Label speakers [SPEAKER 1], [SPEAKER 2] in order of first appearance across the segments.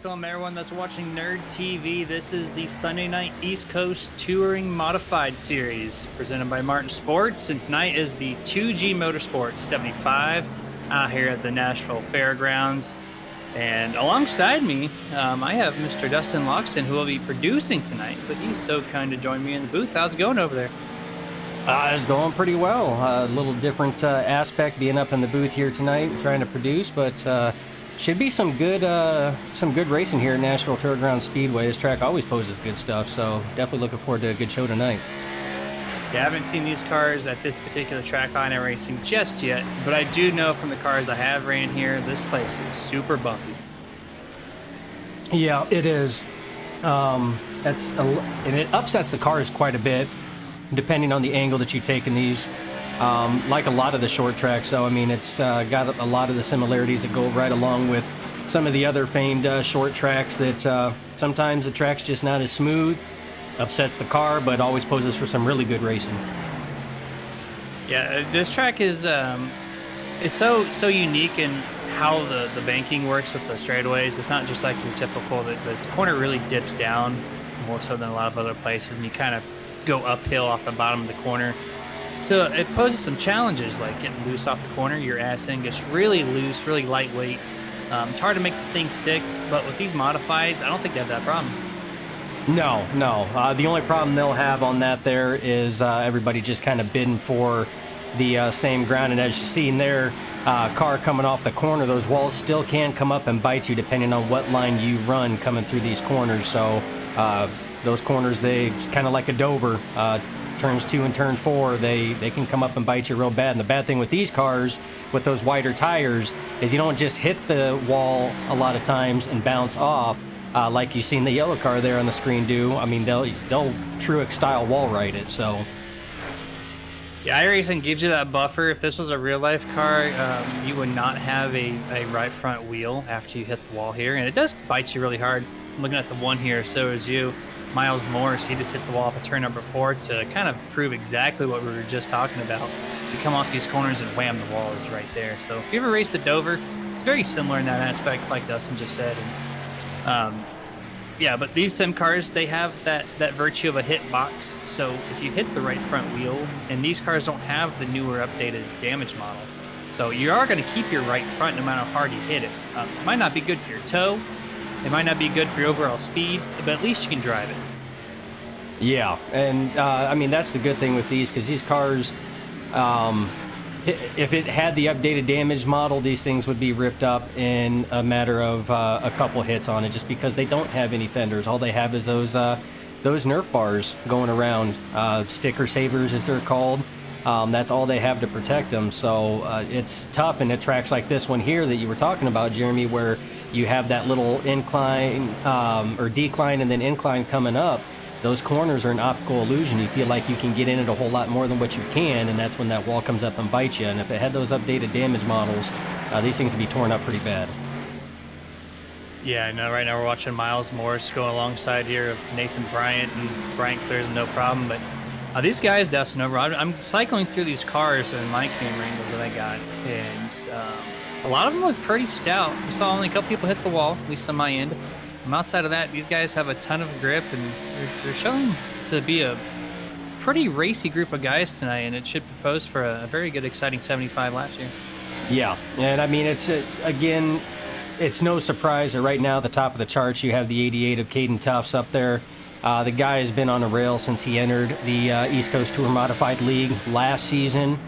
[SPEAKER 1] welcome everyone that's watching Nerd TV. This is the Sunday Night East Coast Touring Modified Series presented by Motorsports. And tonight is the 2G Motorsports 75 out here at the Nashville Fairgrounds. And alongside me, I have Mr. Dustin Loxton, who will be producing tonight, but he's so kind to join me in the booth. How's it going over there?
[SPEAKER 2] It's going pretty well. A little different aspect being up in the booth here tonight, trying to produce, but should be some good racing here at Nashville Fairgrounds Speedway. This track always poses good stuff, so definitely looking forward to a good show tonight.
[SPEAKER 1] Yeah, I haven't seen these cars at this particular track on racing just yet, but I do know from the cars I have ran here, this place is super bumpy.
[SPEAKER 2] Yeah, it is. And it upsets the cars quite a bit, depending on the angle that you take in these. Like a lot of the short tracks, though, I mean, it's got a lot of the similarities that go right along with some of the other famed short tracks that sometimes the track's just not as smooth, upsets the car, but always poses for some really good racing.
[SPEAKER 1] Yeah, this track is it's so unique in how the banking works with the straightaways. It's not just like your typical, the corner really dips down more so than a lot of other places, and you kind of go uphill off the bottom of the corner. So it poses some challenges, like getting loose off the corner. Your ass end gets really loose, really lightweight. It's hard to make the thing stick, but with these modifieds, I don't think they have that problem.
[SPEAKER 2] No. The only problem they'll have on that there is everybody just kind of bidding for the same ground. And as you see in their car coming off the corner, those walls still can come up and bite you depending on what line you run coming through these corners. So those corners, they kind of like a Dover. Turns 2 and turn 4, they can come up and bite you real bad. And the bad thing with these cars, with those wider tires, is you don't just hit the wall a lot of times and bounce off like you seen the yellow car there on the screen do. I mean, they'll Truex style wall ride it. So
[SPEAKER 1] yeah, iRacing gives you that buffer. If this was a real life car, you would not have a right front wheel after you hit the wall here, and it does bite you really hard. I'm looking at the one here, so is you. Miles Morris, he just hit the wall off of turn number 4 to kind of prove exactly what we were just talking about. You come off these corners and wham, the wall is right there. So if you ever raced at Dover, it's very similar in that aspect, like Dustin just said. And yeah, but these sim cars, they have that virtue of a hit box. So if you hit the right front wheel, and these cars don't have the newer updated damage model, so you are going to keep your right front no matter how hard you hit it. It might not be good for your toe. It might not be good for your overall speed, but at least you can drive it.
[SPEAKER 2] yeah, and I mean, that's the good thing with these, because these cars, if it had the updated damage model, these things would be ripped up in a matter of a couple hits on it, just because they don't have any fenders. All they have is those Nerf bars going around, sticker savers as they're called. That's all they have to protect them, so it's tough. And at tracks like this one here that you were talking about, Jeremy, where you have that little incline or decline and then incline coming up, those corners are an optical illusion. You feel like you can get in it a whole lot more than what you can, and that's when that wall comes up and bites you. And if it had those updated damage models, these things would be torn up pretty bad.
[SPEAKER 1] Yeah, I know. Right now we're watching Miles Morris go alongside here of Nathan Bryant, and Bryant clears no problem. But these guys, Dustin, overall, I'm cycling through these cars in my camera angles that I got, and a lot of them look pretty stout. We saw only a couple people hit the wall, at least on my end. Outside of that, these guys have a ton of grip, and they're showing to be a pretty racy group of guys tonight, and it should propose for a very good, exciting 75 laps here.
[SPEAKER 2] Yeah, and I mean, it's again, it's no surprise that right now at the top of the charts you have the 88 of Caden Tufts up there. The guy has been on a rail since he entered the East Coast Tour Modified League last season.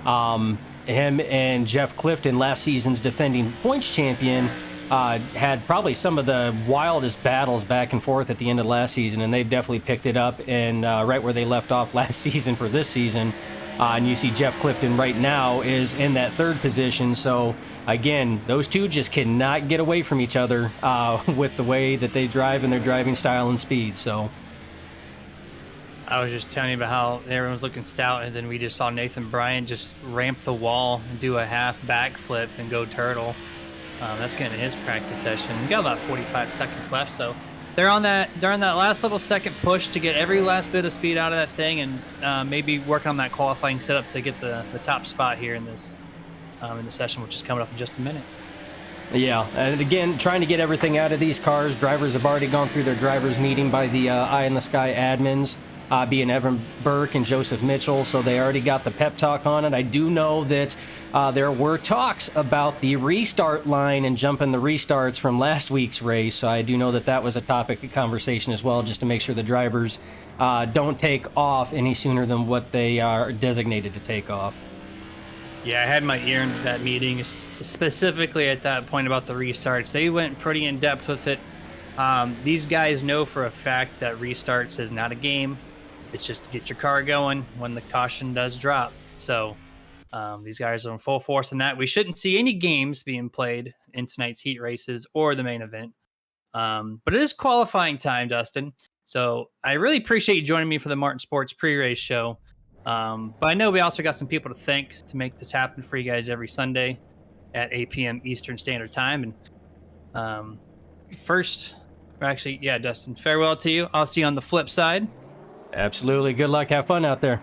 [SPEAKER 2] Him and Jeff Clifton, last season's defending points champion, had probably some of the wildest battles back and forth at the end of last season, and they've definitely picked it up and right where they left off last season for this season. And you see Jeff Clifton right now is in that 3rd position. So again, those two just cannot get away from each other with the way that they drive and their driving style and speed. So
[SPEAKER 1] I was just telling you about how everyone's looking stout, and then we just saw Nathan Bryan just ramp the wall and do a half backflip and go turtle. That's kind of his practice session. We got about 45 seconds left, so they're on that last little second push to get every last bit of speed out of that thing, and maybe working on that qualifying setup to get the top spot here in this in the session, which is coming up in just a minute.
[SPEAKER 2] Yeah, and again, trying to get everything out of these cars. Drivers have already gone through their drivers' meeting by the Eye in the Sky admins, being Evan Burke and Joseph Mitchell, so they already got the pep talk on it. I do know that there were talks about the restart line and jumping the restarts from last week's race, so I do know that that was a topic of conversation as well, just to make sure the drivers don't take off any sooner than what they are designated to take off.
[SPEAKER 1] Yeah, I had my ear into that meeting, specifically at that point about the restarts. They went pretty in depth with it. These guys know for a fact that restarts is not a game. It's just to get your car going when the caution does drop. So these guys are in full force in that. We shouldn't see any games being played in tonight's heat races or the main event. But it is qualifying time, Dustin. So I really appreciate you joining me for the Martin Sports pre-race show. But I know we also got some people to thank to make this happen for you guys every Sunday at 8 p.m. Eastern Standard Time. And Dustin, farewell to you. I'll see you on the flip side.
[SPEAKER 2] Absolutely. Good luck. Have fun out there.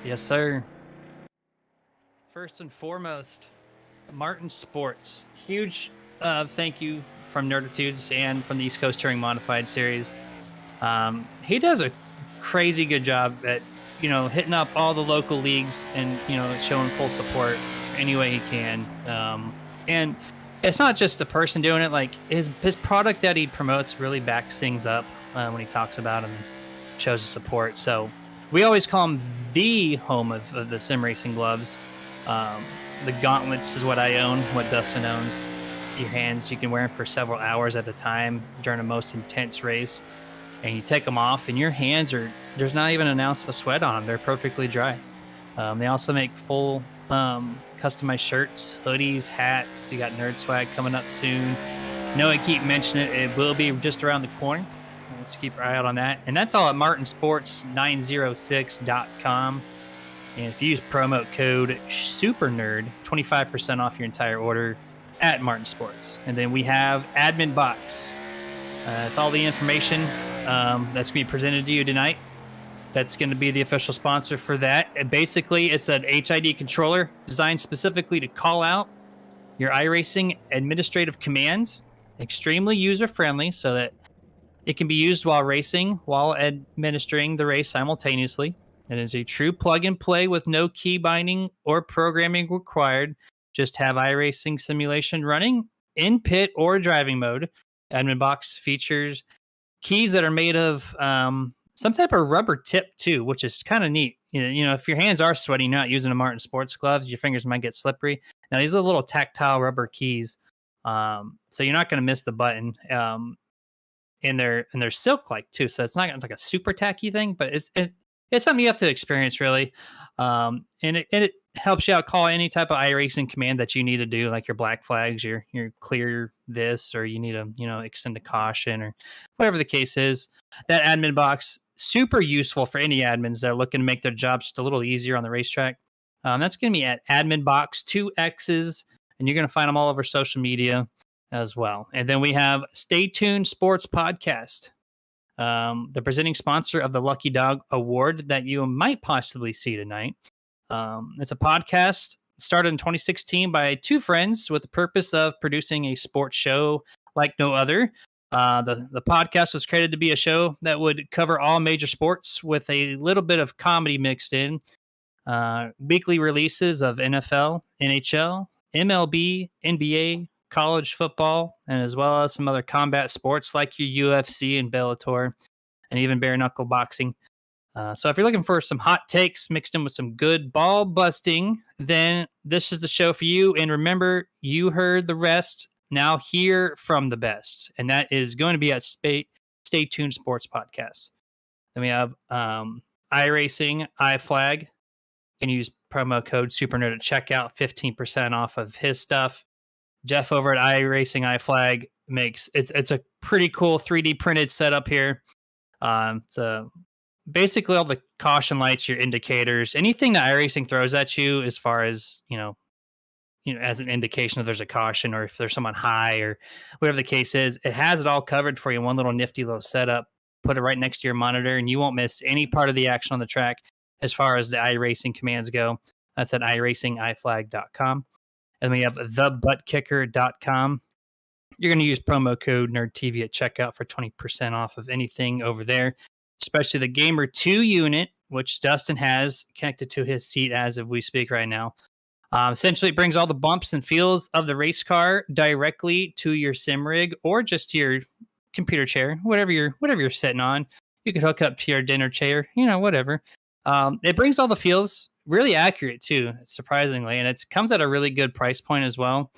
[SPEAKER 1] Yes, sir. First and foremost, Martin Sports. Huge thank you from Nerditudes and from the East Coast Touring Modified Series. He does a crazy good job at hitting up all the local leagues and, showing full support any way he can. And it's not just the person doing it. Like his product that he promotes really backs things up when he talks about them and shows the support. So we always call him the home of the sim racing gloves. The gauntlets is what I own, what Dustin owns. Your hands, you can wear them for several hours at a time during a most intense race. And you take them off and your hands there's not even an ounce of sweat on them. They're perfectly dry. They also make full customized shirts, hoodies, hats. You got Nerd Swag coming up soon. No, I keep mentioning it. It will be just around the corner. Let's keep our eye out on that. And that's all at martinsports906.com. And if you use promo code SUPERNERD, 25% off your entire order at Martin Sports. And then we have Admin Box. It's all the information that's going to be presented to you tonight. That's going to be the official sponsor for that. And basically, it's an HID controller designed specifically to call out your iRacing administrative commands. Extremely user-friendly so that it can be used while racing, while administering the race simultaneously. It is a true plug-and-play with no key binding or programming required. Just have iRacing simulation running in pit or driving mode. Admin Box features keys that are made of some type of rubber tip too, which is kind of neat. If your hands are sweaty, you're not using a Martin Sports gloves, your fingers might get slippery. Now these are little tactile rubber keys, so you're not going to miss the button. And they're silk-like too, so it's not like a super tacky thing, but it's something you have to experience really. And it helps you out call any type of iRacing command that you need to do, like your black flags, your clear this, or you need to extend a caution or whatever the case is. That Admin Box, super useful for any admins that are looking to make their jobs just a little easier on the racetrack. That's going to be at Admin Box 2X's, and you're going to find them all over social media as well. And then we have Stay Tuned Sports Podcast, the presenting sponsor of the Lucky Dog Award that you might possibly see tonight. It's a podcast started in 2016 by two friends with the purpose of producing a sports show like no other. The podcast was created to be a show that would cover all major sports with a little bit of comedy mixed in. Weekly releases of NFL, NHL, MLB, NBA, college football, and as well as some other combat sports like your UFC and Bellator, and even bare knuckle boxing. So if you're looking for some hot takes mixed in with some good ball busting, then this is the show for you. And remember, you heard the rest. Now hear from the best. And that is going to be at Stay Tuned Sports Podcast. Then we have iRacing, iFlag. You can use promo code SUPERNERD at checkout, 15% off of his stuff. Jeff over at iRacing, iFlag it's a pretty cool 3D printed setup here. It's basically all the caution lights, your indicators, anything that iRacing throws at you as far as, as an indication if there's a caution or if there's someone high or whatever the case is, it has it all covered for you in one little nifty little setup. Put it right next to your monitor and you won't miss any part of the action on the track as far as the iRacing commands go. That's at iRacingiflag.com. And we have thebuttkicker.com. you're going to use promo code NerdTV at checkout for 20% off of anything over there, especially the Gamer 2 unit, which Dustin has connected to his seat as of we speak right now. Essentially, it brings all the bumps and feels of the race car directly to your sim rig or just to your computer chair, whatever you're sitting on. You could hook up to your dinner chair, whatever. It brings all the feels, really accurate too, surprisingly, and it comes at a really good price point as well.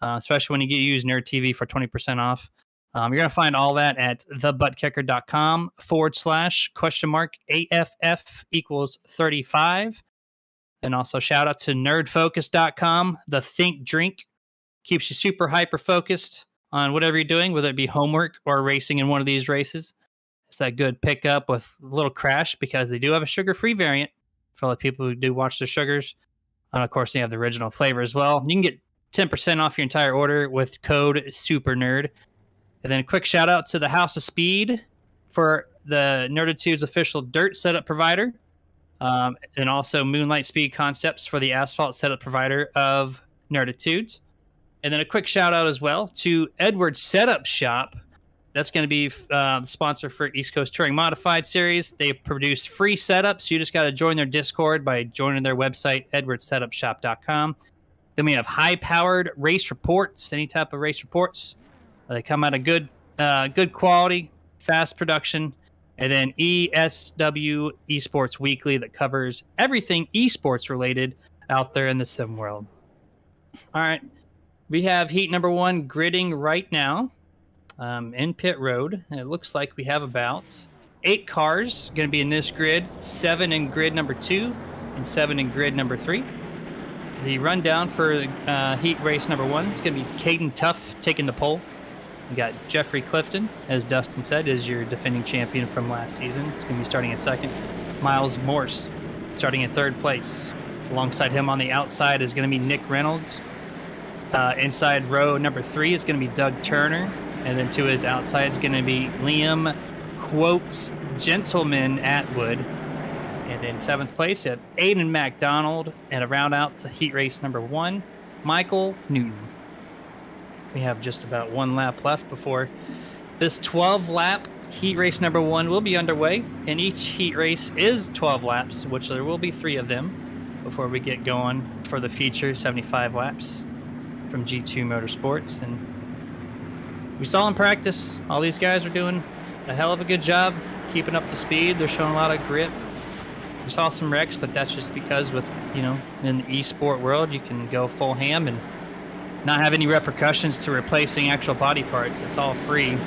[SPEAKER 1] Especially when you use Nerd TV for 20% off. You're going to find all that at thebuttkicker.com/AFF equals 35. And also shout out to nerdfocus.com. The Think Drink keeps you super hyper focused on whatever you're doing, whether it be homework or racing in one of these races. It's that good pickup with a little crash because they do have a sugar-free variant for all the people who do watch the sugars. And of course, they have the original flavor as well. You can get 10% off your entire order with code SUPERNERD. And then a quick shout out to the House of Speed for the Nerditude's official dirt setup provider. And also Moonlight Speed Concepts for the asphalt setup provider of Nerditudes. And then a quick shout out as well to Edward Setup Shop. That's going to be the sponsor for East Coast Touring Modified Series. They produce free setups. You just got to join their Discord by joining their website, edwardsetupshop.com. Then we have high-powered race reports, any type of race reports. They come out of good quality, fast production. And then ESW Esports Weekly that covers everything esports related out there in the sim world. All right. We have heat number 1 gridding right now in pit road. And it looks like we have about 8 cars going to be in this grid, 7 in grid number 2 and 7 in grid number 3. The rundown for heat race number 1, it's going to be Caden Tuff taking the pole. You got Jeffrey Clifton, as Dustin said, is your defending champion from last season. It's going to be starting at 2nd. Miles Morse starting in 3rd place. Alongside him on the outside is going to be Nick Reynolds. Inside row number 3 is going to be Doug Turner. And then to his outside is going to be Liam, quote, Gentleman Atwood. And in 7th place, you have Aiden McDonald. And a round out to heat race number 1, Michael Newton. We have just about 1 lap left before this 12-lap heat race number 1 will be underway. And each heat race is 12 laps, which there will be 3 of them before we get going for the feature 75 laps from G2 Motorsports. And we saw in practice, all these guys are doing a hell of a good job keeping up the speed. They're showing a lot of grip. We saw some wrecks, but that's just because with, in the esport world, you can go full ham and not have any repercussions to replacing actual body parts. It's all free.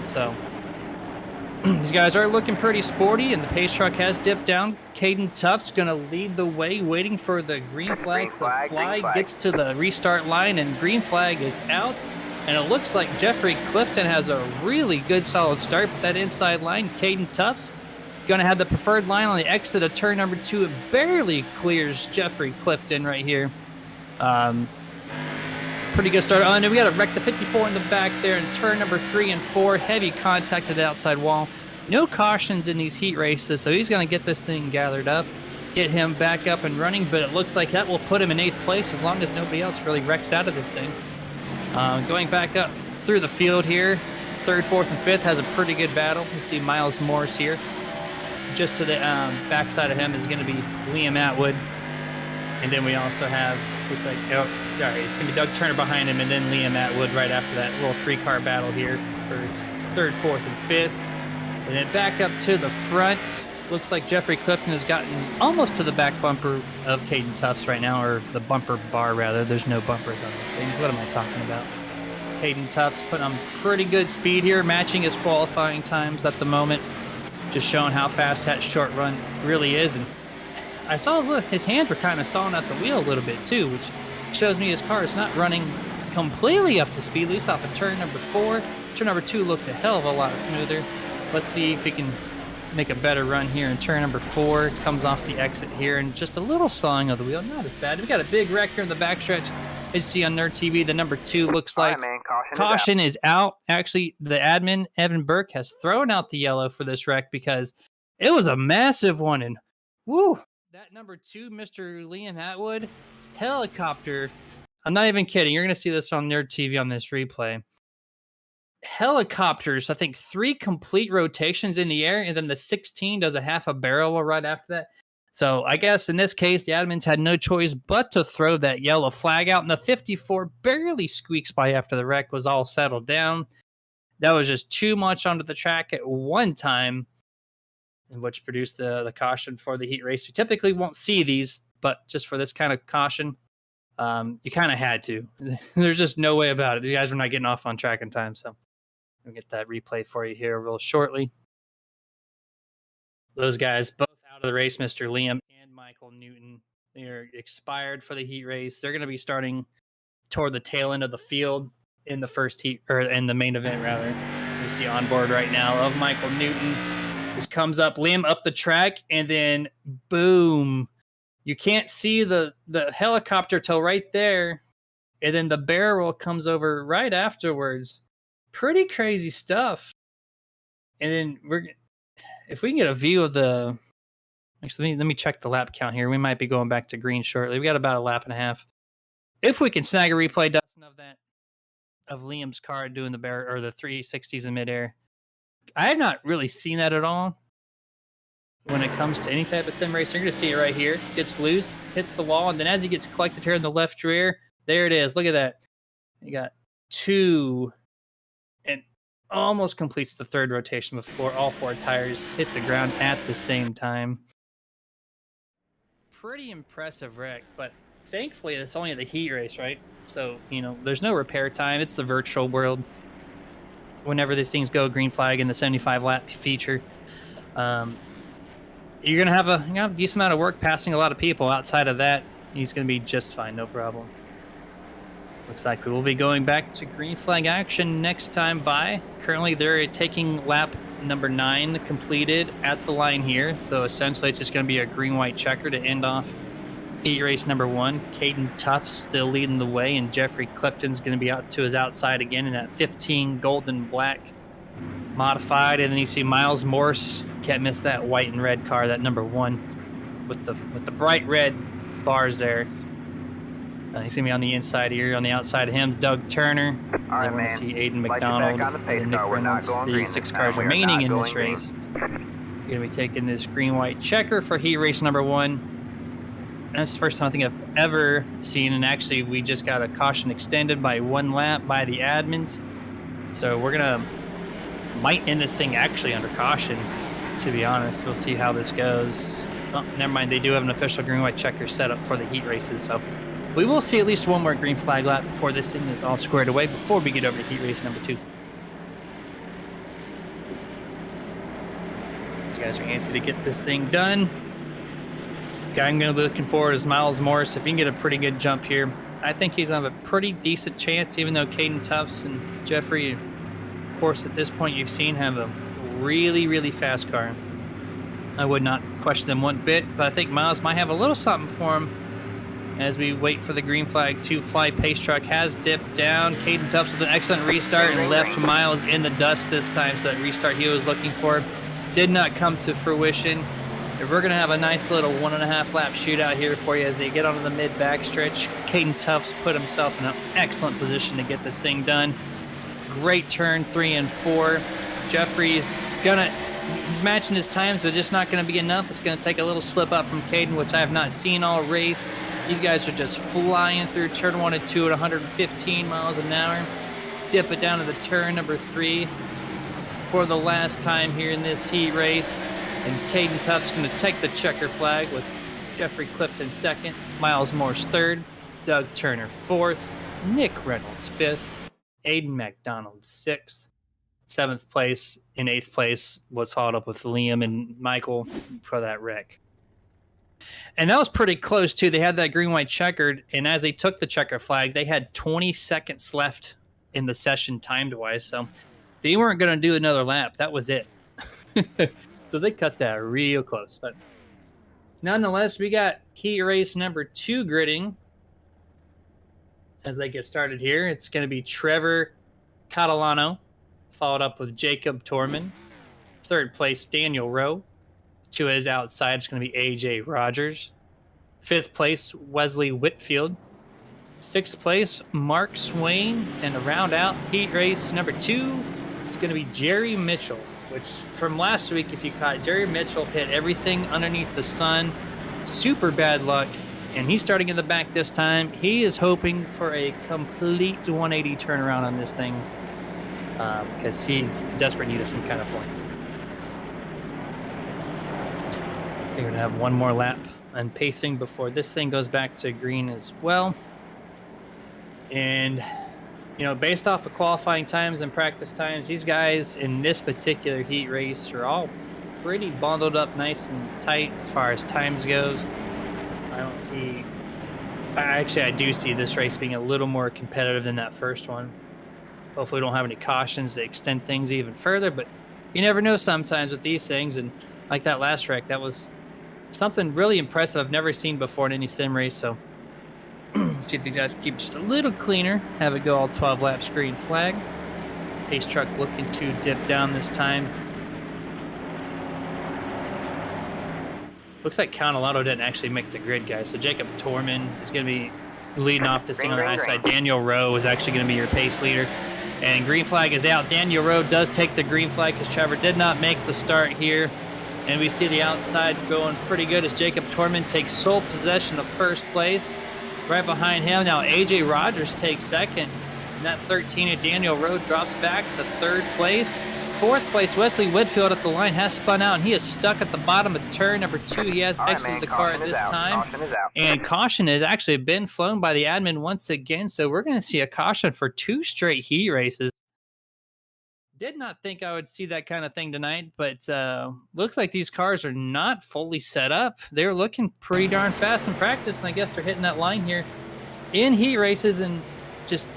[SPEAKER 1] So these guys are looking pretty sporty, and the pace truck has dipped down. Caden Tuff's going to lead the way, waiting for the green flag to fly. Gets to the restart line, and green flag is out. And it looks like Jeffrey Clifton has a really good solid start. But that inside line, Caden Tuff's going to have the preferred line on the exit of turn number 2. It barely clears Jeffrey Clifton right here. Pretty good start. Oh, and then we got to wreck the 54 in the back there in turn number 3 and 4. Heavy contact to the outside wall. No cautions in these heat races, so he's going to get this thing gathered up, get him back up and running, but it looks like that will put him in 8th place as long as nobody else really wrecks out of this thing. Going back up through the field here, 3rd, 4th, and 5th has a pretty good battle. You see Miles Morris here. Just to the backside of him is going to be Liam Atwood. And then we also have, looks like, it's going to be Doug Turner behind him, and then Liam Atwood right after that little 3-car battle here for 3rd, 4th, and 5th. And then back up to the front, looks like Jeffrey Clifton has gotten almost to the back bumper of Caden Tuff's right now, or the bumper bar, rather. There's no bumpers on these things. What am I talking about? Caden Tuff's putting on pretty good speed here, matching his qualifying times at the moment. Just showing how fast that short run really is. And I saw his hands were kind of sawing at the wheel a little bit too, which shows me his car is not running completely up to speed, at least off of turn number 4. Turn number 2 looked a hell of a lot smoother. Let's see if he can make a better run here in turn number 4. Comes off the exit here, and just a little sawing of the wheel. Not as bad. We got a big wreck here in the backstretch. As you see on Nerd TV, the number 2 looks like caution is out. Actually, the admin, Evan Burke, has thrown out the yellow for this wreck because it was a massive one. And woo, that number 2, Mr. Liam Atwood, helicopter. I'm not even kidding. You're going to see this on Nerd TV on this replay. helicopters, I think 3 complete rotations in the air, and then the 16 does a half a barrel right after that. So I guess in this case, the admins had no choice but to throw that yellow flag out, and the 54 barely squeaks by after the wreck was all settled down. That was just too much onto the track at one time, which produced the caution for the heat race. We typically won't see these, but just for this kind of caution, you kind of had to. There's just no way about it. These guys were not getting off on track in time, so we'll get that replay for you here real shortly. Those guys both out of the race, Mr. Liam and Michael Newton. They're expired for the heat race. They're going to be starting toward the tail end of the field in the first heat, or in the main event rather. You see on board right now of Michael Newton. Just comes up, Liam up the track, and then boom. You can't see the helicopter till right there, and then the barrel comes over right afterwards. Pretty crazy stuff. And then if we can get a view of the, actually let me check the lap count here. We might be going back to green shortly. We got about a lap and a half. If we can snag a replay, Dustin, of that, of Liam's car doing the barrel or the 360s in midair. I have not really seen that at all. When it comes to any type of sim race, you're going to see it right here. Gets loose, hits the wall, and then as he gets collected here in the left rear, there it is. Look at that. You got 2, and almost completes the third rotation before all 4 tires hit the ground at the same time. Pretty impressive wreck, but thankfully it's only the heat race, right? So, there's no repair time. It's the virtual world. Whenever these things go green flag in the 75 lap feature, you're going to have a decent amount of work passing a lot of people. Outside of that, he's going to be just fine, no problem. Looks like we will be going back to green flag action next time by. Currently, they're taking lap number 9 completed at the line here. So essentially, it's just going to be a green-white checker to end off heat race number 1. Caden Tufts still leading the way, and Jeffrey Clifton's going to be out to his outside again in that 15 golden black modified. And then you see Miles Morse. Can't miss that white and red car, that number 1 with the bright red bars there. He's gonna be on the inside here. On the outside of him, Doug Turner. I want to see Aiden McDonald and Nick Reynolds, the 6 cars remaining in this race. You're gonna be taking this green-white checker for heat race number 1. That's the first time I think I've ever seen, and actually we just got a caution extended by 1 lap by the admins. So we're might end this thing actually under caution, to be honest. We'll see how this goes. Oh, never mind, they do have an official green-white checker set up for the heat races, so we will see at least 1 more green flag lap before this thing is all squared away, before we get over to heat race number 2. These guys are antsy to get this thing done. Guy I'm going to be looking for is Miles Morris. If he can get a pretty good jump here, I think he's going to have a pretty decent chance, even though Caden Tufts and Jeffrey, of course, at this point you've seen, have a really, really fast car. I would not question them one bit, but I think Miles might have a little something for him as we wait for the green flag to fly. Pace truck has dipped down. Caden Tufts with an excellent restart and left Miles in the dust this time, so that restart he was looking for did not come to fruition. We're going to have a nice little 1.5 lap shootout here for you as they get onto the mid backstretch. Caden Tufts put himself in an excellent position to get this thing done. Great turn 3 and 4. Jeffrey's he's matching his times, but just not going to be enough. It's going to take a little slip up from Caden, which I have not seen all race. These guys are just flying through turn 1 and 2 at 115 miles an hour. Dip it down to the turn number 3 for the last time here in this heat race. And Caden Tufts going to take the checker flag with Jeffrey Clifton 2nd, Miles Morse 3rd, Doug Turner 4th, Nick Reynolds 5th, Aiden McDonald 6th. 7th place and 8th place was followed up with Liam and Michael for that wreck. And that was pretty close, too. They had that green-white checkered, and as they took the checker flag, they had 20 seconds left in the session timed-wise, so they weren't going to do another lap. That was it. So they cut that real close. But nonetheless, we got heat race number 2 gridding as they get started here. It's going to be Trevor Catalano, followed up with Jacob Torman. 3rd place, Daniel Rowe. To his outside, it's going to be AJ Rogers. 5th place, Wesley Whitfield. 6th place, Mark Swain. And to round out heat race number 2 is going to be Jerry Mitchell, which from last week, if you caught, Jerry Mitchell hit everything underneath the sun. Super bad luck. And he's starting in the back this time. He is hoping for a complete 180 turnaround on this thing because he's desperate need of some kind of points. They're going to have one more lap on pacing before this thing goes back to green as well. And, you know, based off of qualifying times and practice times, these guys in this particular heat race are all pretty bundled up nice and tight as far as times goes. I do see this race being a little more competitive than that first one. Hopefully we don't have any cautions that extend things even further, but you never know sometimes with these things. And like that last wreck, that was something really impressive I've never seen before in any sim race. So see if these guys keep just a little cleaner, have it go all 12 laps, green flag. Pace truck looking to dip down this time. Looks like Canalado didn't actually make the grid, guys. So Jacob Torman is going to be leading off this thing on the high side. Daniel Rowe is actually going to be your pace leader. And green flag is out. Daniel Rowe does take the green flag because Trevor did not make the start here. And we see the outside going pretty good as Jacob Torman takes sole possession of first place. Right behind him, now A.J. Rogers takes second. And that 13 of Daniel Rowe drops back to third place. Fourth place, Wesley Whitfield at the line has spun out, and he is stuck at the bottom of turn number 2. He has exited the car at this time. And caution has actually been flown by the admin once again, so we're going to see a caution for 2 straight heat races. Did not think I would see that kind of thing tonight, but looks like these cars are not fully set up. They're looking pretty darn fast in practice, and I guess they're hitting that line here in heat races and just...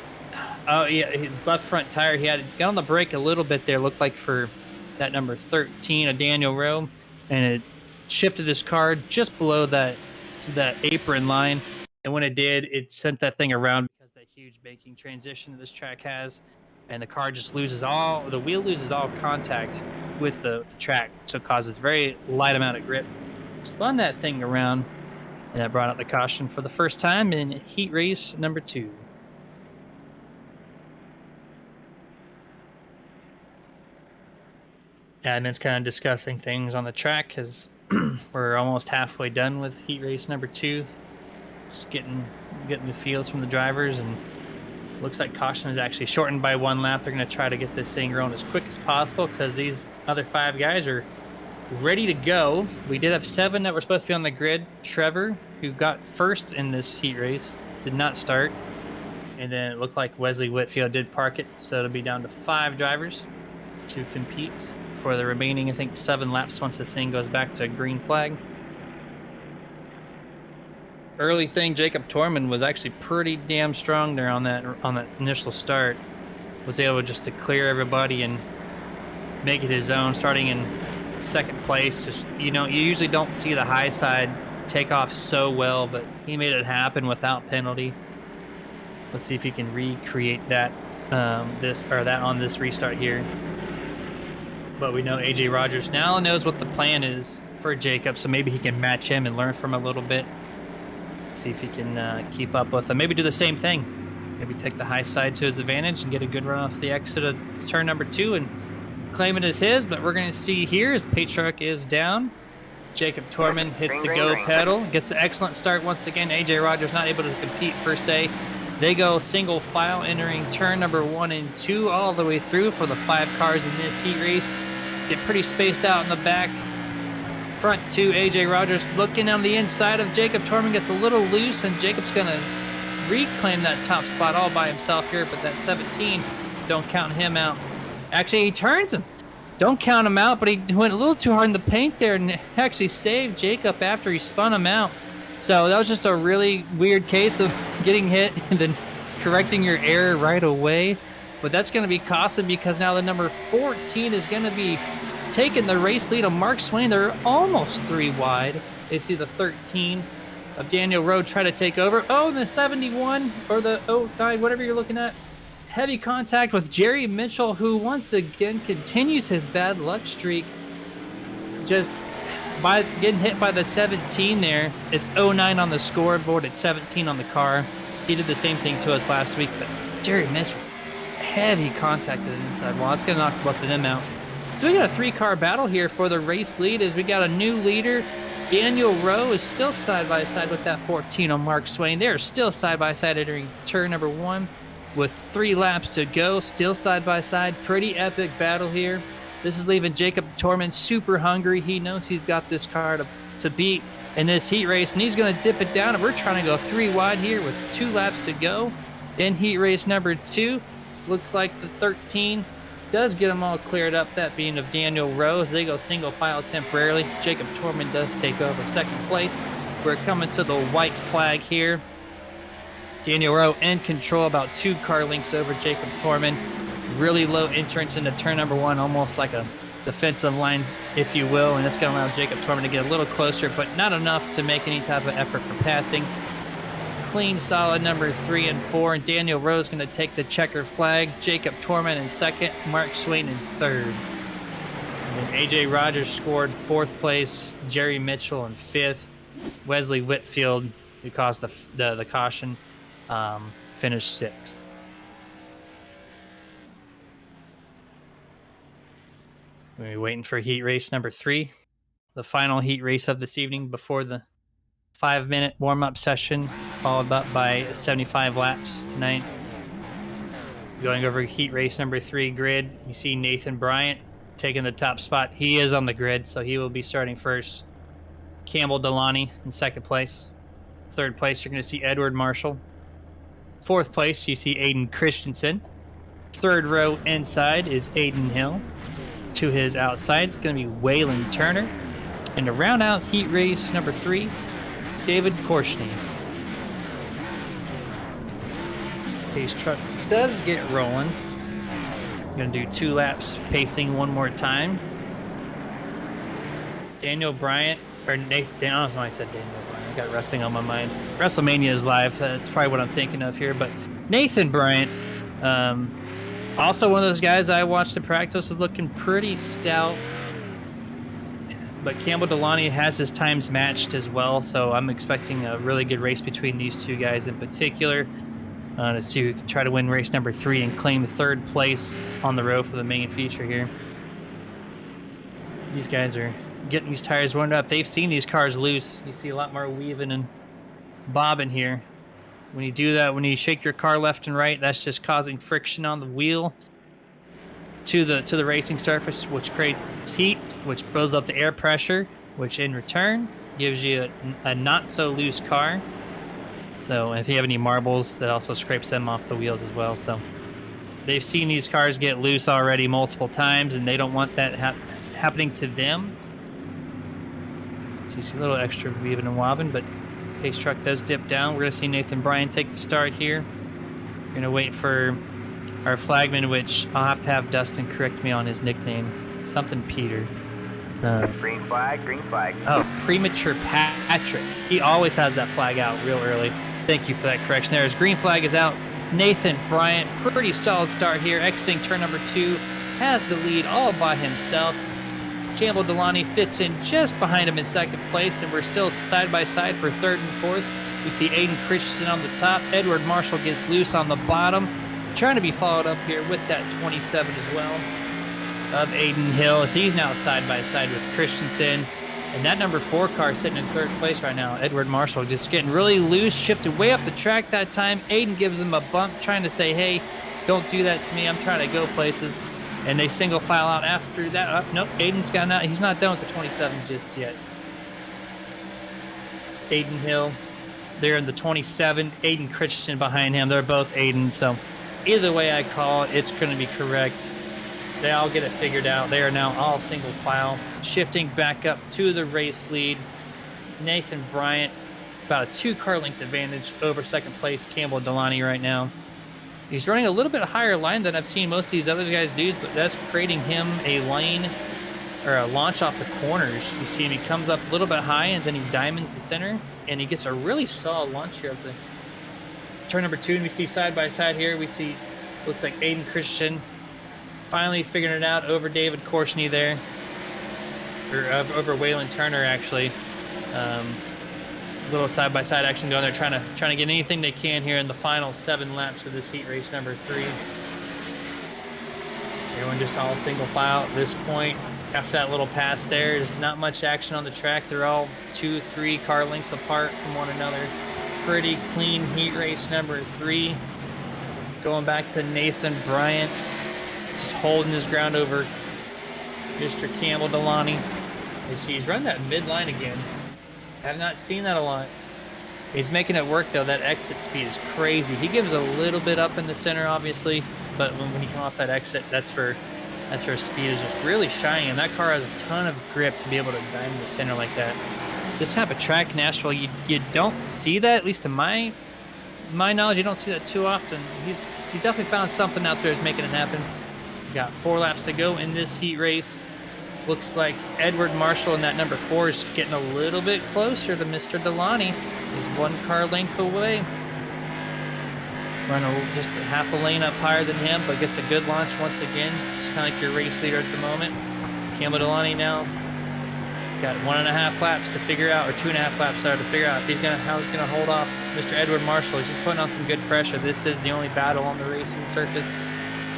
[SPEAKER 1] Oh, yeah, his left front tire, he had got on the brake a little bit there, looked like for that number 13 of Daniel Rowe, and it shifted his car just below that apron line. And when it did, it sent that thing around because that huge banking transition that this track has, and the car just the wheel loses all contact with the track, so it causes very light amount of grip. Spun that thing around, and that brought out the caution for the first time in heat race number 2. Admin's kind of discussing things on the track because we're almost halfway done with heat race number 2. Just getting the feels from the drivers, and looks like caution is actually shortened by 1 lap. They're going to try to get this thing going as quick as possible because these other 5 guys are ready to go. We did have 7 that were supposed to be on the grid. Trevor, who got first in this heat race, did not start. And then it looked like Wesley Whitfield did park it, so it'll be down to 5 drivers to compete for the remaining, I think, 7 laps once this thing goes back to a green flag. Early thing, Jacob Torman was actually pretty damn strong there on that initial start. Was able just to clear everybody and make it his own, starting in 2nd place. Just, you know, you usually don't see the high side take off so well, but he made it happen without penalty. Let's see if he can recreate that on this restart here. But we know A.J. Rogers now knows what the plan is for Jacob, so maybe he can match him and learn from him a little bit. See if he can keep up with him. Maybe do the same thing. Maybe take the high side to his advantage and get a good run off the exit of turn number 2 and claim it as his. But we're going to see here as pace truck is down. Jacob Torman hits the go pedal. Gets an excellent start once again. A.J. Rogers not able to compete per se. They go single file entering turn number 1 and 2 all the way through for the 5 cars in this heat race. Get pretty spaced out in the back. Front 2, A.J. Rogers looking on the inside of Jacob Torman, gets a little loose, and Jacob's going to reclaim that top spot all by himself here, but that 17, don't count him out. Actually, he turns him. Don't count him out, but he went a little too hard in the paint there and actually saved Jacob after he spun him out. So that was just a really weird case of getting hit and then correcting your error right away. But that's going to be costly because now the number 14 is going to be taking the race lead on Mark Swain. They're almost 3 wide. They see the 13 of Daniel Rowe try to take over. Oh, the 71 or the 09, whatever you're looking at. Heavy contact with Jerry Mitchell, who once again continues his bad luck streak. Just by getting hit by the 17 there. It's 09 on the scoreboard. It's 17 on the car. He did the same thing to us last week, but Jerry Mitchell, heavy contact to the inside wall. It's going to knock both of them out. So we got a 3-car battle here for the race lead as we got a new leader. Daniel Rowe is still side-by-side with that 14 on Mark Swain. They are still side-by-side entering turn number 1 with 3 laps to go. Still side-by-side. Pretty epic battle here. This is leaving Jacob Torman super hungry. He knows he's got this car to beat in this heat race, and he's going to dip it down. And we're trying to go 3 wide here with 2 laps to go in heat race number 2. Looks like the 13 does get them all cleared up, that being of Daniel Rowe. As they go single file temporarily, Jacob Torman does take over second place. We're coming to the white flag here. Daniel Rowe in control, about 2 car lengths over Jacob Torman. Really low entrance into turn number 1, almost like a defensive line, if you will, and that's going to allow Jacob Torman to get a little closer, but not enough to make any type of effort for passing. Clean, solid number 3 and 4, and Daniel Rowe's going to take the checker flag. Jacob Torman in second, Mark Swain in third. And AJ Rogers scored 4th place, Jerry Mitchell in 5th, Wesley Whitfield, who caused the caution, finished 6th. We're waiting for heat race number 3, the final heat race of this evening before the 5-minute warm-up session, followed up by 75 laps tonight. Going over heat race number 3 grid, you see Nathan Bryant taking the top spot. He is on the grid, so he will be starting first. Campbell Delaney in 2nd place. 3rd place, you're going to see Edward Marshall. 4th place, you see Aiden Christensen. 3rd row inside is Aiden Hill. To his outside, it's going to be Waylon Turner. And to round out heat race number 3, David Korshney. Pace truck does get rolling. I'm going to do 2 laps pacing one more time. Daniel Bryant, or Nathan, I don't know why I said Daniel Bryant. I got wrestling on my mind. WrestleMania is live. That's probably what I'm thinking of here. But Nathan Bryant, also one of those guys I watched in practice, was looking pretty stout. But Campbell Delaney has his times matched as well, so I'm expecting a really good race between these 2 guys in particular. To see who can try to win race number 3 and claim 3rd place on the road for the main feature here. These guys are getting these tires warmed up. They've seen these cars loose. You see a lot more weaving and bobbing here. When you do that, when you shake your car left and right, that's just causing friction on the wheel to the racing surface, which creates heat, which builds up the air pressure, which in return gives you a not so loose car. So if you have any marbles, that also scrapes them off the wheels as well. So they've seen these cars get loose already multiple times, and they don't want that happening to them. So you see a little extra weaving and wobbing, but pace truck does dip down. We're going to see Nathan Bryan take the start here. We're going to wait for our flagman, which I'll have to have Dustin correct me on his nickname. Something Peter.
[SPEAKER 3] Green flag, green flag.
[SPEAKER 1] Oh, Premature Patrick. He always has that flag out real early. Thank you for that correction there. His green flag is out. Nathan Bryant, pretty solid start here. Exiting turn number 2, has the lead all by himself. Campbell Delaney fits in just behind him in 2nd place, and we're still side by side for 3rd and 4th. We see Aiden Christensen on the top. Edward Marshall gets loose on the bottom, trying to be followed up here with that 27 as well of Aiden Hill, as he's now side by side with Christensen. And that number 4 car sitting in 3rd place right now, Edward Marshall, just getting really loose, shifted way up the track that time. Aiden gives him a bump, trying to say, hey, don't do that to me. I'm trying to go places. And they single file out after that. Nope, Aiden's gotten out. He's not done with the 27 just yet. Aiden Hill, they're in the 27. Aiden Christensen behind him. They're both Aiden. So either way I call it, it's going to be correct. They all get it figured out. They are now all single file, shifting back up to the race lead. Nathan Bryant, about a 2-car length advantage over 2nd place Campbell Delaney right now. He's running a little bit higher line than I've seen most of these other guys do, but that's creating him a lane or a launch off the corners. You see him, he comes up a little bit high and then he diamonds the center, and he gets a really solid launch here of the turn number 2. And we see side by side here, we see, looks like Aiden Christian finally figuring it out over David Korshney there, or over Waylon Turner actually. little side-by-side action going there, trying to get anything they can here in the final 7 laps of this heat race number 3. Everyone just all single file at this point. After that little pass there's not much action on the track. They're all 2-3 car lengths apart from one another. Pretty clean heat race number 3. Going back to Nathan Bryant, just holding his ground over Mr. Campbell Delaney. He's run that midline again. Have not seen that a lot. He's making it work though. That exit speed is crazy. He gives a little bit up in the center, obviously, but when you come off that exit, that's where speed is just really shining, and that car has a ton of grip to be able to dime the center like that. This type of track, Nashville, you don't see that, at least to my knowledge. You don't see that too often. He's definitely found something out there that's making it happen. We got 4 laps to go in this heat race. Looks like Edward Marshall in that number 4 is getting a little bit closer to Mr. Delaney. He's 1 car length away. Run just half a lane up higher than him, but gets a good launch once again. Just kind of like your race leader at the moment. Campbell Delaney now got 1.5 laps to figure out, or 2.5 laps to figure out if how he's gonna hold off Mr. Edward Marshall. He's just putting on some good pressure. This is the only battle on the racing surface.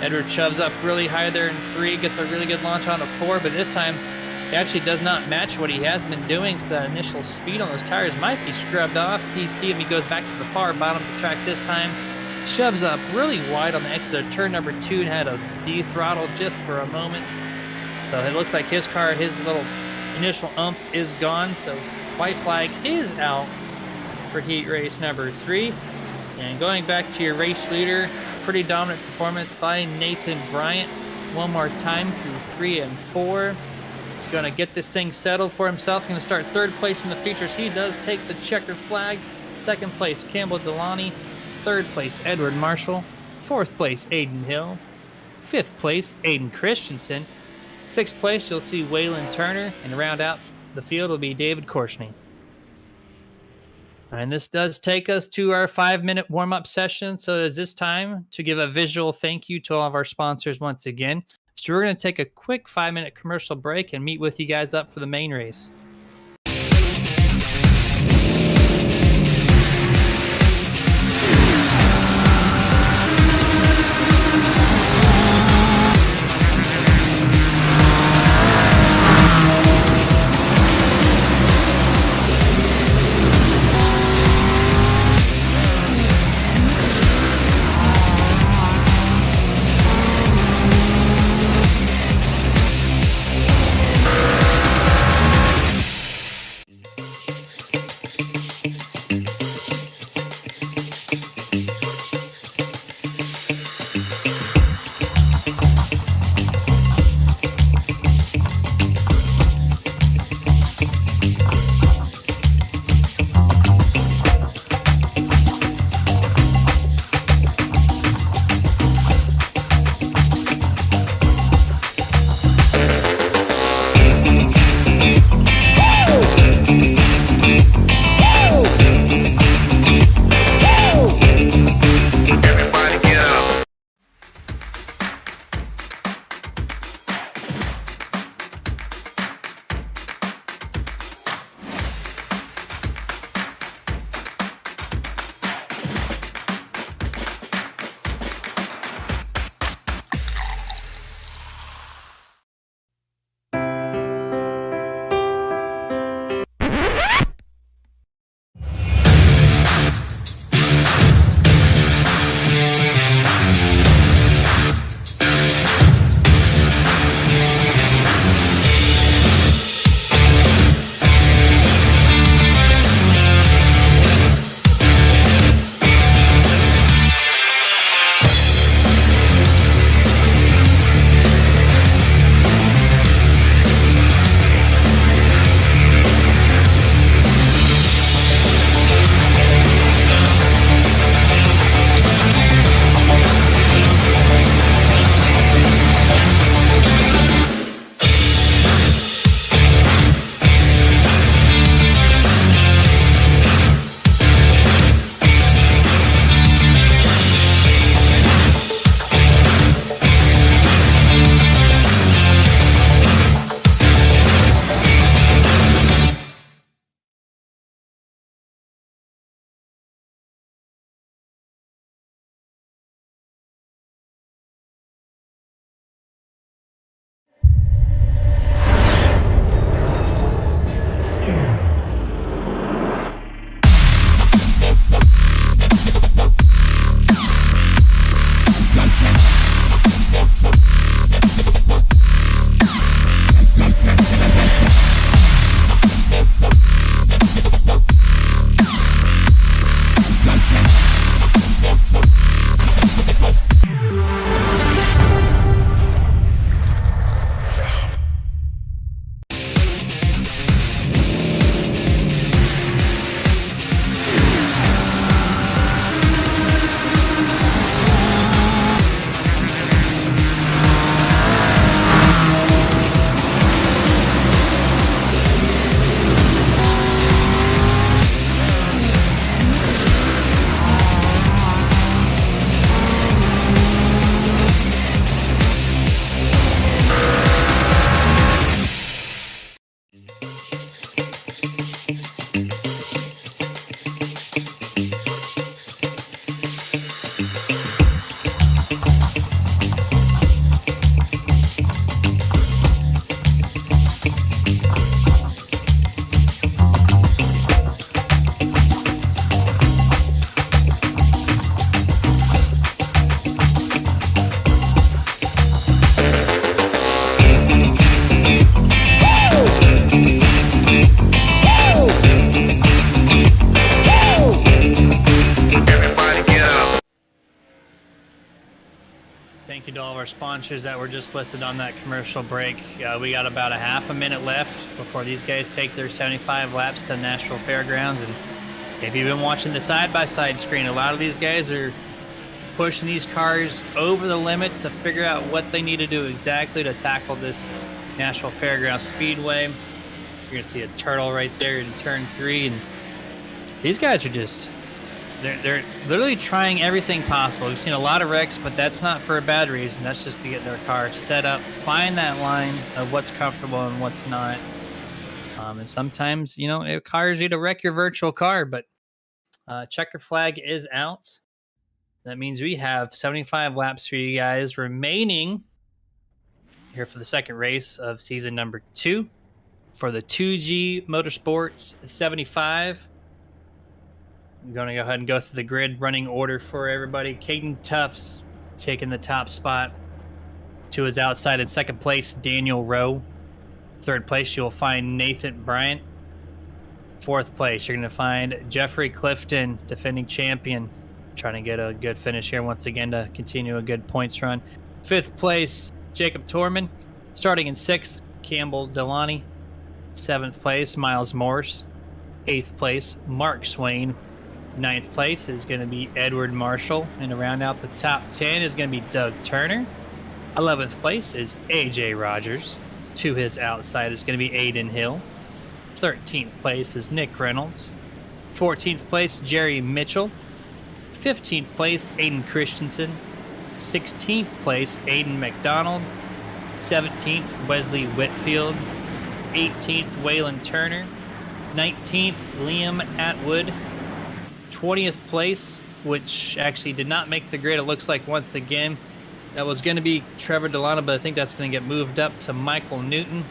[SPEAKER 1] Edward shoves up really high there in 3, gets a really good launch on a 4, but this time it actually does not match what he has been doing, so that initial speed on those tires might be scrubbed off. You see him, he goes back to the far bottom of the track this time. Shoves up really wide on the exit of turn number 2 and had a de-throttle just for a moment. So it looks like his car, his little initial umph is gone. So white flag is out for heat race number 3. And going back to your race leader, pretty dominant performance by Nathan Bryant. One more time through 3 and 4. He's going to get this thing settled for himself. Going to start 3rd place in the features. He does take the checkered flag. 2nd place, Campbell Delaney. 3rd place, Edward Marshall. 4th place, Aiden Hill. 5th place, Aiden Christensen. 6th place, you'll see Waylon Turner. And to round out the field will be David Korsney. And this does take us to our 5-minute warm-up session. So it is this time to give a visual thank you to all of our sponsors once again. So we're going to take a quick 5-minute commercial break and meet with you guys up for the main race. to all of our sponsors that were just listed on that commercial break. We got about a half a minute left before these guys take their 75 laps to Nashville Fairgrounds. And if you've been watching the side-by-side screen, a lot of these guys are pushing these cars over the limit to figure out what they need to do exactly to tackle this Nashville Fairgrounds Speedway. You're going to see a turtle right there in turn 3. And these guys are just... They're literally trying everything possible. We've seen a lot of wrecks, but that's not for a bad reason. That's just to get their car set up, find that line of what's comfortable and what's not. And sometimes, you know, it requires you to wreck your virtual car, but checker flag is out. That means we have 75 laps for you guys remaining here for the second race of season number 2 for the 2G Motorsports 75. I'm going to go ahead and go through the grid running order for everybody. Caden Tufts taking the top spot. To his outside in second place, Daniel Rowe. Third place, you'll find Nathan Bryant. Fourth place, you're going to find Jeffrey Clifton, defending champion. Trying to get a good finish here once again to continue a good points run. Fifth place, Jacob Torman. Starting in sixth, Campbell Delani. Seventh place, Miles Morse. Eighth place, Mark Swain. Ninth place is going to be Edward Marshall. And to round out the top 10 is going to be Doug Turner. 11th place is AJ Rogers. To his outside is going to be Aiden Hill. 13th place is Nick Reynolds. 14th place, Jerry Mitchell. 15th place, Aiden Christensen. 16th place, Aiden McDonald. 17th, Wesley Whitfield. 18th, Waylon Turner. 19th, Liam Atwood. 20th place, which actually did not make the grid, it looks like once again. That was going to be Trevor Delano, but I think that's going to get moved up to Michael Newton.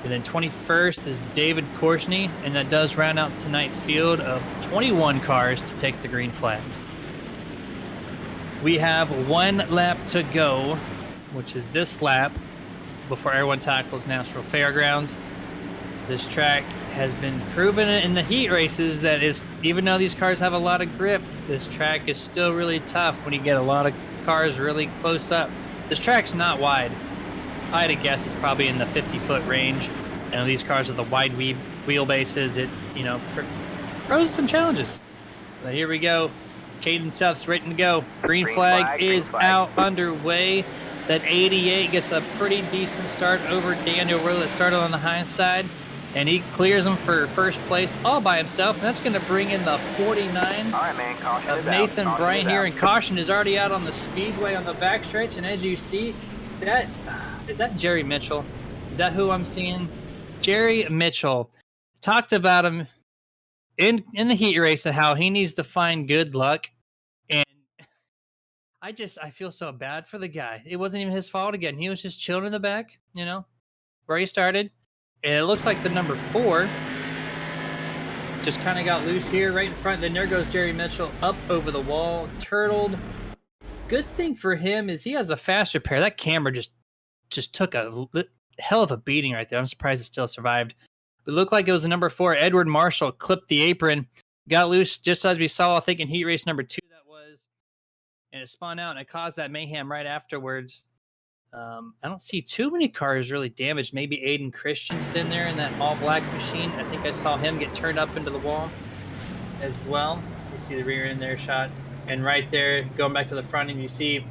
[SPEAKER 1] And then 21st is David Korsney, and that does round out tonight's field of 21 cars to take the green flag. We have one lap to go, which is this lap before everyone tackles Nashville Fairgrounds. This track has been proven in the heat races that is, even though these cars have a lot of grip, this track is still really tough when you get a lot of cars really close up. This track's not wide. If I had to guess, it's probably in the 50-foot range. And these cars with the wide wheelbases, it, you know, poses some challenges. But here we go. Caden Tufts ready to go. Green flag is out, underway. That 88 gets a pretty decent start over Daniel Rowe that started on the high side. And he clears him for first place all by himself. And that's going to bring in the 49 of Nathan Bryant here. And caution is already out on the speedway on the backstretch. And as you see, is that Jerry Mitchell? Is that who I'm seeing? Jerry Mitchell. Talked about him in the heat race and how he needs to find good luck. And I feel so bad for the guy. It wasn't even his fault again. He was just chilling in the back, you know, where he started. And it looks like the number 4 just kind of got loose here right in front. Then there goes Jerry Mitchell up over the wall, turtled. Good thing for him is he has a fast repair. That camera just took a hell of a beating right there. I'm surprised it still survived. It looked like it was the number 4. Edward Marshall clipped the apron, got loose just as we saw, I think, in heat race number 2 that was. And it spun out and it caused that mayhem right afterwards. I don't see too many cars really damaged. Maybe Aiden Christensen there in that all-black machine. I think I saw him get turned up into the wall as well. You see the rear end there shot. And right there, going back to the front, and you see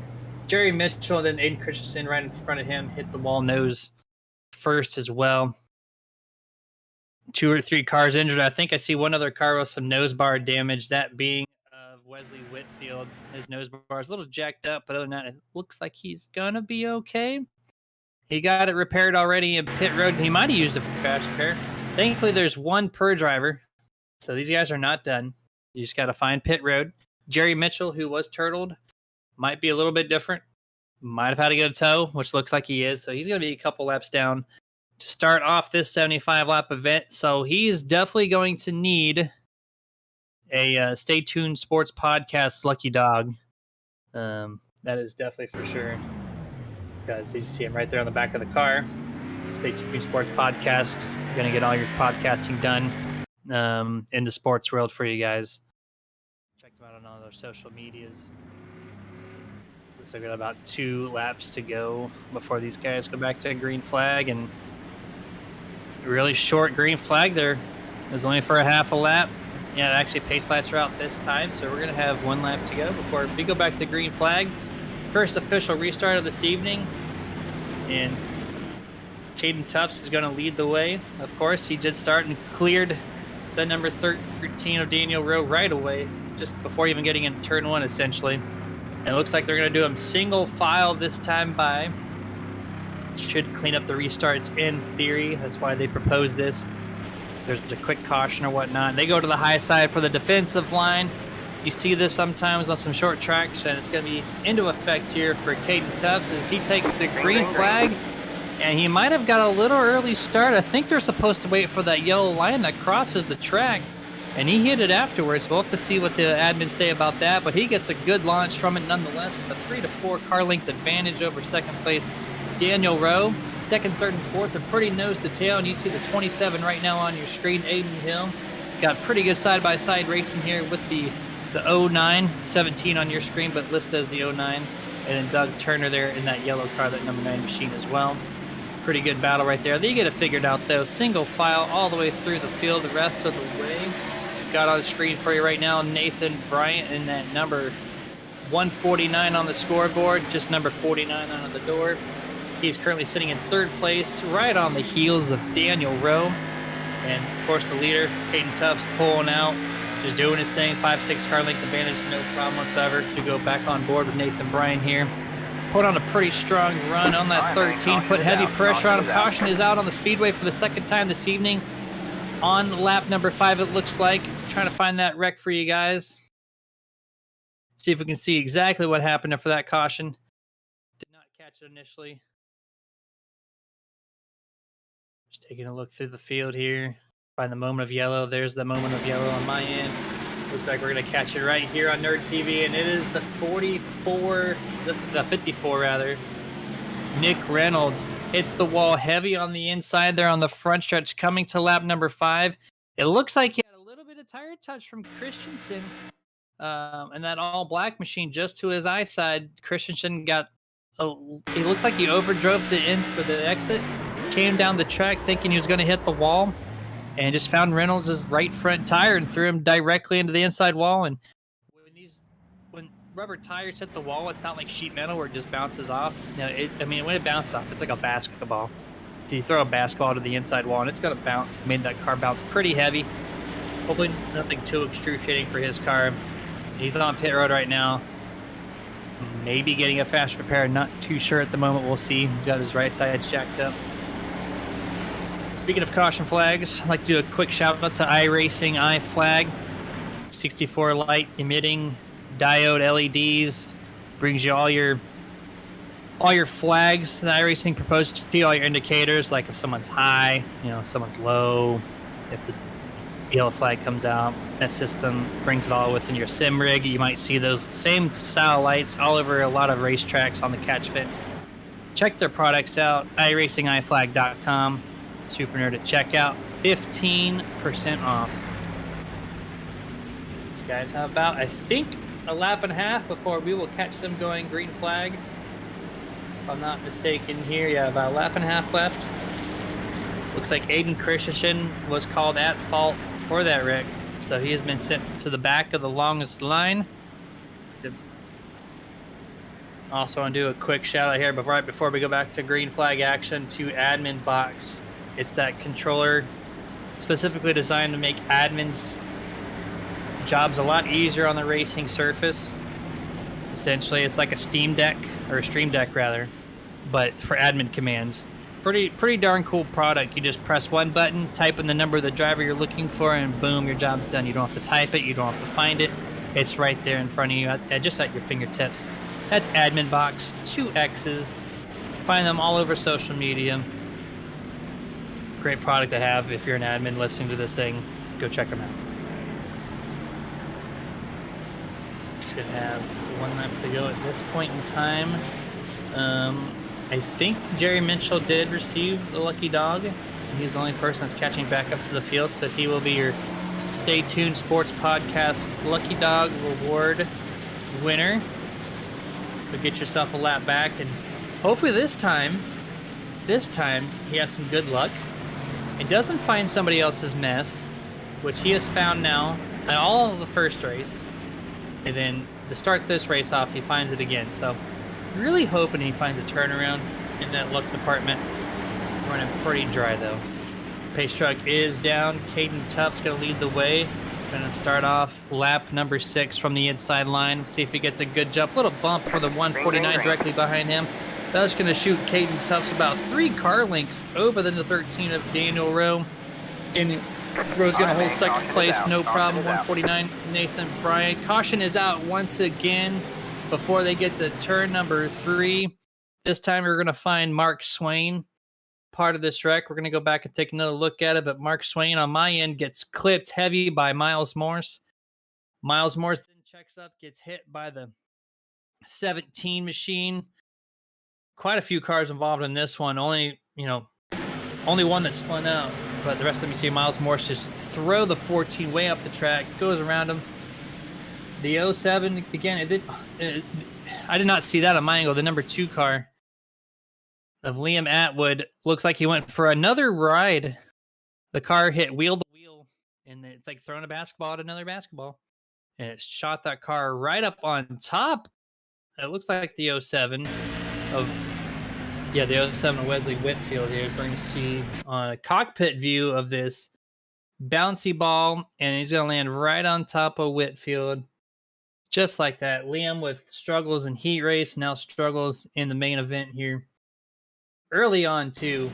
[SPEAKER 1] Jerry Mitchell, then Aiden Christensen right in front of him, hit the wall nose first as well. 2 or 3 cars injured. I think I see one other car with some nose bar damage, that being Wesley Whitfield. His nose bar is a little jacked up, but other than that, it looks like he's gonna be okay. He got it repaired already in pit road. He might have used it for crash repair. Thankfully, there's one per driver, so these guys are not done. You just got to find pit road. Jerry Mitchell, who was turtled, might be a little bit different. Might have had to get a tow, which looks like he is. So he's going to be a couple laps down to start off this 75-lap event. So he's definitely going to need a Stay Tuned Sports Podcast lucky dog. That is definitely for sure. Because you see him right there on the back of the car. Stay Tuned Sports Podcast. You're going to get all your podcasting done in the sports world for you guys. Check them out on all those social medias. Looks like we got about 2 laps to go before these guys go back to a green flag, and really short green flag there. It was only for a half a lap. Yeah, actually pace lights are out this time, so we're gonna have 1 lap to go before we go back to green flag. First official restart of this evening, and Caden Tufts is gonna lead the way. Of course, he did start and cleared the number 13 of Daniel Rowe right away, just before even getting into turn 1, essentially. And it looks like they're gonna do him single file this time by. Should clean up the restarts in theory. That's why they proposed this. There's a quick caution or whatnot. They go to the high side for the defensive line. You see this sometimes on some short tracks, and it's going to be into effect here for Caden Tufts as he takes the green flag. And he might have got a little early start. I think they're supposed to wait for that yellow line that crosses the track, and he hit it afterwards. We'll have to see what the admins say about that, but he gets a good launch from it nonetheless with a 3 to 4 car length advantage over second place Daniel Rowe. Second, third, and fourth are pretty nose to tail, and you see the 27 right now on your screen, Aiden Hill. Got pretty good side-by-side racing here with the 09, 17 on your screen, but listed as the 09. And then Doug Turner there in that yellow car, that number 9 machine as well. Pretty good battle right there. They get it figured out, though. Single file all the way through the field the rest of the way. Got on the screen for you right now, Nathan Bryant in that number 149 on the scoreboard, just number 49 on the door. He's currently sitting in third place, right on the heels of Daniel Rowe. And, of course, the leader, Caden Tufts, pulling out, just doing his thing. 5-6 car length advantage, no problem whatsoever to go back on board with Nathan Bryan here. Put on a pretty strong run on that 13, put heavy pressure on him. Caution is out on the speedway for the second time this evening. On lap number 5, it looks like. Trying to find that wreck for you guys. See if we can see exactly what happened after that caution. Did not catch it initially. Just taking a look through the field here. Find the moment of yellow. There's the moment of yellow on my end. Looks like we're going to catch it right here on Nerd TV, and it is the 54 rather. Nick Reynolds hits the wall heavy on the inside there on the front stretch coming to lap number 5. It looks like he had a little bit of tire touch from Christensen, and that all-black machine just to his eye side. Christensen got he looks like he overdrove the end for the exit, came down the track thinking he was going to hit the wall, and just found Reynolds' right front tire and threw him directly into the inside wall. And when rubber tires hit the wall, it's not like sheet metal where it just bounces off. No, when it bounces off, it's like a basketball. If you throw a basketball to the inside wall and it's going to bounce, it made that car bounce pretty heavy. Hopefully nothing too excruciating for his car. He's on pit road right now. Maybe getting a fast repair, not too sure at the moment. We'll see. He's got his right side jacked up. Speaking of caution flags, I'd like to do a quick shout out to iRacing iFlag. 64 light emitting diode LEDs brings you all your flags that iRacing proposed to you, all your indicators, like if someone's high, someone's low, if the yellow flag comes out. That system brings it all within your sim rig. You might see those same style lights all over a lot of racetracks on the catch fence. Check their products out, iRacingIFlag.com. Super Nerd at checkout, 15% off. These guys have about, I think, a lap and a half before we will catch them going green flag. If I'm not mistaken here, yeah, about a lap and a half left. Looks like Aiden Christensen was called at fault for that wreck, so he has been sent to the back of the longest line. Also want to do a quick shout out here right before we go back to green flag action to Admin Box. It's that controller specifically designed to make admins' jobs a lot easier on the racing surface. Essentially, it's like a Steam Deck, or a Stream Deck rather, but for admin commands. Pretty darn cool product. You just press one button, type in the number of the driver you're looking for, and boom, your job's done. You don't have to type it, you don't have to find it. It's right there in front of you, just at your fingertips. That's Admin Box, 2 X's. Find them all over social media. Great product to have if you're an admin listening to this thing. Go check them out. Should have 1 lap to go at this point in time. I think Jerry Mitchell did receive the lucky dog. He's the only person that's catching back up to the field, so he will be your Stay Tuned Sports Podcast Lucky Dog Reward winner. So get yourself a lap back, and hopefully this time he has some good luck and doesn't find somebody else's mess, which he has found now at all of the first race. And then to start this race off, he finds it again. So really hoping he finds a turnaround in that luck department. Running pretty dry though. Pace truck is down. Caden Tuff's going to lead the way. Going to start off lap number 6 from the inside line. See if he gets a good jump. Little bump for the 149 directly behind him. That's going to shoot Caden Tuff's about 3 car lengths over the 13 of Daniel Rowe. And Rowe's going to hold second place, no problem. 149, Nathan Bryant. Caution is out once again before they get to turn number 3. This time we're going to find Mark Swain. Part of this wreck. We're going to go back and take another look at it, but Mark Swain on my end gets clipped heavy by Miles Morse. Miles Morse then checks up, gets hit by the 17 machine. Quite a few cars involved in this one. Only one that spun out, but the rest of them, you see Miles Morse just throw the 14 way up the track, goes around him. The 07, again, I did not see that on my angle. The number 2 car of Liam Atwood looks like he went for another ride. The car hit wheel to wheel, and it's like throwing a basketball at another basketball, and it shot that car right up on top. It looks like the 07 of the 07 of Wesley Whitfield here. We're going to see on a cockpit view of this bouncy ball, and he's going to land right on top of Whitfield, just like that. Liam with struggles in heat race, now struggles in the main event here. Early on, too.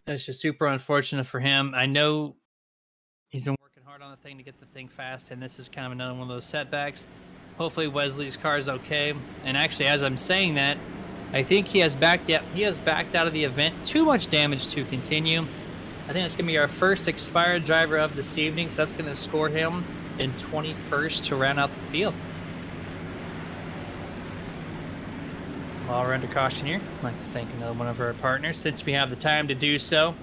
[SPEAKER 1] That's just super unfortunate for him. I know he's been working hard on the thing to get the thing fast, and this is kind of another one of those setbacks. Hopefully Wesley's car is okay. And actually, as I'm saying that, I think he has backed out of the event. Too much damage to continue. I think that's going to be our first expired driver of this evening, so that's going to score him in 21st to round out the field. While we're under caution here, I'd like to thank another one of our partners since we have the time to do so.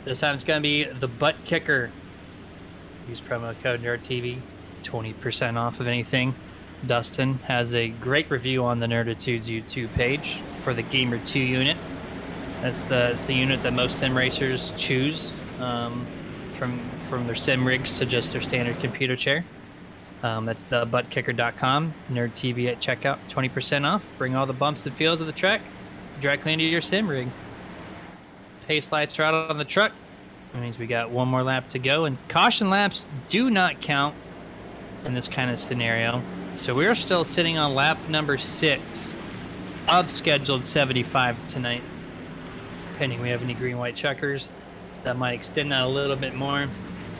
[SPEAKER 1] This time it's going to be the Butt Kicker. Use promo code NerdTV, 20% off of anything. Dustin has a great review on the Nerditudes YouTube page for the Gamer 2 unit. It's the unit that most sim racers choose from their sim rigs to just their standard computer chair. That's the buttkicker.com. Nerd TV at checkout, 20% off. Bring all the bumps and feels of the track directly into your sim rig. Pace lights are out on the truck. That means we got one more lap to go, and caution laps do not count in this kind of scenario. So we're still sitting on lap number 6 of scheduled 75 tonight. Pending we have any green-white checkers, that might extend that a little bit more.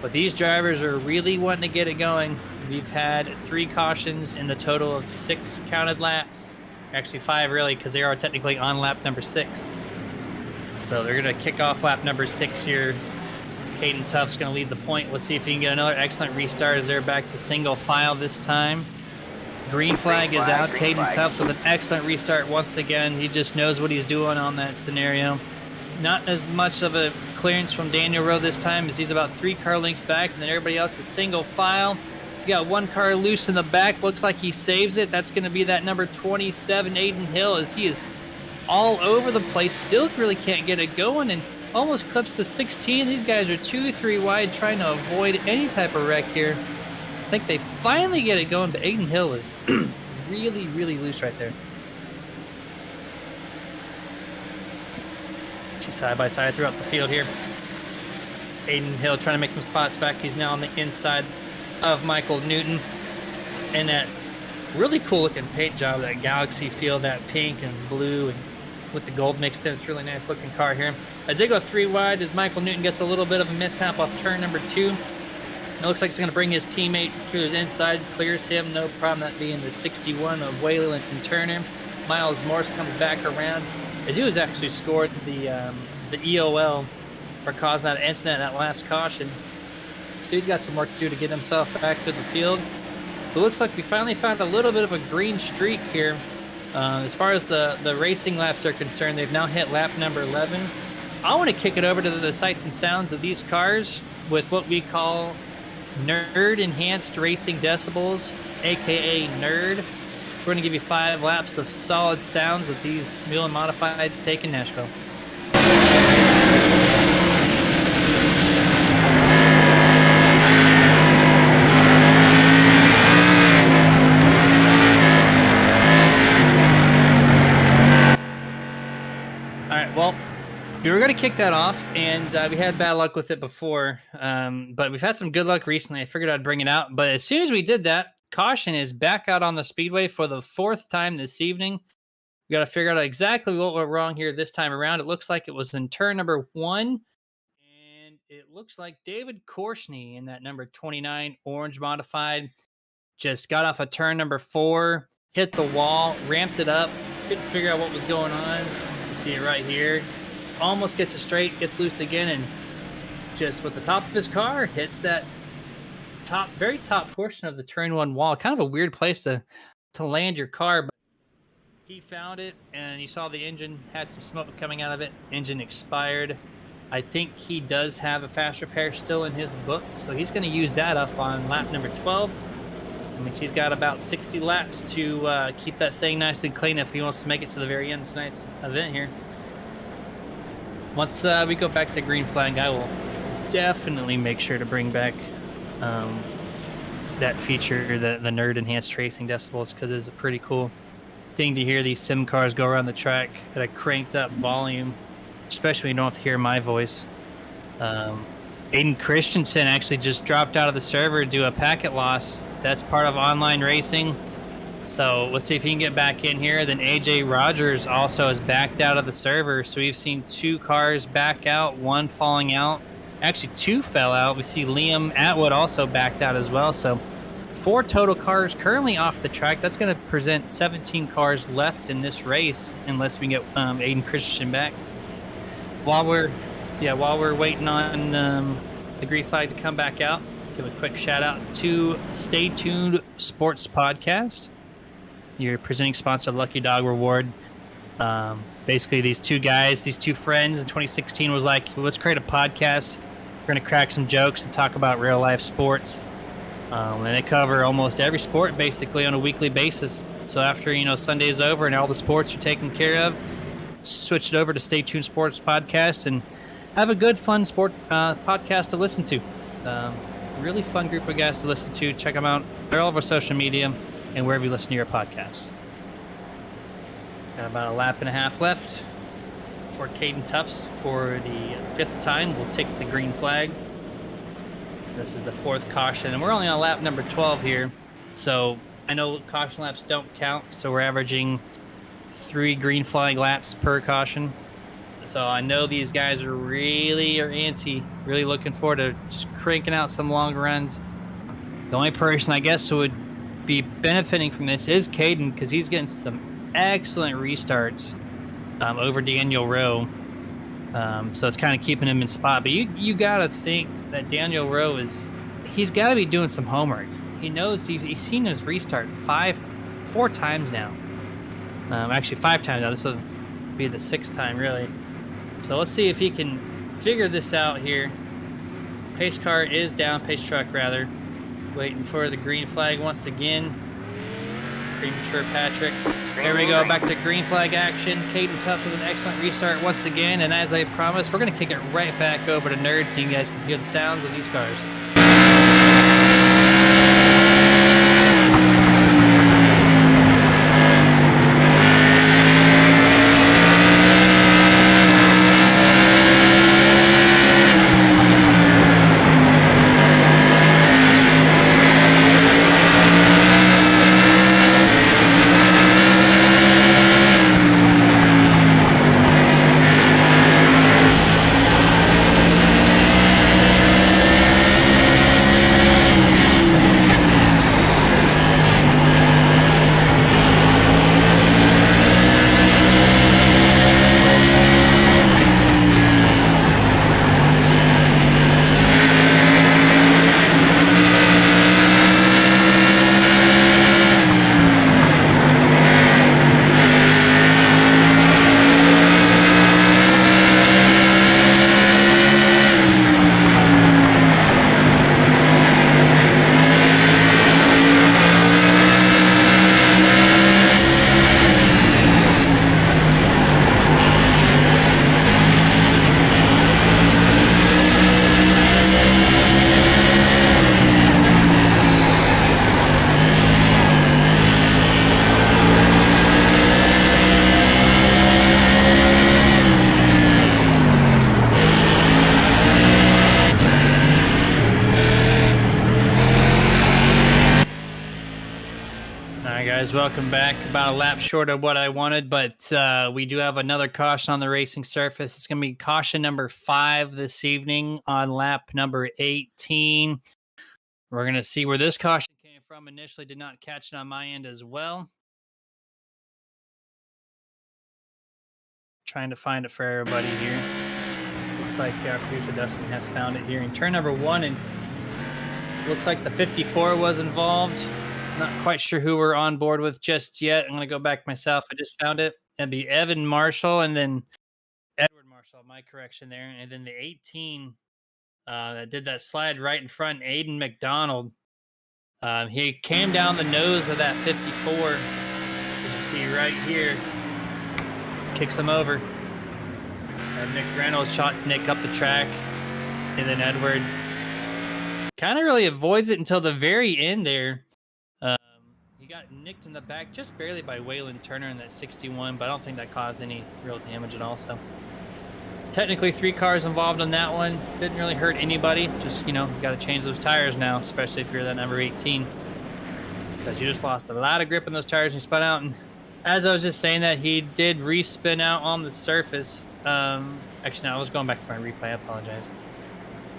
[SPEAKER 1] But these drivers are really wanting to get it going. We've had 3 cautions in the total of 6 counted laps. Actually 5 really, because they are technically on lap number 6. So they're going to kick off lap number 6 here. Caden Tuff's going to lead the point. Let's see if he can get another excellent restart as they're back to single file this time. Green flag is out. Caden Tuff with an excellent restart once again. He just knows what he's doing on that scenario. Not as much of a clearance from Daniel Rowe this time, as he's about 3 car lengths back, and then everybody else is single file. You got 1 car loose in the back. Looks like he saves it. That's going to be that number 27, Aiden Hill, as he is all over the place. Still really can't get it going, and almost clips the 16. These guys are 2-3 wide, trying to avoid any type of wreck here. I think they finally get it going, but Aiden Hill is really, really loose right there. Side by side throughout the field here. Aiden Hill trying to make some spots back. He's now on the inside of Michael Newton. And that really cool looking paint job, that Galaxy feel, that pink and blue and with the gold mixed in. It's a really nice looking car here. As they go 3 wide, as Michael Newton gets a little bit of a mishap off turn number 2. It looks like he's going to bring his teammate to his inside, clears him, no problem, that being the 61 of Wayland and Turner. Miles Morse comes back around, as he was actually scored the EOL for causing that incident, that last caution. So he's got some work to do to get himself back to the field. It looks like we finally found a little bit of a green streak here. As far as the racing laps are concerned, they've now hit lap number 11. I want to kick it over to the sights and sounds of these cars with what we call Nerd Enhanced Racing Decibels, aka Nerd. So we're going to give you 5 laps of solid sounds that these mule and modifieds take in Nashville. All right, well, we were going to kick that off, and we had bad luck with it before, but we've had some good luck recently. I figured I'd bring it out, but as soon as we did that, caution is back out on the speedway for the 4th time this evening. We got to figure out exactly what went wrong here this time around. It looks like it was in turn number 1, and it looks like David Korsney in that number 29 orange modified just got off of turn number 4, hit the wall, ramped it up, couldn't figure out what was going on. You see it right here. Almost gets it straight, gets loose again, and just with the top of his car hits that very top portion of the turn 1 wall. Kind of a weird place to land your car, but he found it, and you saw the engine had some smoke coming out of it. Engine expired. I think he does have a fast repair still in his book, so he's going to use that up on lap number 12. I mean, he's got about 60 laps to keep that thing nice and clean if he wants to make it to the very end of tonight's event here. Once we go back to green flag, I will definitely make sure to bring back that feature, the nerd enhanced racing decibels, because it's a pretty cool thing to hear these sim cars go around the track at a cranked up volume, especially when you don't have to hear my voice. Aiden Christensen actually just dropped out of the server due to a packet loss. That's part of online racing. So let's see if he can get back in here. Then AJ Rogers also has backed out of the server. So we've seen 2 cars back out, 1 falling out. Actually, 2 fell out. We see Liam Atwood also backed out as well. So 4 total cars currently off the track. That's going to present 17 cars left in this race unless we get Aiden Christensen back. While we're waiting on the green flag to come back out, give a quick shout out to Stay Tuned Sports Podcast, your presenting sponsor of Lucky Dog Reward. Basically, these 2 guys, these 2 friends in 2016 was like, let's create a podcast. We're going to crack some jokes and talk about real life sports. And they cover almost every sport basically on a weekly basis. So after, Sunday's over and all the sports are taken care of, switch it over to Stay Tuned Sports Podcast and have a good, fun sport podcast to listen to. Really fun group of guys to listen to. Check them out. They're all over social media and wherever you listen to your podcast. Got about a lap and a half left for Caden Tufts for the 5th time. We'll take the green flag. This is the 4th caution, and we're only on lap number 12 here. So I know caution laps don't count, so we're averaging 3 green flag laps per caution. So I know these guys are antsy, really looking forward to just cranking out some long runs. The only person I guess who would be benefiting from this is Caden, because he's getting some excellent restarts over Daniel Rowe. So it's kind of keeping him in spot. But you got to think that Daniel Rowe he's got to be doing some homework. He knows he's seen his restart 4 times now. Actually 5 times now. This will be the 6th time really. So let's see if he can figure this out here. Pace car is down, pace truck rather. Waiting for the green flag once again. Premature Patrick. There we go, back to green flag action. Caden Tufts with an excellent restart once again. And as I promised, we're going to kick it right back over to Nerds so you guys can hear the sounds of these cars. guys, welcome back. About a lap short of what I wanted, but we do have another caution on the racing surface. It's going to be caution number 5 this evening on lap number 18. We're going to see where this caution came from. Initially did not catch it on my end as well. Trying to find it for everybody here. Looks like producer Dustin has found it here in turn number 1, and looks like the 54 was involved. Not quite sure who we're on board with just yet. I'm going to go back myself. I just found it. It'd be Evan Marshall and then Edward Marshall, my correction there. And then the 18 that did that slide right in front, Aiden McDonald. He came down the nose of that 54. As you see right here, kicks him over. Nick Reynolds shot Nick up the track. And then Edward kind of really avoids it until the very end there. He got nicked in the back just barely by Waylon Turner in that 61, but I don't think that caused any real damage at all. So technically 3 cars involved on that one. Didn't really hurt anybody. Just, you got to change those tires now, especially if you're that number 18. Because you just lost a lot of grip in those tires and you spun out. And as I was just saying that, he did re-spin out on the surface. Actually, no, I was going back to my replay. I apologize.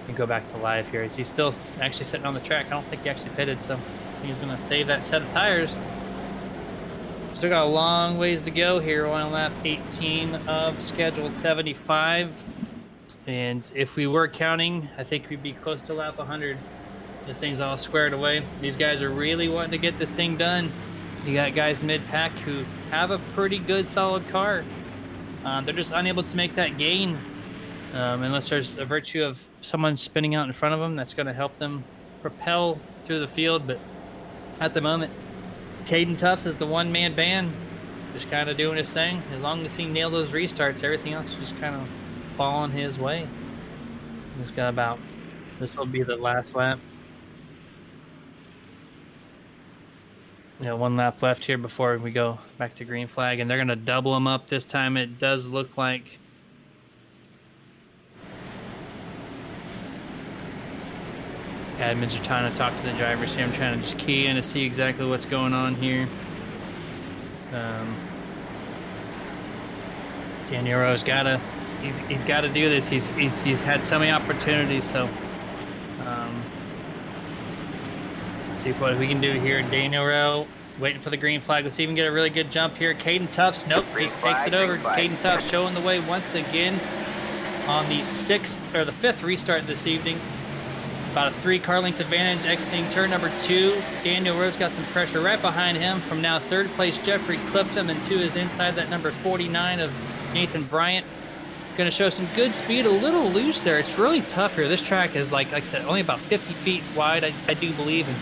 [SPEAKER 1] And go back to live here. Is he still actually sitting on the track? I don't think he actually pitted, so he's going to save that set of tires. Still got a long ways to go here on lap 18 of scheduled 75. And if we were counting, I think we'd be close to lap 100. This thing's all squared away. These guys are really wanting to get this thing done. You got guys mid-pack who have a pretty good, solid car. They're just unable to make that gain unless there's a virtue of someone spinning out in front of them that's going to help them propel through the field. But at the moment, Caden Tufts is the one-man band, just kind of doing his thing. As long as he nails those restarts, everything else just kind of falling his way. He's got about, this will be the last lap. One lap left here before we go back to green flag, and they're going to double them up this time. It does look like admins are trying to talk to the drivers here. I'm trying to just key in to see exactly what's going on here. Daniel Rowe's gotta, he's got to do this. He's had so many opportunities. So let's see what we can do here. Daniel Rowe waiting for the green flag. Let's see if we can get a really good jump here. Caden Tufts, nope, just takes it over. Caden Tufts showing the way once again on the 5th restart this evening. About a 3-car length advantage exiting turn number 2. Daniel Rowe's got some pressure right behind him. From now 3rd place, Jeffrey Clifton, and 2 is inside that number 49 of Nathan Bryant. Going to show some good speed, a little loose there. It's really tough here. This track is, like I said, only about 50 feet wide, I do believe. And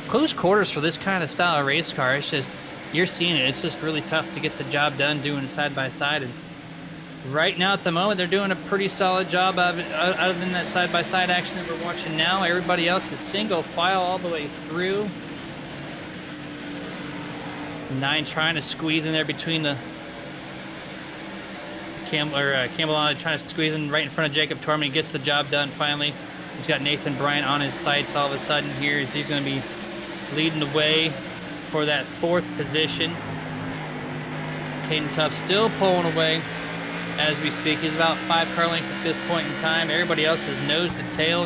[SPEAKER 1] close quarters for this kind of style of race car. It's just, you're seeing it. It's just really tough to get the job done doing side by side. And right now, at the moment, they're doing a pretty solid job of it, other than that side-by-side action that we're watching now. Everybody else is single file all the way through. 9 trying to squeeze in there between the Campbell trying to squeeze in right in front of Jacob Torman. He gets the job done finally. He's got Nathan Bryant on his sights all of a sudden here as he's going to be leading the way for that 4th position. Caden Tufts still pulling away as we speak. He's about 5 car lengths at this point in time. Everybody else is nose to tail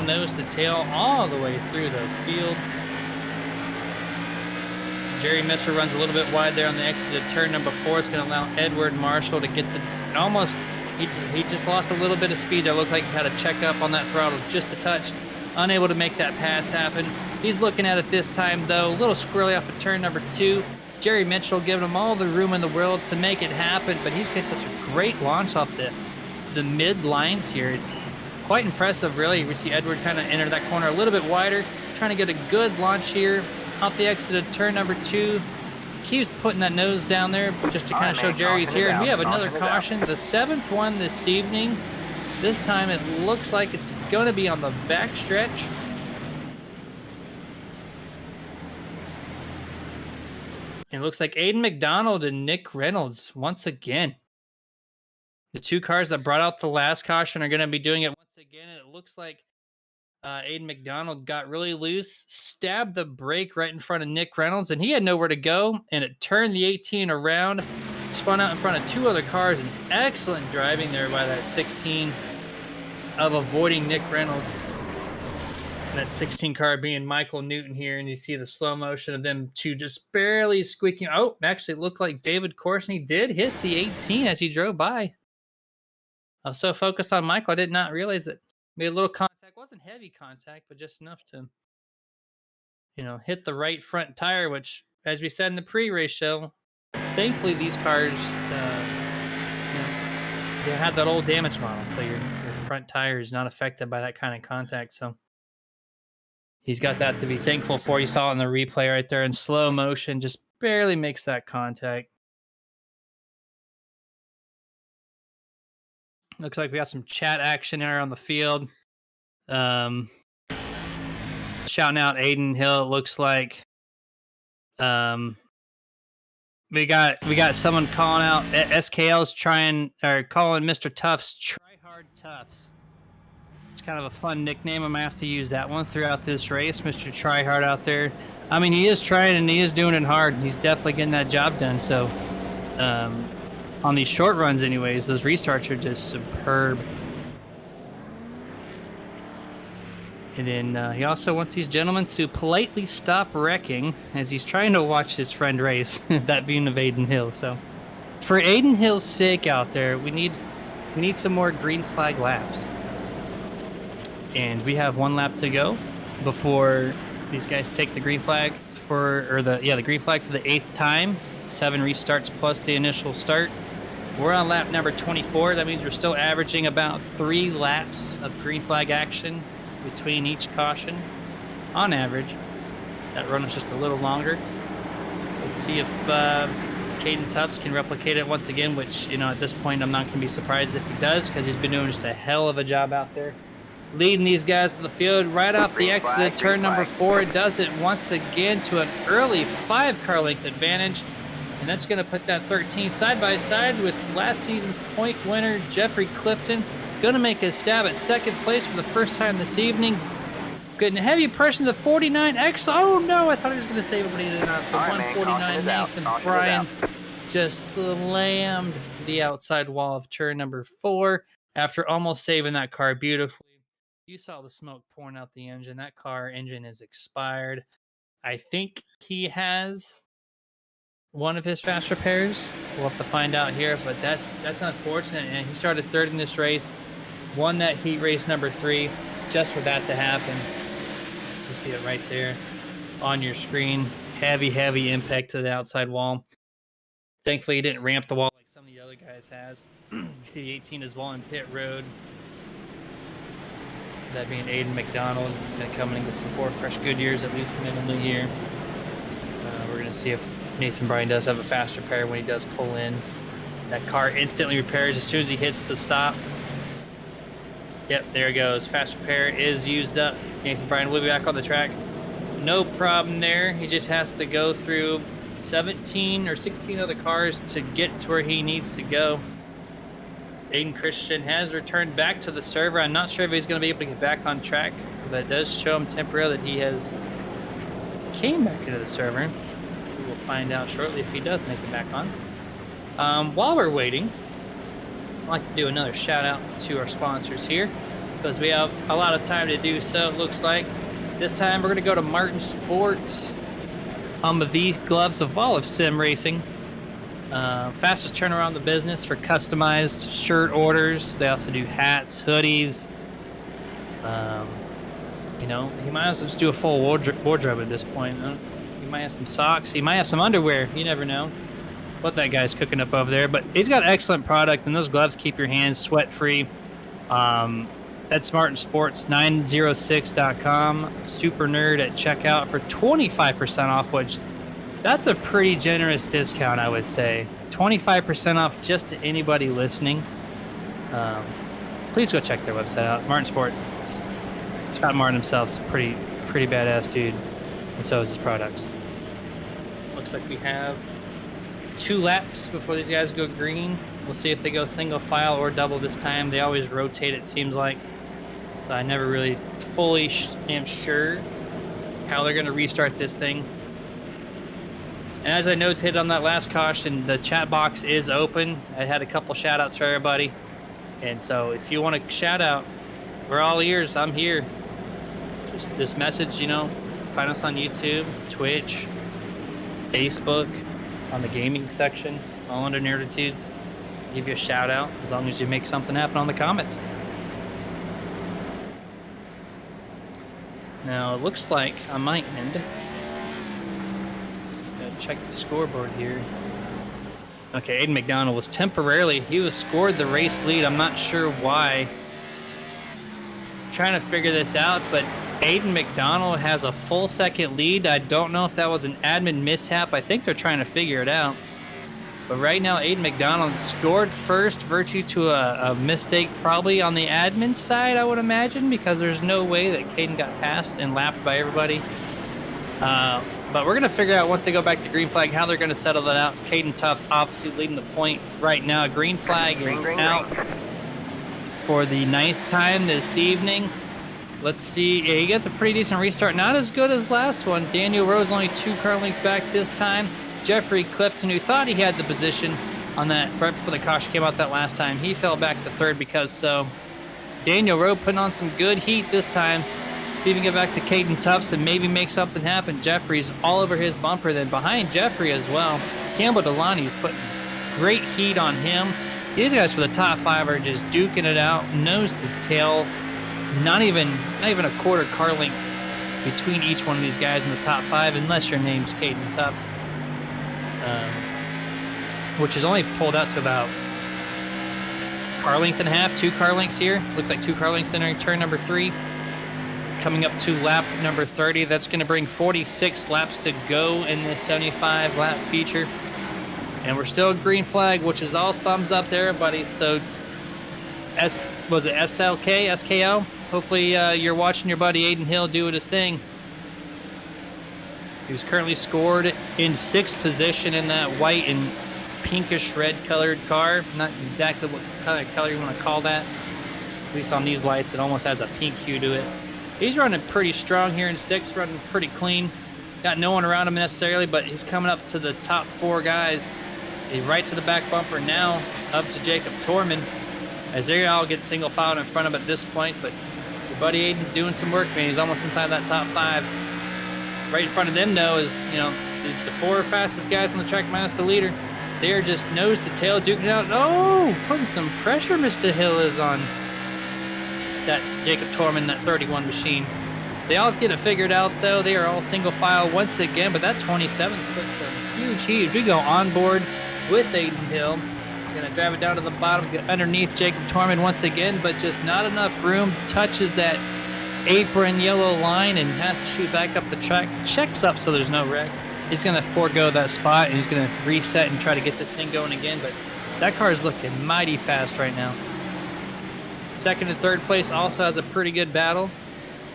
[SPEAKER 1] all the way through the field. Jerry Mitchell runs a little bit wide there on the exit of turn number 4. It's going to allow Edward Marshall to get the almost. He just lost a little bit of speed there. Looked like he had a check up on that throttle just a touch. Unable to make that pass happen. He's looking at it this time though. A little squirrely off of turn number 2. Jerry Mitchell giving him all the room in the world to make it happen, but he's got such a great launch off the mid lines here. It's quite impressive, really. We see Edward kind of enter that corner a little bit wider, trying to get a good launch here off the exit of turn number 2. Keeps putting that nose down there just to kind of show Jerry's here. And we have another caution, the 7th one this evening. This time it looks like it's going to be on the back stretch. It looks like Aiden McDonald and Nick Reynolds once again. The 2 cars that brought out the last caution are going to be doing it once again. And it looks like Aiden McDonald got really loose, stabbed the brake right in front of Nick Reynolds, and he had nowhere to go, and it turned the 18 around, spun out in front of 2 other cars, and excellent driving there by that 16 of avoiding Nick Reynolds. That 16 car being Michael Newton here, and you see the slow motion of them 2 just barely squeaking. Oh, actually it looked like David Courtney did hit the 18 as he drove by. I was so focused on Michael, I did not realize it. Made a little contact, wasn't heavy contact, but just enough to, hit the right front tire, which, as we said in the pre-race show, thankfully these cars, they had that old damage model, so your front tire is not affected by that kind of contact, so he's got that to be thankful for. You saw it in the replay right there in slow motion, just barely makes that contact. Looks like we got some chat action here on the field. Shouting out Aiden Hill. It looks like we got someone calling out SKL's calling Mr. Tufts Try Hard Tufts. It's kind of a fun nickname. I'm gonna have to use that one throughout this race, Mr. Try Hard out there. I mean, he is trying and he is doing it hard. He's definitely getting that job done. So, on these short runs, anyways, those restarts are just superb. And then he also wants these gentlemen to politely stop wrecking as he's trying to watch his friend race, that being of Aiden Hill. So, for Aiden Hill's sake out there, we need some more green flag laps. And we have 1 lap to go before these guys take the green flag the green flag for the 8th time. 7 restarts plus the initial start. We're on lap number 24. That means we're still averaging about 3 laps of green flag action between each caution on average. That run is just a little longer. Let's see if Caden Tufts can replicate it once again, which, at this point I'm not going to be surprised if he does, because he's been doing just a hell of a job out there. Leading these guys to the field right off the exit of turn number 4. It does it once again to an early 5-car length advantage. And that's going to put that 13 side by side with last season's point winner, Jeffrey Clifton. Going to make a stab at 2nd place for the first time this evening. Getting heavy pressure to the 49X. Oh no, I thought he was going to save it, but he did not. The 149 Nathan Bryan just slammed the outside wall of turn number 4 after almost saving that car beautifully. You saw the smoke pouring out the engine. That car engine is expired. I think he has one of his fast repairs. We'll have to find out here, but that's unfortunate. And he started 3rd in this race, won that heat race number 3, just for that to happen. You see it right there on your screen. Heavy impact to the outside wall. Thankfully, he didn't ramp the wall like some of the other guys has. You see the 18 as well in pit road. That being Aiden McDonald, going to come in and get some 4 fresh Goodyears, at least in the middle of the year. We're going to see if Nathan Bryan does have a fast repair when he does pull in. That car instantly repairs as soon as he hits the stop. Yep, there it goes. Fast repair is used up. Nathan Bryan will be back on the track. No problem there. He just has to go through 17 or 16 other cars to get to where he needs to go. Aiden Christian has returned back to the server. I'm not sure if he's going to be able to get back on track, but it does show him temporarily that he has came back into the server. We will find out shortly if he does make it back on. While we're waiting, I'd like to do another shout out to our sponsors here, because we have a lot of time to do so, it looks like. This time we're going to go to Motorsports, the gloves of all of sim racing. Fastest turnaround in the business for customized shirt orders. They also do hats, hoodies. You might as well just do a full wardrobe at this point. You might have some socks. You might have some underwear. You never know what that guy's cooking up over there. But he's got excellent product, and those gloves keep your hands sweat-free. That's smartandsports906.com. Super Nerd at checkout for 25% off, which that's a pretty generous discount, I would say. 25% off just to anybody listening. Please go check their website out. Martin Sports. Scott Martin himself's pretty badass dude, and so is his products. Looks like we have 2 laps before these guys go green. We'll see if they go single file or double this time. They always rotate, it seems like. So I never really fully am sure how they're going to restart this thing. And as I noted on that last caution, the chat box is open. I had a couple shout outs for everybody. And so if you want to shout out, we're all ears. I'm here. Just this message, you know, find us on YouTube, Twitch, Facebook, on the gaming section, all under Nerditudes. Give you a shout out as long as you make something happen on the comments. Now it looks like on my end, gotta check the scoreboard here. Okay, Aiden McDonald was he was scored the race lead. I'm not sure why. I'm trying to figure this out, but Aiden McDonald has a full second lead. I don't know if that was an admin mishap. I think they're trying to figure it out. But right now, Aiden McDonald scored first, virtue to a mistake probably on the admin side, I would imagine, because there's no way that Caden got passed and lapped by everybody. But we're going to figure out once they go back to green flag how they're going to settle that out. Caden Tuff's obviously leading the point right now. Green flag is out for the 9th time this evening. Let's see. Yeah, he gets a pretty decent restart. Not as good as last one. Daniel Rose only 2 car lengths back this time. Jeffrey Clifton, who thought he had the position on that right before the caution came out that last time, he fell back to 3rd because so. Daniel Rowe putting on some good heat this time. See if we can get back to Caden Tufts and maybe make something happen. Jeffrey's all over his bumper. Then behind Jeffrey as well, Campbell Delaney's putting great heat on him. These guys for the top 5 are just duking it out, nose to tail. Not even a quarter car length between each one of these guys in the top 5, unless your name's Caden Tuft. Which is only pulled out to about car length and a half, 2 car lengths here. Looks like 2 car lengths entering turn number 3. Coming up to lap number 30. That's going to bring 46 laps to go in this 75 lap feature. And we're still green flag, which is all thumbs up to everybody. So was it SLK, SKO? Hopefully you're watching your buddy Aiden Hill do his thing. He was currently scored in 6th position in that white and pinkish red colored car. Not exactly what color you want to call that. At least on these lights, it almost has a pink hue to it. He's running pretty strong here in 6th, running pretty clean. Got no one around him necessarily, but he's coming up to the top 4 guys. He's right to the back bumper now, up to Jacob Torman. As they all get single filed in front of him at this point, but your buddy Aiden's doing some work, man. He's almost inside that top 5. Right in front of them, though, is, you know, the 4 fastest guys on the track minus the leader. They are just nose to tail duking it out. Oh, putting some pressure Mr. Hill is on that Jacob Torman, that 31 machine. They all get it figured out, though. They are all single file once again, but that 27 puts some huge heat. If we go on board with Aiden Hill, we're going to drive it down to the bottom, get underneath Jacob Torman once again, but just not enough room. Touches that apron yellow line and has to shoot back up the track. Checks up so there's no wreck. He's going to forego that spot, and he's going to reset and try to get this thing going again, but that car is looking mighty fast right now. 2nd and 3rd place also has a pretty good battle.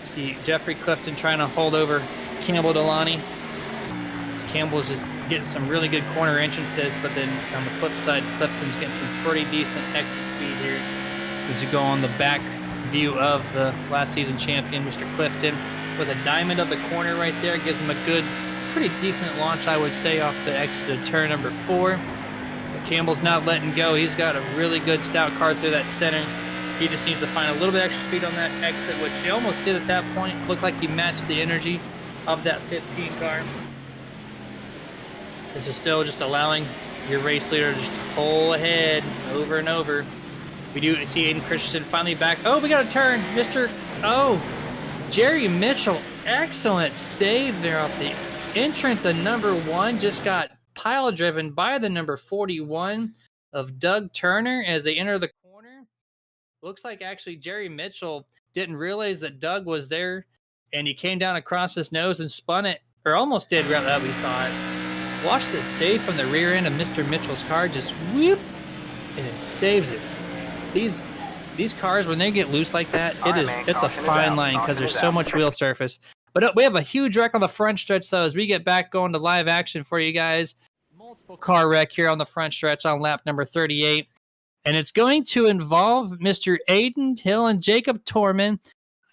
[SPEAKER 1] See Jeffrey Clifton trying to hold over Campbell Delaney. This Campbell's just getting some really good corner entrances, but then on the flip side, Clifton's getting some pretty decent exit speed here. As you go on the back view of the last season champion, Mr. Clifton, with a diamond of the corner right there, gives him a good, pretty decent launch, I would say, off the exit of turn number 4. But Campbell's not letting go. He's got a really good stout car through that center. He just needs to find a little bit extra speed on that exit, which he almost did at that point. Looked like he matched the energy of that 15 car. This is still just allowing your race leader just to pull ahead over and over. We do see Aiden Christensen finally back. Oh, we got a turn. Jerry Mitchell. Excellent save there off the entrance of number 1. Just got pile driven by the number 41 of Doug Turner as they enter the corner. Looks like actually Jerry Mitchell didn't realize that Doug was there, and he came down across his nose and spun it, or almost did, that we thought. Watch this save from the rear end of Mr. Mitchell's car, just whoop, and it saves it. These cars, when they get loose like that, it's a fine line because there's so much wheel surface. But we have a huge wreck on the front stretch, though, as we get back going to live action for you guys. Multiple car wreck here on the front stretch on lap number 38. And it's going to involve Mr. Aiden Hill and Jacob Torman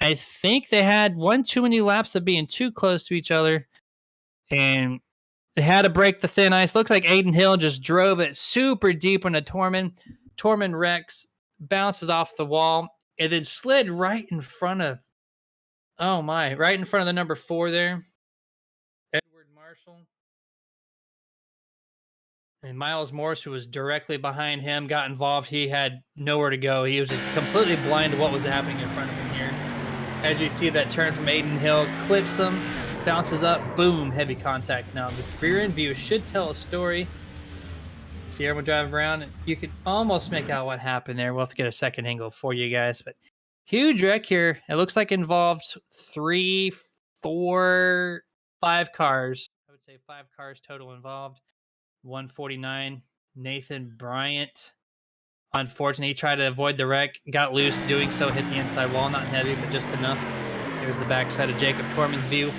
[SPEAKER 1] I think they had one too many laps of being too close to each other, and they had to break the thin ice. Looks like Aiden Hill just drove it super deep into Torman. Torman wrecks, bounces off the wall, and then slid right in front of, right in front of the number 4 there, Edward Marshall. And Miles Morse, who was directly behind him, got involved. He had nowhere to go. He was just completely blind to what was happening in front of him here. As you see that turn from Aiden Hill, clips him, bounces up, boom, heavy contact. Now, this rear end view should tell a story. See everyone driving around, and you could almost make out what happened there. We'll have to get a second angle for you guys. But huge wreck here. It looks like it involved 3, 4, 5 cars. I would say 5 cars total involved. 149, Nathan Bryant. Unfortunately, he tried to avoid the wreck, got loose, doing so, hit the inside wall, not heavy, but just enough. There's the backside of Jacob Torman's view.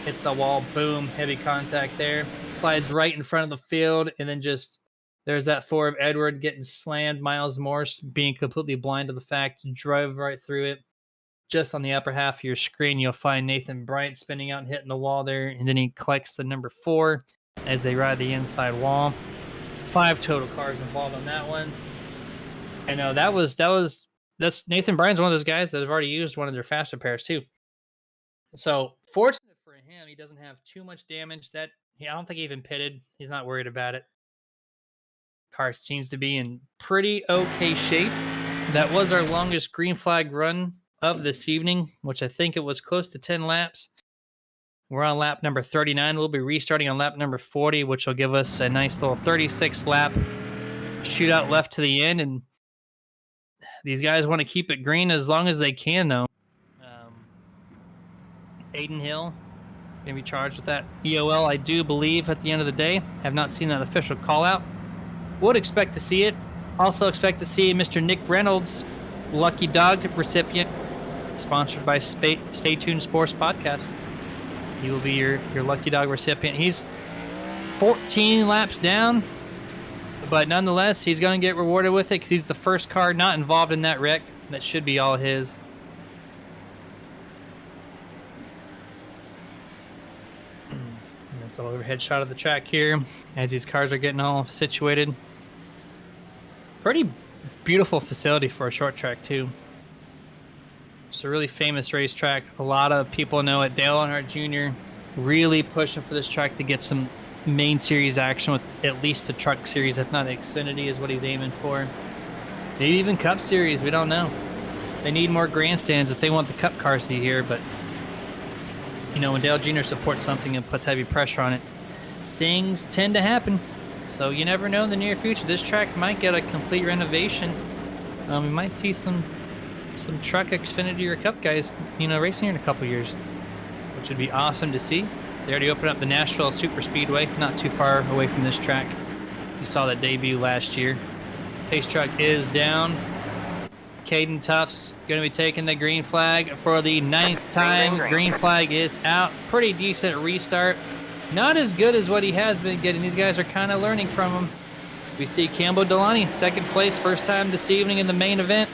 [SPEAKER 1] Hits the wall, boom, heavy contact there. Slides right in front of the field, and then just, there's that 4 of Edward getting slammed. Miles Morse being completely blind to the fact, drove right through it. Just on the upper half of your screen, you'll find Nathan Bryant spinning out and hitting the wall there, and then he collects the number 4 as they ride the inside wall. 5 total cars involved on that one. I know that's Nathan Bryan's one of those guys that have already used one of their faster pairs too. So fortunate for him, he doesn't have too much damage. I don't think he even pitted. He's not worried about it. Car seems to be in pretty okay shape. That was our longest green flag run of this evening, which I think it was close to 10 laps. We're on lap number 39. We'll be restarting on lap number 40, which will give us a nice little 36 lap shootout left to the end. And these guys want to keep it green as long as they can, though. Aiden Hill going to be charged with that EOL, I do believe, at the end of the day. Have not seen that official call out. Would expect to see it. Also expect to see Mr. Nick Reynolds, Lucky Dog recipient, sponsored by Stay Tuned Sports Podcast. He will be your Lucky Dog recipient. He's 14 laps down, but nonetheless, he's going to get rewarded with it because he's the first car not involved in that wreck. That should be all his. Nice little overhead shot of the track here as these cars are getting all situated. Pretty beautiful facility for a short track, too. It's a really famous racetrack. A lot of people know it. Dale Earnhardt Jr. really pushing for this track to get some main series action with at least a truck series, if not Xfinity is what he's aiming for. Maybe even Cup series, we don't know. They need more grandstands if they want the Cup cars to be here, but you know, when Dale Jr. supports something and puts heavy pressure on it, things tend to happen. So you never know in the near future. This track might get a complete renovation. We might see some truck Xfinity or Cup guys, racing here in a couple years, which would be awesome to see. They already opened up the Nashville Super Speedway, not too far away from this track. You saw that debut last year. Pace truck is down. Caden Tuff's going to be taking the green flag for the 9th time. Green flag is out. Pretty decent restart. Not as good as what he has been getting. These guys are kind of learning from him. We see Cambo Delani, 2nd place, first time this evening in the main event.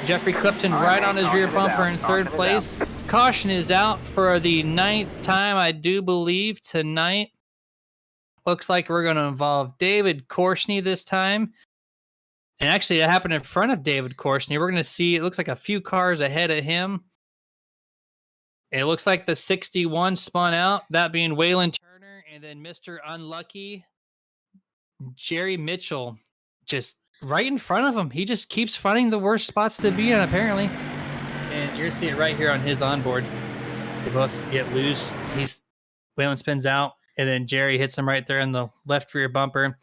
[SPEAKER 1] Jeffrey Clifton right on his rear bumper in 3rd place. Caution is out for the 9th time, I do believe, tonight. Looks like we're going to involve David Korsney this time. And actually, that happened in front of David Korsney. We're going to see, it looks like a few cars ahead of him. It looks like the 61 spun out, that being Waylon Turner, and then Mr. Unlucky, Jerry Mitchell, just right in front of him. He just keeps finding the worst spots to be in, apparently. And you're going to see it right here on his onboard. They both get loose. Waylon spins out, and then Jerry hits him right there in the left rear bumper.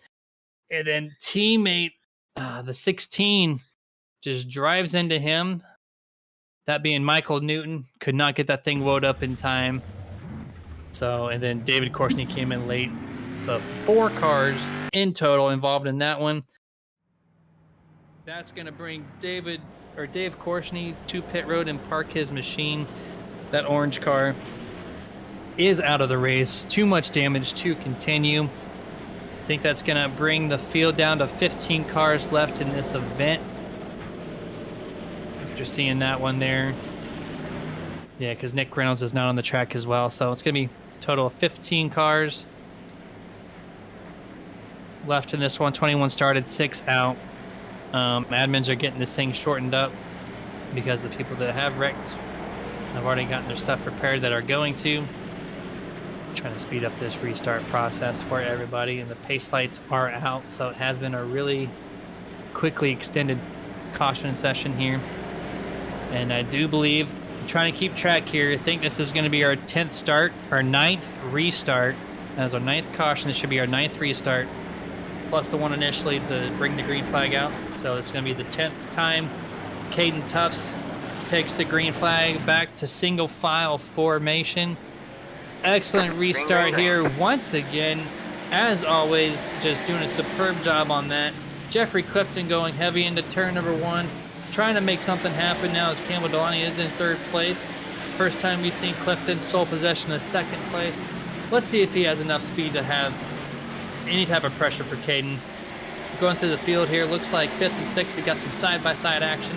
[SPEAKER 1] And then teammate, the 16, just drives into him. That being Michael Newton, could not get that thing wound up in time. So, and then David Korsney came in late. So 4 cars in total involved in that one. That's going to bring Dave Korsney to pit road and park his machine. That orange car is out of the race. Too much damage to continue. I think that's going to bring the field down to 15 cars left in this event. After after seeing that one there. Yeah, because Nick Reynolds is not on the track as well. So it's going to be a total of 15 cars left in this one. 21 started, 6 out. Admins are getting this thing shortened up because the people that have wrecked have already gotten their stuff repaired that are going to. Trying to speed up this restart process for everybody, and the pace lights are out, so it has been a really quickly extended caution session here. And I do believe, I'm trying to keep track here, I think this is going to be our 10th start, our 9th restart. As our 9th caution, this should be our 9th restart, plus the one initially to bring the green flag out. So it's going to be the 10th time Caden Tufts takes the green flag back to single file formation. Excellent restart here once again. As always, just doing a superb job on that. Jeffrey Clifton going heavy into turn number 1, trying to make something happen now as Campbell Delaney is in 3rd place. First time we've seen Clifton sole possession of 2nd place. Let's see if he has enough speed to have any type of pressure for Caden. Going through the field here, looks like 5th and 6th, we got some side-by-side action.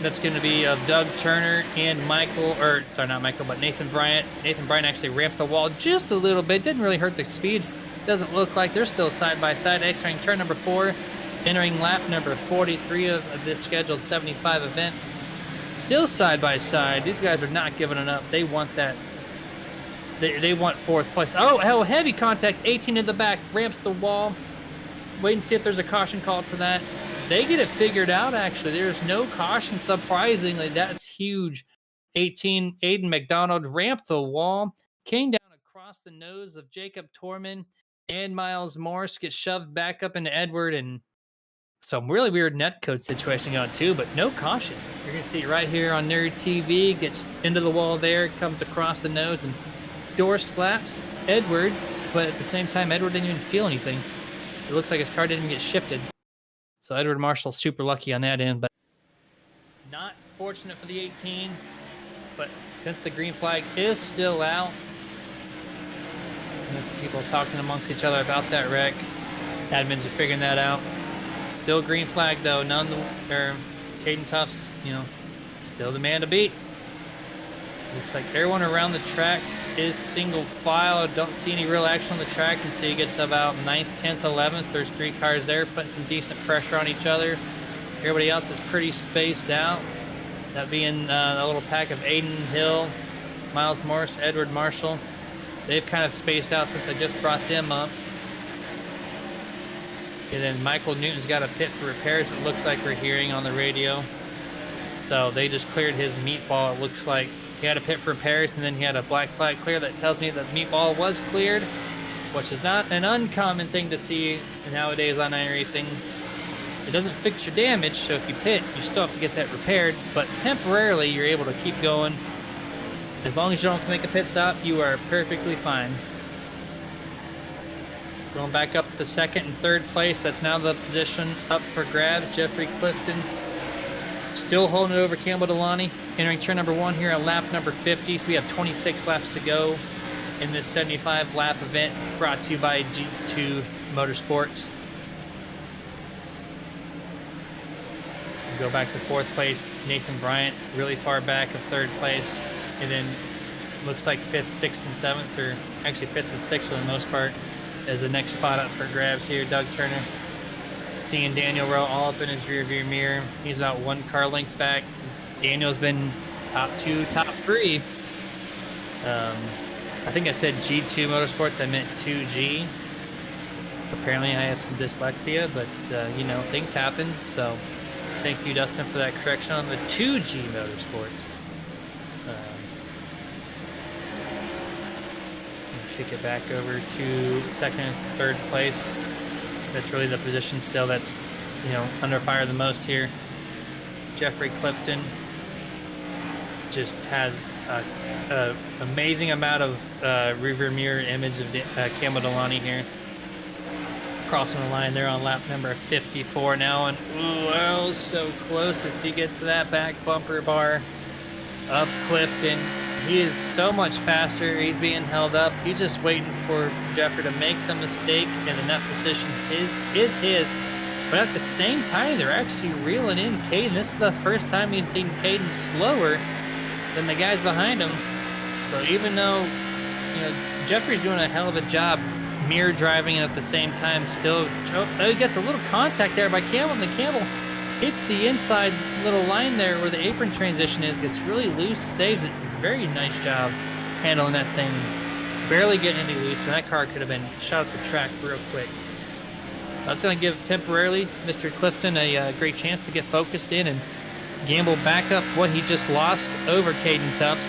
[SPEAKER 1] That's going to be of Doug Turner and Nathan Bryant. Nathan Bryant actually ramped the wall just a little bit. Didn't really hurt the speed. Doesn't look like they're still side by side. Entering turn number 4, entering lap number 43 of this scheduled 75 event. Still side by side. These guys are not giving it up. They want that. They want 4th place. Oh, hell, heavy contact. 18 in the back. Ramps the wall. Wait and see if there's a caution called for that. They get it figured out, actually. There's no caution, surprisingly. That's huge. 18, Aiden McDonald ramped the wall, came down across the nose of Jacob Torman, and Miles Morse gets shoved back up into Edward, and some really weird netcode situation going too, but no caution. You're going to see it right here on Nerd TV. Gets into the wall there, comes across the nose, and door slaps Edward, but at the same time, Edward didn't even feel anything. It looks like his car didn't even get shifted. So Edward Marshall's super lucky on that end, but not fortunate for the 18. But since the green flag is still out, and that's people talking amongst each other about that wreck. Admins are figuring that out. Still green flag though. Caden Tufts, still the man to beat. Looks like everyone around the track is single file. Don't see any real action on the track until you get to about 9th, 10th, 11th. There's 3 cars there putting some decent pressure on each other. Everybody else is pretty spaced out. That being a little pack of Aiden Hill, Miles Morse, Edward Marshall. They've kind of spaced out since I just brought them up. And then Michael Newton's got a pit for repairs, it looks like we're hearing on the radio. So they just cleared his meatball, it looks like. He had a pit for repairs, and then he had a black flag clear that tells me that the meatball was cleared, which is not an uncommon thing to see nowadays on iRacing. It doesn't fix your damage, so if you pit, you still have to get that repaired, but temporarily you're able to keep going. As long as you don't have to make a pit stop, you are perfectly fine. Going back up to 2nd and 3rd place, that's now the position up for grabs. Jeffrey Clifton still holding it over Campbell Delaney. Entering turn number 1 here on lap number 50, so we have 26 laps to go in this 75 lap event brought to you by G2 Motorsports. Go back to 4th place, Nathan Bryant, really far back of 3rd place, and then looks like 5th, 6th, and 7th, or actually 5th and 6th for the most part, as the next spot up for grabs here. Doug Turner seeing Daniel Rowe all up in his rearview mirror. He's about 1 car length back. Daniel's been top 2, top 3. I think I said G2 Motorsports, I meant 2G. Apparently I have some dyslexia, but things happen, so thank you, Dustin, for that correction on the 2G Motorsports. Kick it back over to 2nd and 3rd place. That's really the position still that's, under fire the most here. Jeffrey Clifton just has an amazing amount of rear mirror image of Campbell Delaney here. Crossing the line there on lap number 54 now, and oh, so close to see get to that back bumper bar of Clifton. He is so much faster. He's being held up. He's just waiting for Jeffrey to make the mistake, and in that position is his. But at the same time, they're actually reeling in Caden. This is the first time we've seen Caden slower than the guys behind him. So even though, Jeffrey's doing a hell of a job mirror driving and at the same time still, he gets a little contact there by Campbell, and the Campbell hits the inside little line there where the apron transition is, gets really loose, saves it. Very nice job handling that thing. Barely getting any loose, and that car could have been shot up the track real quick. That's going to give temporarily Mr. Clifton a great chance to get focused in and gamble back up what he just lost over Caden Tufts.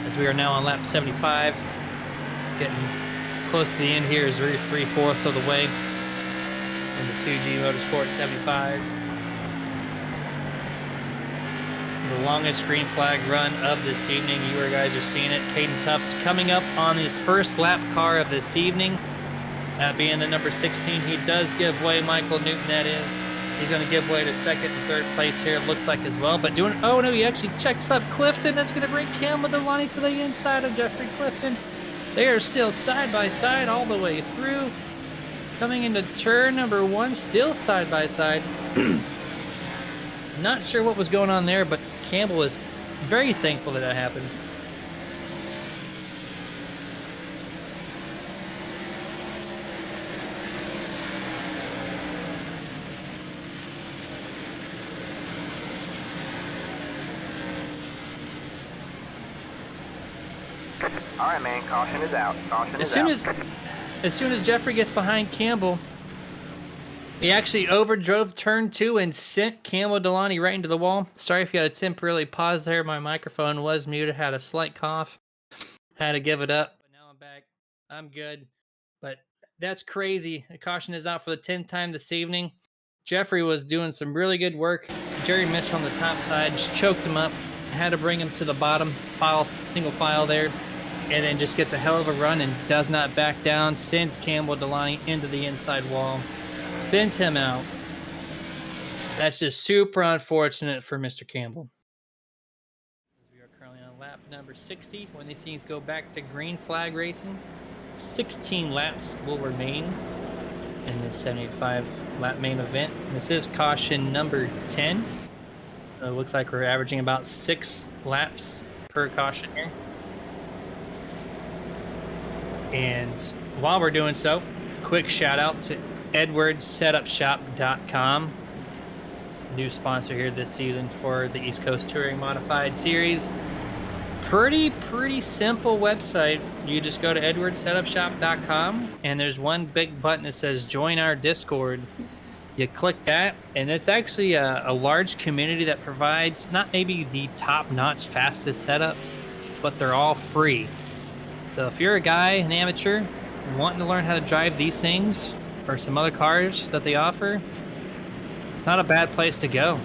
[SPEAKER 1] As we are now on lap 75, getting close to the end here is 3/4 of the way in the 2G Motorsports 75. The longest green flag run of this evening. You guys are seeing it. Caden Tufts coming up on his first lap car of this evening. That being the number 16, he does give way. Michael Newton, that is. He's going to give way to second and third place here, it looks like as well. But oh no, he actually checks up Clifton. That's going to bring Campbell Delaney to the inside of Jeffrey Clifton. They are still side by side all the way through. Coming into turn number 1, still side by side. Not sure what was going on there, but Campbell was very thankful that happened.
[SPEAKER 3] All right, man. Caution is out. Caution is out.
[SPEAKER 1] As soon as Jeffrey gets behind Campbell, he actually overdrove turn 2 and sent Campbell Delaney right into the wall. Sorry if you had a temporarily pause there. My microphone was muted. Had a slight cough. Had to give it up. But now I'm back. I'm good. But that's crazy. The caution is out for the 10th time this evening. Jeffrey was doing some really good work. Jerry Mitchell on the top side just choked him up. Had to bring him to the bottom single file there. And then just gets a hell of a run and does not back down. Sends Campbell Delaney into the inside wall. Spins him out. That's just super unfortunate for Mr. Campbell. As we are currently on lap number 60. When these things go back to green flag racing, 16 laps will remain in the 75 lap main event. This is caution number 10. It looks like we're averaging about 6 laps per caution here. And while we're doing so, quick shout out to edwardssetupshop.com, new sponsor here this season for the East Coast Touring Modified Series. Pretty simple website. You just go to edwardssetupshop.com and there's one big button that says join our Discord. You click that, and it's actually a large community that provides not maybe the top-notch fastest setups, but they're all free. So if you're a guy, an amateur, wanting to learn how to drive these things or some other cars that they offer, it's not a bad place to go.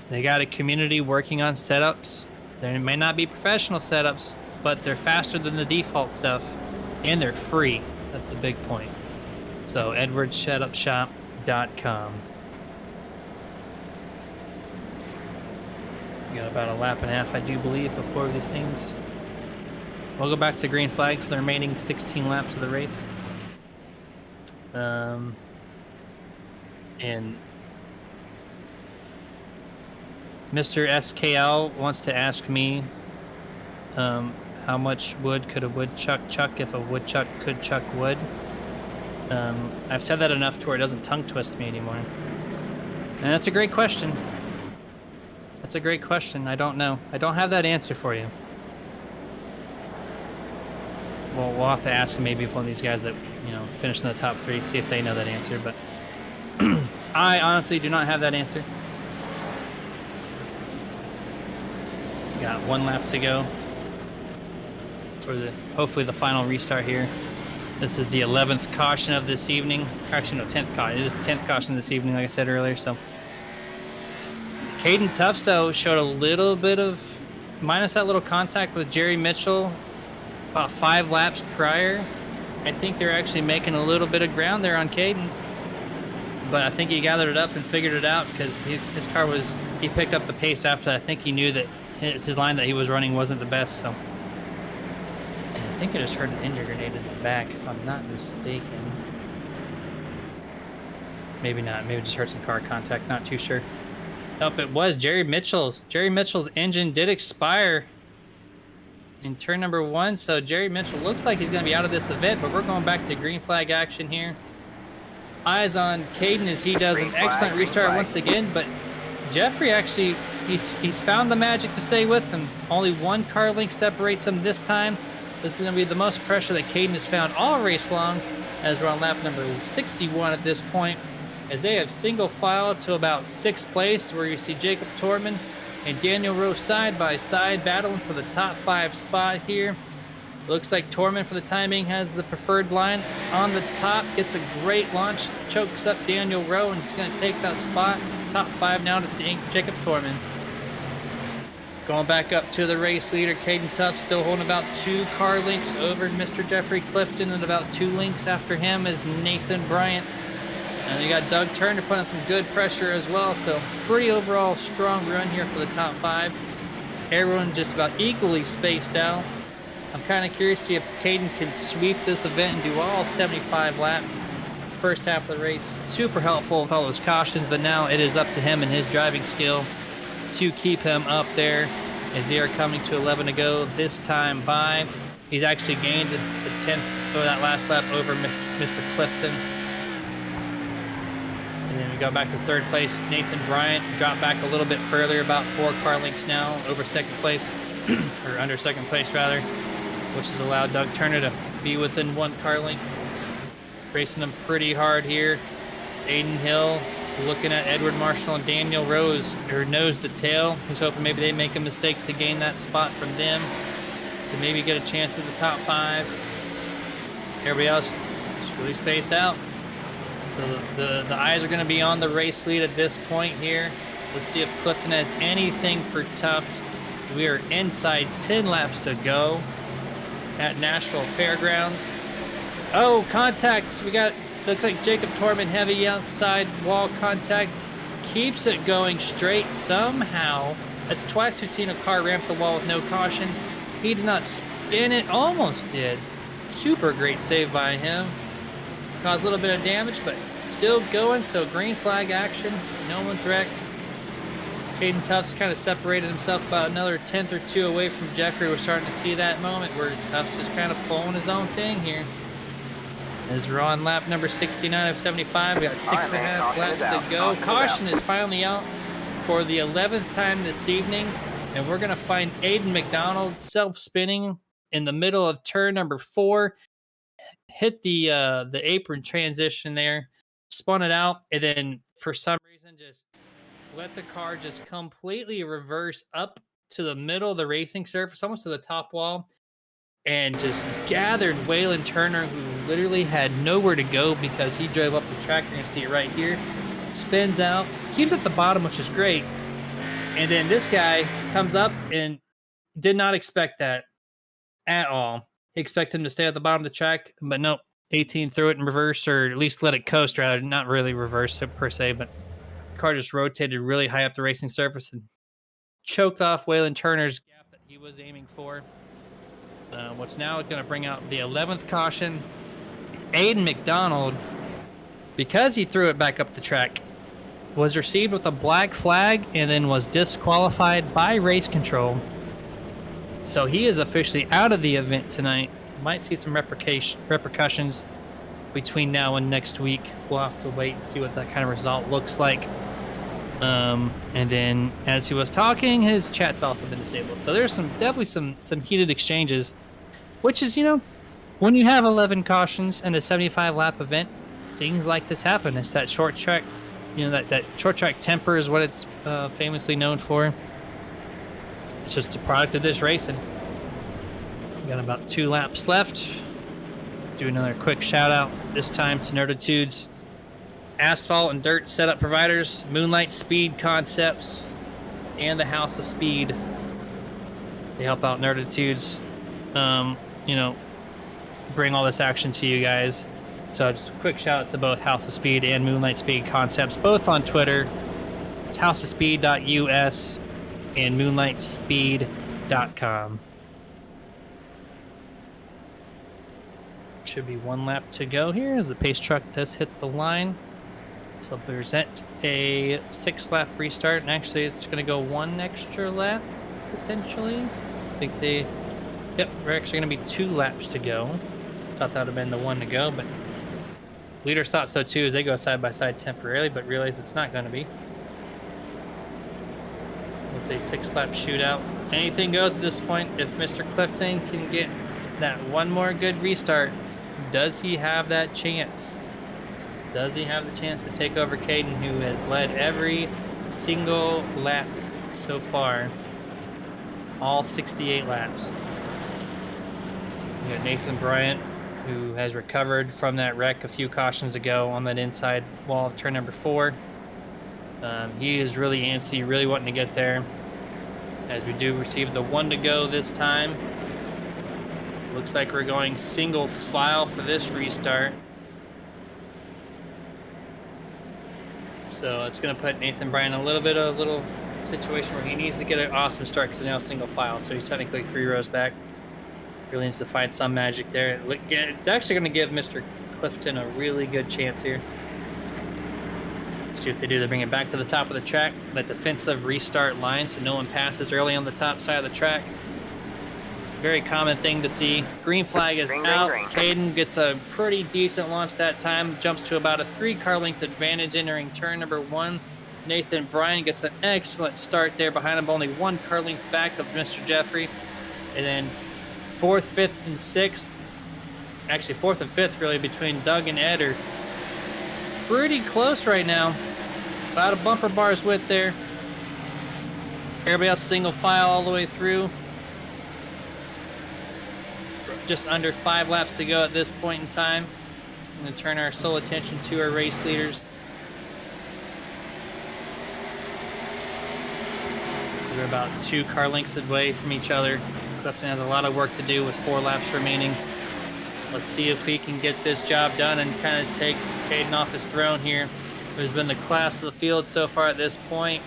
[SPEAKER 1] They got a community working on setups. They may not be professional setups, but they're faster than the default stuff, and they're free. That's the big point. So edwardssetupshop.com. We got about a lap and a half, I do believe, before these things. We'll go back to green flag for the remaining 16 laps of the race. And Mr. SKL wants to ask me how much wood could a woodchuck chuck if a woodchuck could chuck wood. I've said that enough to where it doesn't tongue twist me anymore. And that's a great question. That's a great question. I don't know. I don't have that answer for you. Well, we'll have to ask maybe if one of these guys that, finished in the top 3, see if they know that answer. But I honestly do not have that answer. Got 1 lap to go for hopefully the final restart here. This is the 11th caution of this evening. Actually, no, 10th caution. It is 10th caution this evening, like I said earlier. So Caden Tufts, though, showed a little bit of, minus that little contact with Jerry Mitchell about 5 laps prior. I think they're actually making a little bit of ground there on Caden. But I think he gathered it up and figured it out because his car he picked up the pace after that. I think he knew that his line that he was running wasn't the best. So and I think I just heard an engine grenade in the back, if I'm not mistaken. Maybe not. Maybe just heard some car contact. Not too sure. Nope, it was Jerry Mitchell's. Jerry Mitchell's engine did expire in turn number 1. So Jerry Mitchell looks like he's going to be out of this event, but we're going back to green flag action here. Eyes on Caden as he does an excellent restart once again, but Jeffrey actually, he's found the magic to stay with him. Only 1 car length separates him this time. This is going to be the most pressure that Caden has found all race long, as we're on lap number 61 at this point, as they have single file to about 6th place, where you see Jacob Torman and Daniel Rowe side by side battling for the top 5 spot here. Looks like Torman, for the time being, has the preferred line on the top. Gets a great launch, chokes up Daniel Rowe, and is going to take that spot. Top 5 now to Jacob Torman. Going back up to the race leader, Caden Tuff, still holding about 2 car lengths over Mr. Jeffrey Clifton, and about 2 lengths after him is Nathan Bryant. And you got Doug Turner putting some good pressure as well. So pretty overall strong run here for the top 5. Everyone just about equally spaced out. I'm kind of curious to see if Caden can sweep this event and do all 75 laps. First half of the race, super helpful with all those cautions, but now it is up to him and his driving skill to keep him up there as they are coming to 11 to go this time by. He's actually gained the 10th over that last lap over Mr. Clifton. And then we go back to 3rd place. Nathan Bryant dropped back a little bit further, about 4 car lengths now over 2nd place, or under 2nd place rather, which has allowed Doug Turner to be within 1 car length. Racing them pretty hard here. Aiden Hill looking at Edward Marshall and Daniel Rose, or nose to tail. He's hoping maybe they make a mistake to gain that spot from them to maybe get a chance at the top 5. Everybody else just really spaced out. So the eyes are going to be on the race lead at this point here. Let's see if Clifton has anything for Tuft. We are inside 10 laps to go at Nashville Fairgrounds. Oh, contact. We got, looks like Jacob Torman heavy outside wall contact. Keeps it going straight somehow. That's twice we've seen a car ramp the wall with no caution. He did not spin it, almost did. Super great save by him. Caused a little bit of damage, but still going, so green flag action. No one's wrecked. Caden Tuff's kind of separated himself about another 10th or 2 away from Jeffrey. We're starting to see that moment where Tuff's just kind of pulling his own thing here. As we're on lap number 69 of 75, we got 6.5 laps to go. Caution is finally out for the 11th time this evening, and we're going to find Aiden McDonald self-spinning in the middle of turn number 4. Hit the apron transition there, spun it out, and then for some reason just let the car just completely reverse up to the middle of the racing surface, almost to the top wall, and just gathered Waylon Turner, who literally had nowhere to go because he drove up the track. You're going to see it right here. Spins out, keeps at the bottom, which is great. And then this guy comes up and did not expect that at all. He expected him to stay at the bottom of the track, but nope. 18 threw it in reverse, or at least let it coast, rather. Not really reverse it per se, but the car just rotated really high up the racing surface and choked off Waylon Turner's gap that he was aiming for. What's now going to bring out the 11th caution. Aiden McDonald, because he threw it back up the track, was received with a black flag and then was disqualified by race control. So he is officially out of the event tonight. Might see some repercussions between now and next week. We'll have to wait and see what that kind of result looks like. And then as he was talking, his chat's also been disabled. So there's definitely some heated exchanges, which is, when you have 11 cautions and a 75 lap event, things like this happen. It's that short track, that short track temper is what it's famously known for. It's just a product of this racing. We got about 2 laps left. Do another quick shout out, this time to Nerditudes asphalt and dirt setup providers, Moonlight Speed Concepts, and the House of Speed. They help out Nerditudes, bring all this action to you guys. So just a quick shout out to both House of Speed and Moonlight Speed Concepts, both on Twitter. It's houseofspeed.us and moonlightspeed.com. Should be 1 lap to go here as the pace truck does hit the line. So present a 6-lap restart, and actually it's going to go 1 extra lap, potentially. I think yep, we're actually going to be 2 laps to go. Thought that would have been the one to go, but leaders thought so too, as they go side by side temporarily, but realize it's not going to be. With a 6-lap shootout, anything goes at this point. If Mr. Clifton can get that one more good restart, does he have that chance? Does he have the chance to take over Caden, who has led every single lap so far? All 68 laps. You got Nathan Bryant, who has recovered from that wreck a few cautions ago on that inside wall of turn number 4. He is really antsy, really wanting to get there. As we do receive the 1 to go this time. Looks like we're going single file for this restart. So it's going to put Nathan Bryan in a little situation where he needs to get an awesome start because now single file. So he's technically 3 rows back. Really needs to find some magic there. It's actually going to give Mr. Clifton a really good chance here. See what they do. They bring it back to the top of the track. That defensive restart line so no one passes early on the top side of the track. Very common thing to see. Green flag is out. Caden gets a pretty decent launch that time. Jumps to about a 3-car length advantage entering turn number 1. Nathan Bryan gets an excellent start there behind him, only 1 car length back of Mr. Jeffrey. And then 4th, 5th, and 6th. Actually, 4th and 5th really between Doug and Ed are pretty close right now. About a bumper bar's width there. Everybody else single file all the way through. Just under 5 laps to go at this point in time. I'm going to turn our sole attention to our race leaders. We're about 2 car lengths away from each other. Clifton has a lot of work to do with 4 laps remaining. Let's see if he can get this job done and kind of take Caden off his throne here. Who's been the class of the field so far at this point.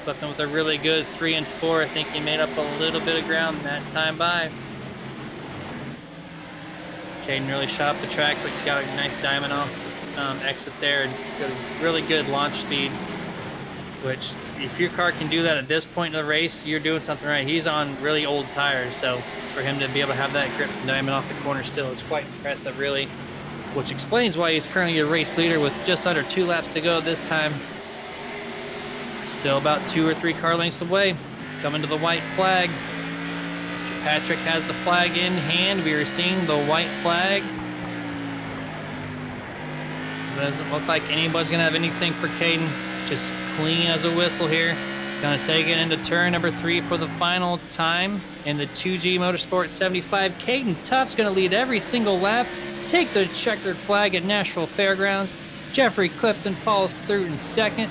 [SPEAKER 1] Clifton with a really good 3 and 4. I think he made up a little bit of ground that time by. Caden really shot up the track, but got a nice diamond off this exit there and got a really good launch speed, which if your car can do that at this point in the race, you're doing something right. He's on really old tires, so for him to be able to have that grip and diamond off the corner still is quite impressive, really, which explains why he's currently a race leader with just under 2 laps to go this time. Still about 2 or 3 car lengths away. Coming to the white flag. Patrick has the flag in hand. We are seeing the white flag. Doesn't look like anybody's going to have anything for Caden. Just clean as a whistle here. Going to take it into turn number 3 for the final time in the 2G Motorsports 75. Caden Tuff's going to lead every single lap. Take the checkered flag at Nashville Fairgrounds. Jeffrey Clifton follows through in 2nd.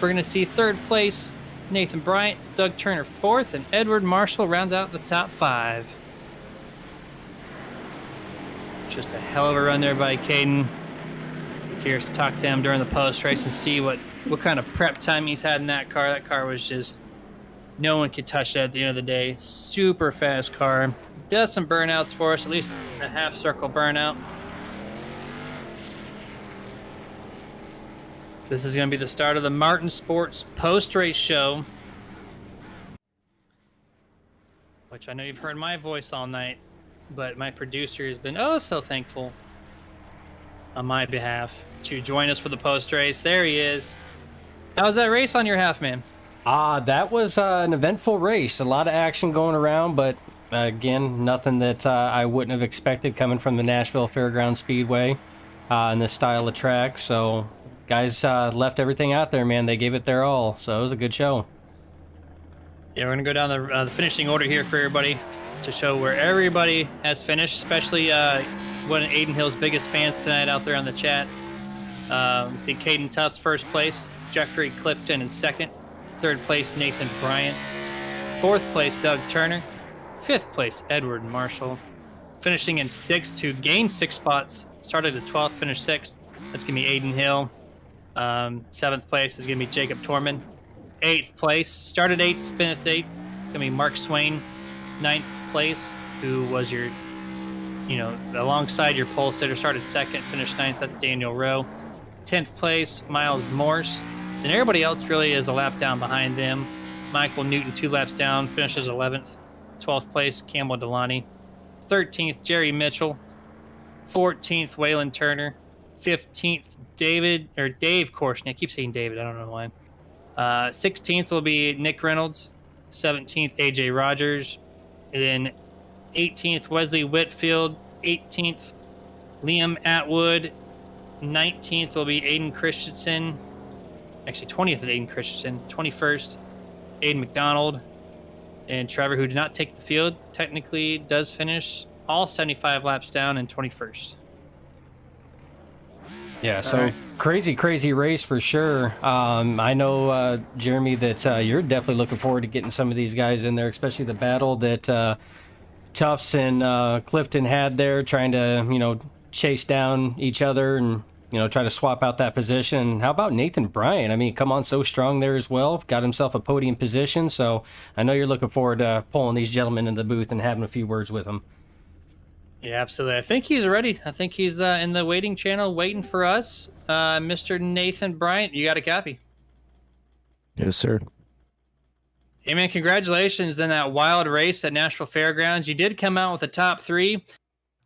[SPEAKER 1] We're going to see 3rd place Nathan Bryant, Doug Turner 4th, and Edward Marshall rounds out the top 5. Just a hell of a run there by Caden. Curious to talk to him during the post race and see what kind of prep time he's had in that car. That car was just, no one could touch that at the end of the day. Super fast car. Does some burnouts for us, at least a half circle burnout. This is going to be the start of the Motorsports post-race show, which I know you've heard my voice all night, but my producer has been oh so thankful on my behalf to join us for the post-race. There he is. How was that race on your half, man?
[SPEAKER 2] That was an eventful race. A lot of action going around, but again, nothing that I wouldn't have expected coming from the Nashville Fairgrounds Speedway and this style of track. So guys left everything out there, man. They gave it their all, so it was a good show.
[SPEAKER 1] Yeah, we're going to go down the finishing order here for everybody to show where everybody has finished, especially one of Aiden Hill's biggest fans tonight out there on the chat. We see Caden Tuff's 1st place, Jeffrey Clifton in 2nd, 3rd place Nathan Bryant, 4th place Doug Turner, 5th place Edward Marshall, finishing in 6th, who gained 6 spots, started at 12th, finished 6th. That's going to be Aiden Hill. 7th place is going to be Jacob Torman. 8th place, started 8th, finished 8th. Going to be Mark Swain. 9th place, who was your, alongside your pole sitter, started 2nd, finished 9th. That's Daniel Rowe. 10th place, Miles Morse. And everybody else really is a lap down behind them. Michael Newton, 2 laps down, finishes 11th. 12th place, Campbell Delaney. 13th, Jerry Mitchell. 14th, Waylon Turner. 15th, Dave Korshnick. I keep saying David, I don't know why. 16th will be Nick Reynolds. 17th, AJ Rogers. And then 18th, Wesley Whitfield. 18th, Liam Atwood. 19th will be Aiden Christensen. Actually, 20th is Aiden Christensen. 21st, Aiden McDonald. And Trevor, who did not take the field, technically does finish all 75 laps down in 21st.
[SPEAKER 2] Yeah, so crazy race for sure. I know, Jeremy, that you're definitely looking forward to getting some of these guys in there, especially the battle that Tufts and Clifton had there, trying to, chase down each other and, try to swap out that position. How about Nathan Bryan? I mean, come on, so strong there as well. Got himself a podium position, so I know you're looking forward to pulling these gentlemen in the booth and having a few words with them.
[SPEAKER 1] Yeah, absolutely. I think he's ready. I think he's in the waiting channel waiting for us. Mr. Nathan Bryant, you got a copy?
[SPEAKER 4] Yes, sir.
[SPEAKER 1] Hey, man, congratulations in that wild race at Nashville Fairgrounds. You did come out with the top 3. It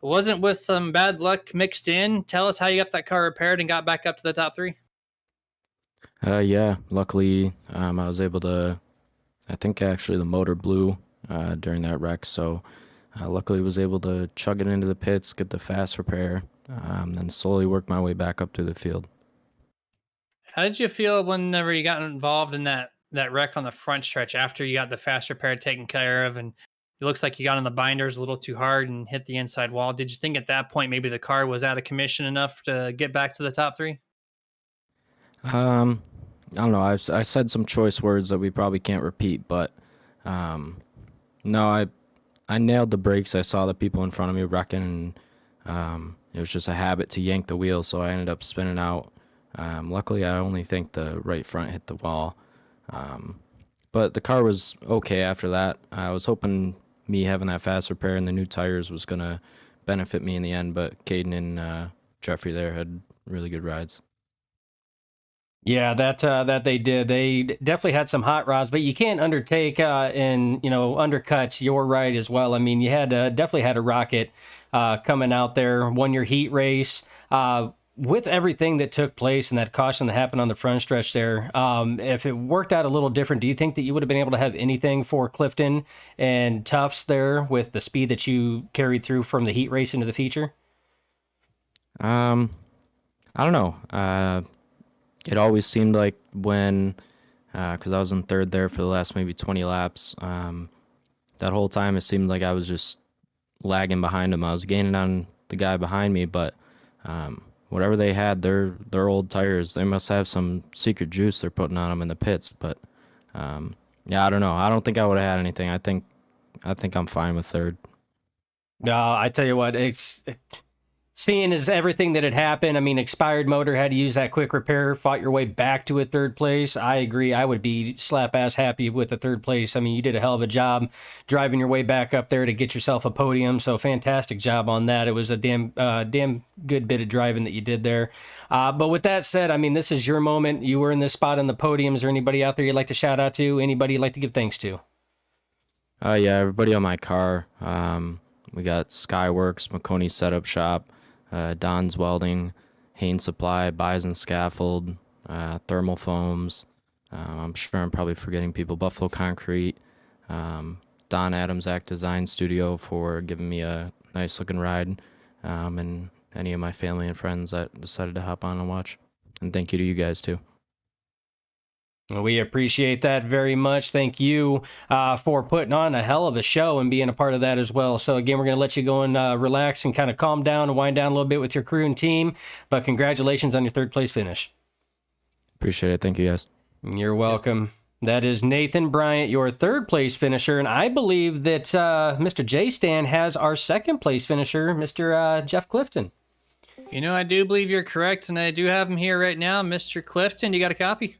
[SPEAKER 1] wasn't with some bad luck mixed in. Tell us how you got that car repaired and got back up to the top 3.
[SPEAKER 4] Yeah, luckily I was able to, I think actually the motor blew during that wreck, so luckily was able to chug it into the pits, get the fast repair, then slowly work my way back up to the field.
[SPEAKER 1] How did you feel whenever you got involved in that wreck on the front stretch after you got the fast repair taken care of, and it looks like you got on the binders a little too hard and hit the inside wall? Did you think at that point maybe the car was out of commission enough to get back to the top 3?
[SPEAKER 4] I don't know. I said some choice words that we probably can't repeat, but no, I nailed the brakes. I saw the people in front of me wrecking, and it was just a habit to yank the wheel, so I ended up spinning out. Luckily, I only think the right front hit the wall. But the car was okay after that. I was hoping me having that fast repair and the new tires was going to benefit me in the end, but Caden and Jeffrey there had really good rides.
[SPEAKER 2] Yeah, that they did. They definitely had some hot rods, but you can't undertake and undercut your ride as well. I mean, you had definitely had a rocket coming out there, won your heat race. With everything that took place and that caution that happened on the front stretch there, if it worked out a little different, do you think that you would have been able to have anything for Clifton and Tufts there with the speed that you carried through from the heat race into the feature?
[SPEAKER 4] I don't know. It always seemed like when, because I was in third there for the last maybe 20 laps, that whole time it seemed like I was just lagging behind him. I was gaining on the guy behind me, but whatever they had, their old tires, they must have some secret juice they're putting on them in the pits. But yeah, I don't know. I don't think I would have had anything. I think I'm fine with third.
[SPEAKER 2] No, I tell you what, seeing as everything that had happened, I mean, expired motor, had to use that quick repair, fought your way back to a third place. I agree. I would be slap-ass happy with the third place. I mean, you did a hell of a job driving your way back up there to get yourself a podium, so fantastic job on that. It was a damn good bit of driving that you did there. But with that said, I mean, this is your moment. You were in this spot on the podium. Is there anybody out there you'd like to shout out to? Anybody you'd like to give thanks to?
[SPEAKER 4] Yeah, everybody on my car. We got Skyworks, McConey Setup Shop, Don's Welding, Haynes Supply, Bison Scaffold, Thermal Foams. I'm sure I'm probably forgetting people. Buffalo Concrete, Don Adams Act Design Studio for giving me a nice looking ride, and any of my family and friends that decided to hop on and watch. And thank you to you guys too.
[SPEAKER 2] Well, we appreciate that very much. Thank you for putting on a hell of a show and being a part of that as well. So again, we're going to let you go and relax and kind of calm down and wind down a little bit with your crew and team. But congratulations on your third place finish.
[SPEAKER 4] Appreciate it. Thank you, guys.
[SPEAKER 2] You're welcome. Yes. That is Nathan Bryant, your third place finisher. And I believe that Mr. J Stan has our second place finisher, Mr. Jeff Clifton.
[SPEAKER 1] You know, I do believe you're correct, and I do have him here right now. Mr. Clifton, you got a copy?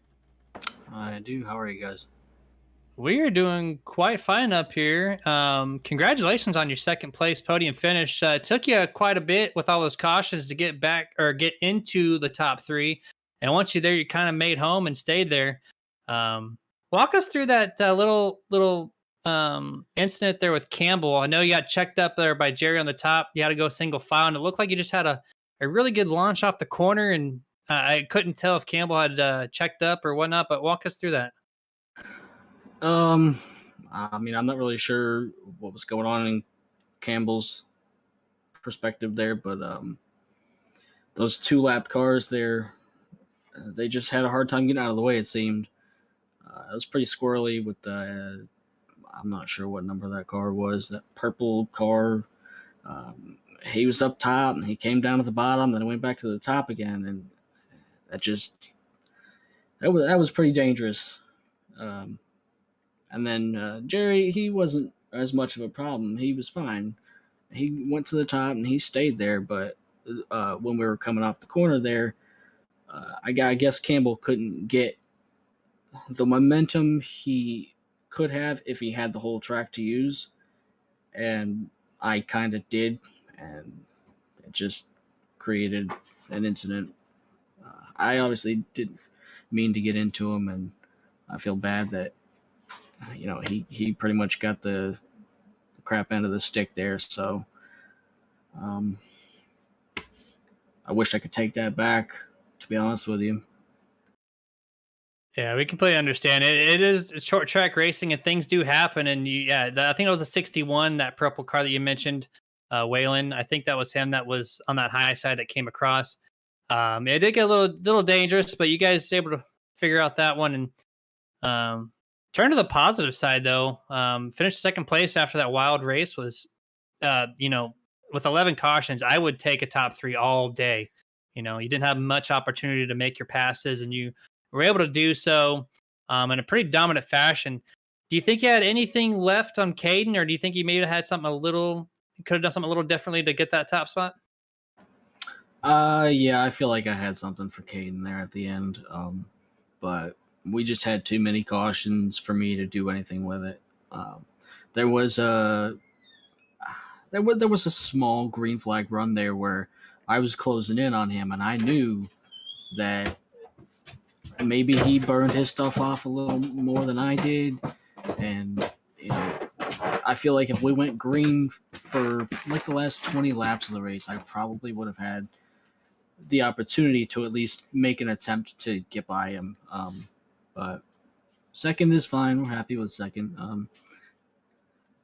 [SPEAKER 5] I do. How are you guys?
[SPEAKER 1] We are doing quite fine up here. Congratulations on your second place podium finish. It took you quite a bit with all those cautions to get back or get into the top three. And once you're there, you kind of made home and stayed there. Um, Walk us through that little incident there with Campbell. I know you got checked up there by Jerry on the top. You had to go single file, and it looked like you just had a really good launch off the corner. And I couldn't tell if Campbell had checked up or whatnot, but walk us through that.
[SPEAKER 5] I mean, I'm not really sure what was going on in Campbell's perspective there, but those 2-lap cars there, they just had a hard time getting out of the way, it seemed. It was pretty squirrely with the, I'm not sure what number that car was, that purple car. He was up top and he came down to the bottom, then went back to the top again, and that was pretty dangerous. And then Jerry, he wasn't as much of a problem. He was fine. He went to the top and he stayed there, but when we were coming off the corner there, I guess Campbell couldn't get the momentum he could have if he had the whole track to use, and I kind of did, and it just created an incident. I obviously didn't mean to get into him, and I feel bad that he pretty much got the crap end of the stick there. So I wish I could take that back, to be honest with you.
[SPEAKER 1] Yeah, we completely understand it. It is short track racing, and things do happen. And I think it was a 61, that purple car that you mentioned, Waylon. I think that was him that was on that high side that came across. It did get a little dangerous, but you guys able to figure out that one. And turn to the positive side, though. Finished second place after that wild race was, with 11 cautions, I would take a top three all day. You didn't have much opportunity to make your passes, and you were able to do so in a pretty dominant fashion. Do you think you had anything left on Caden, or do you think you maybe had could have done something a little differently to get that top spot?
[SPEAKER 5] Yeah, I feel like I had something for Caden there at the end, but we just had too many cautions for me to do anything with it. There was a small green flag run there where I was closing in on him, and I knew that maybe he burned his stuff off a little more than I did, and I feel like if we went green for like the last 20 laps of the race, I probably would have had the opportunity to at least make an attempt to get by him. But second is fine. We're happy with second.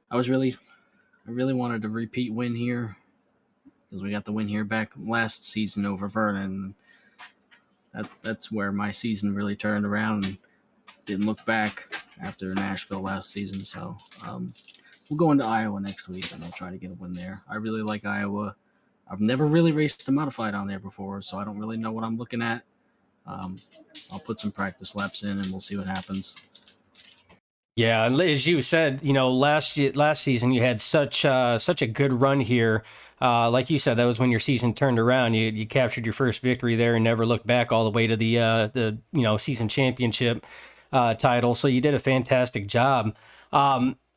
[SPEAKER 5] I really wanted to repeat win here because we got the win here back last season over Vernon. That's where my season really turned around and didn't look back after Nashville last season. So we'll go into Iowa next week and I'll try to get a win there. I really like Iowa. I've never really raced a modified on there before, so I don't really know what I'm looking at. I'll put some practice laps in and we'll see what happens.
[SPEAKER 2] Yeah, as you said, last season you had such a good run here. Like you said, that was when your season turned around. You captured your first victory there and never looked back all the way to the season championship title. So you did a fantastic job.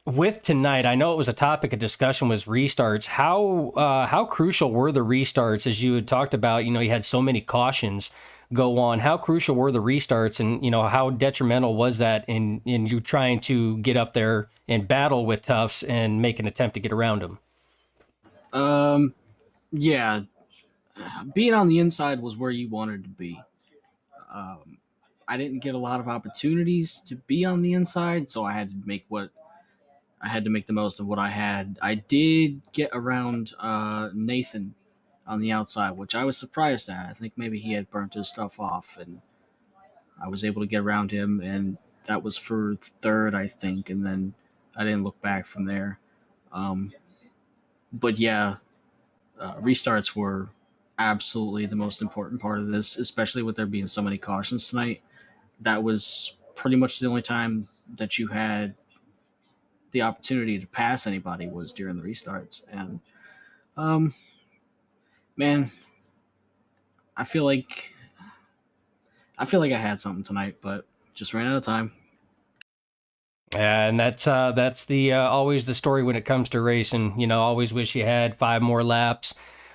[SPEAKER 2] With tonight, I know it was a topic of discussion was restarts. How crucial were the restarts, as you had talked about? You had so many cautions go on. How crucial were the restarts, and how detrimental was that in you trying to get up there and battle with toughs and make an attempt to get around them?
[SPEAKER 5] Yeah, being on the inside was where you wanted to be. I didn't get a lot of opportunities to be on the inside, so I had to make the most of what I had. I did get around Nathan on the outside, which I was surprised at. I think maybe he had burnt his stuff off, and I was able to get around him, and that was for third, I think, and then I didn't look back from there. But yeah, restarts were absolutely the most important part of this, especially with there being so many cautions tonight. That was pretty much the only time that you had the opportunity to pass anybody was during the restarts. And man, I feel like I had something tonight, but just ran out of time.
[SPEAKER 2] And that's the always the story when it comes to racing. You know, always wish you had 5 more laps.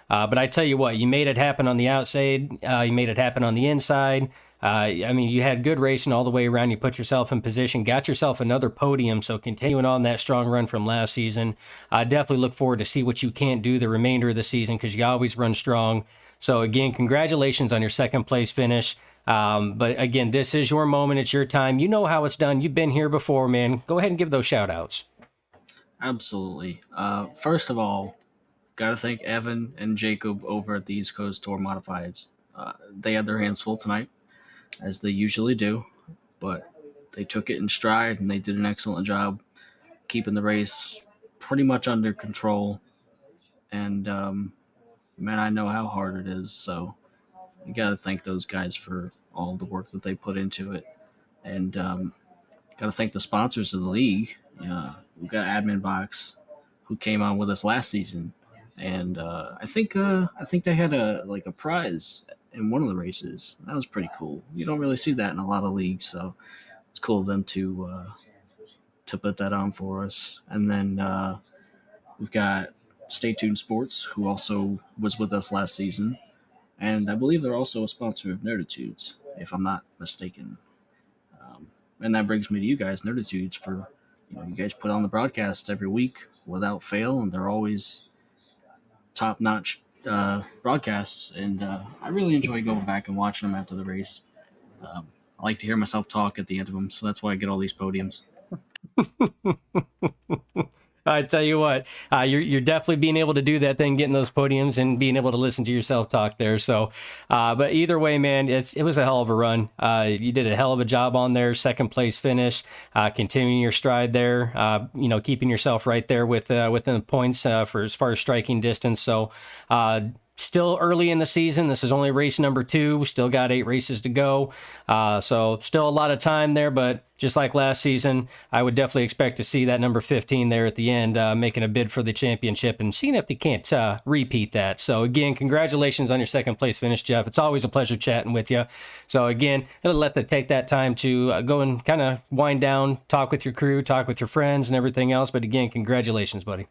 [SPEAKER 2] But I tell you what, you made it happen on the outside. You made it happen on the inside. I mean, you had good racing all the way around. You put yourself in position, got yourself another podium. So continuing on that strong run from last season, I definitely look forward to see what you can do the remainder of the season because you always run strong. So again, congratulations on your second place finish. But again, this is your moment. It's your time. You know how it's done. You've been here before, man. Go ahead and give those shout outs.
[SPEAKER 5] Absolutely. First of all, got to thank Evan and Jacob over at the East Coast Tour Modifieds. They had their hands full tonight, as they usually do, but they took it in stride and they did an excellent job keeping the race pretty much under control. And, man, I know how hard it is, so you got to thank those guys for all the work that they put into it. And got to thank the sponsors of the league. We've got Admin Box, who came on with us last season. And I think they had a prize in one of the races. That was pretty cool. You don't really see that in a lot of leagues, so it's cool of them to put that on for us. And then we've got Stay Tuned Sports, who also was with us last season, and I believe they're also a sponsor of Nerditudes, if I'm not mistaken. And that brings me to you guys, Nerditudes, for you guys put on the broadcasts every week without fail, and they're always top-notch broadcasts, and I really enjoy going back and watching them after the race. I like to hear myself talk at the end of them, so that's why I get all these podiums.
[SPEAKER 2] I tell you what, you're definitely being able to do that thing, getting those podiums and being able to listen to yourself talk there. So, but either way, man, it was a hell of a run. You did a hell of a job on there. Second place finish, continuing your stride there. Keeping yourself right there within the points for as far as striking distance. So, still early in the season. This is only race number 2. We still got 8 races to go. So still a lot of time there, but just like last season, I would definitely expect to see that number 15 there at the end, making a bid for the championship and seeing if they can't repeat that. So again, congratulations on your second place finish, Jeff. It's always a pleasure chatting with you. So again, take that time to go and kind of wind down, talk with your crew, talk with your friends and everything else. But again, congratulations, buddy.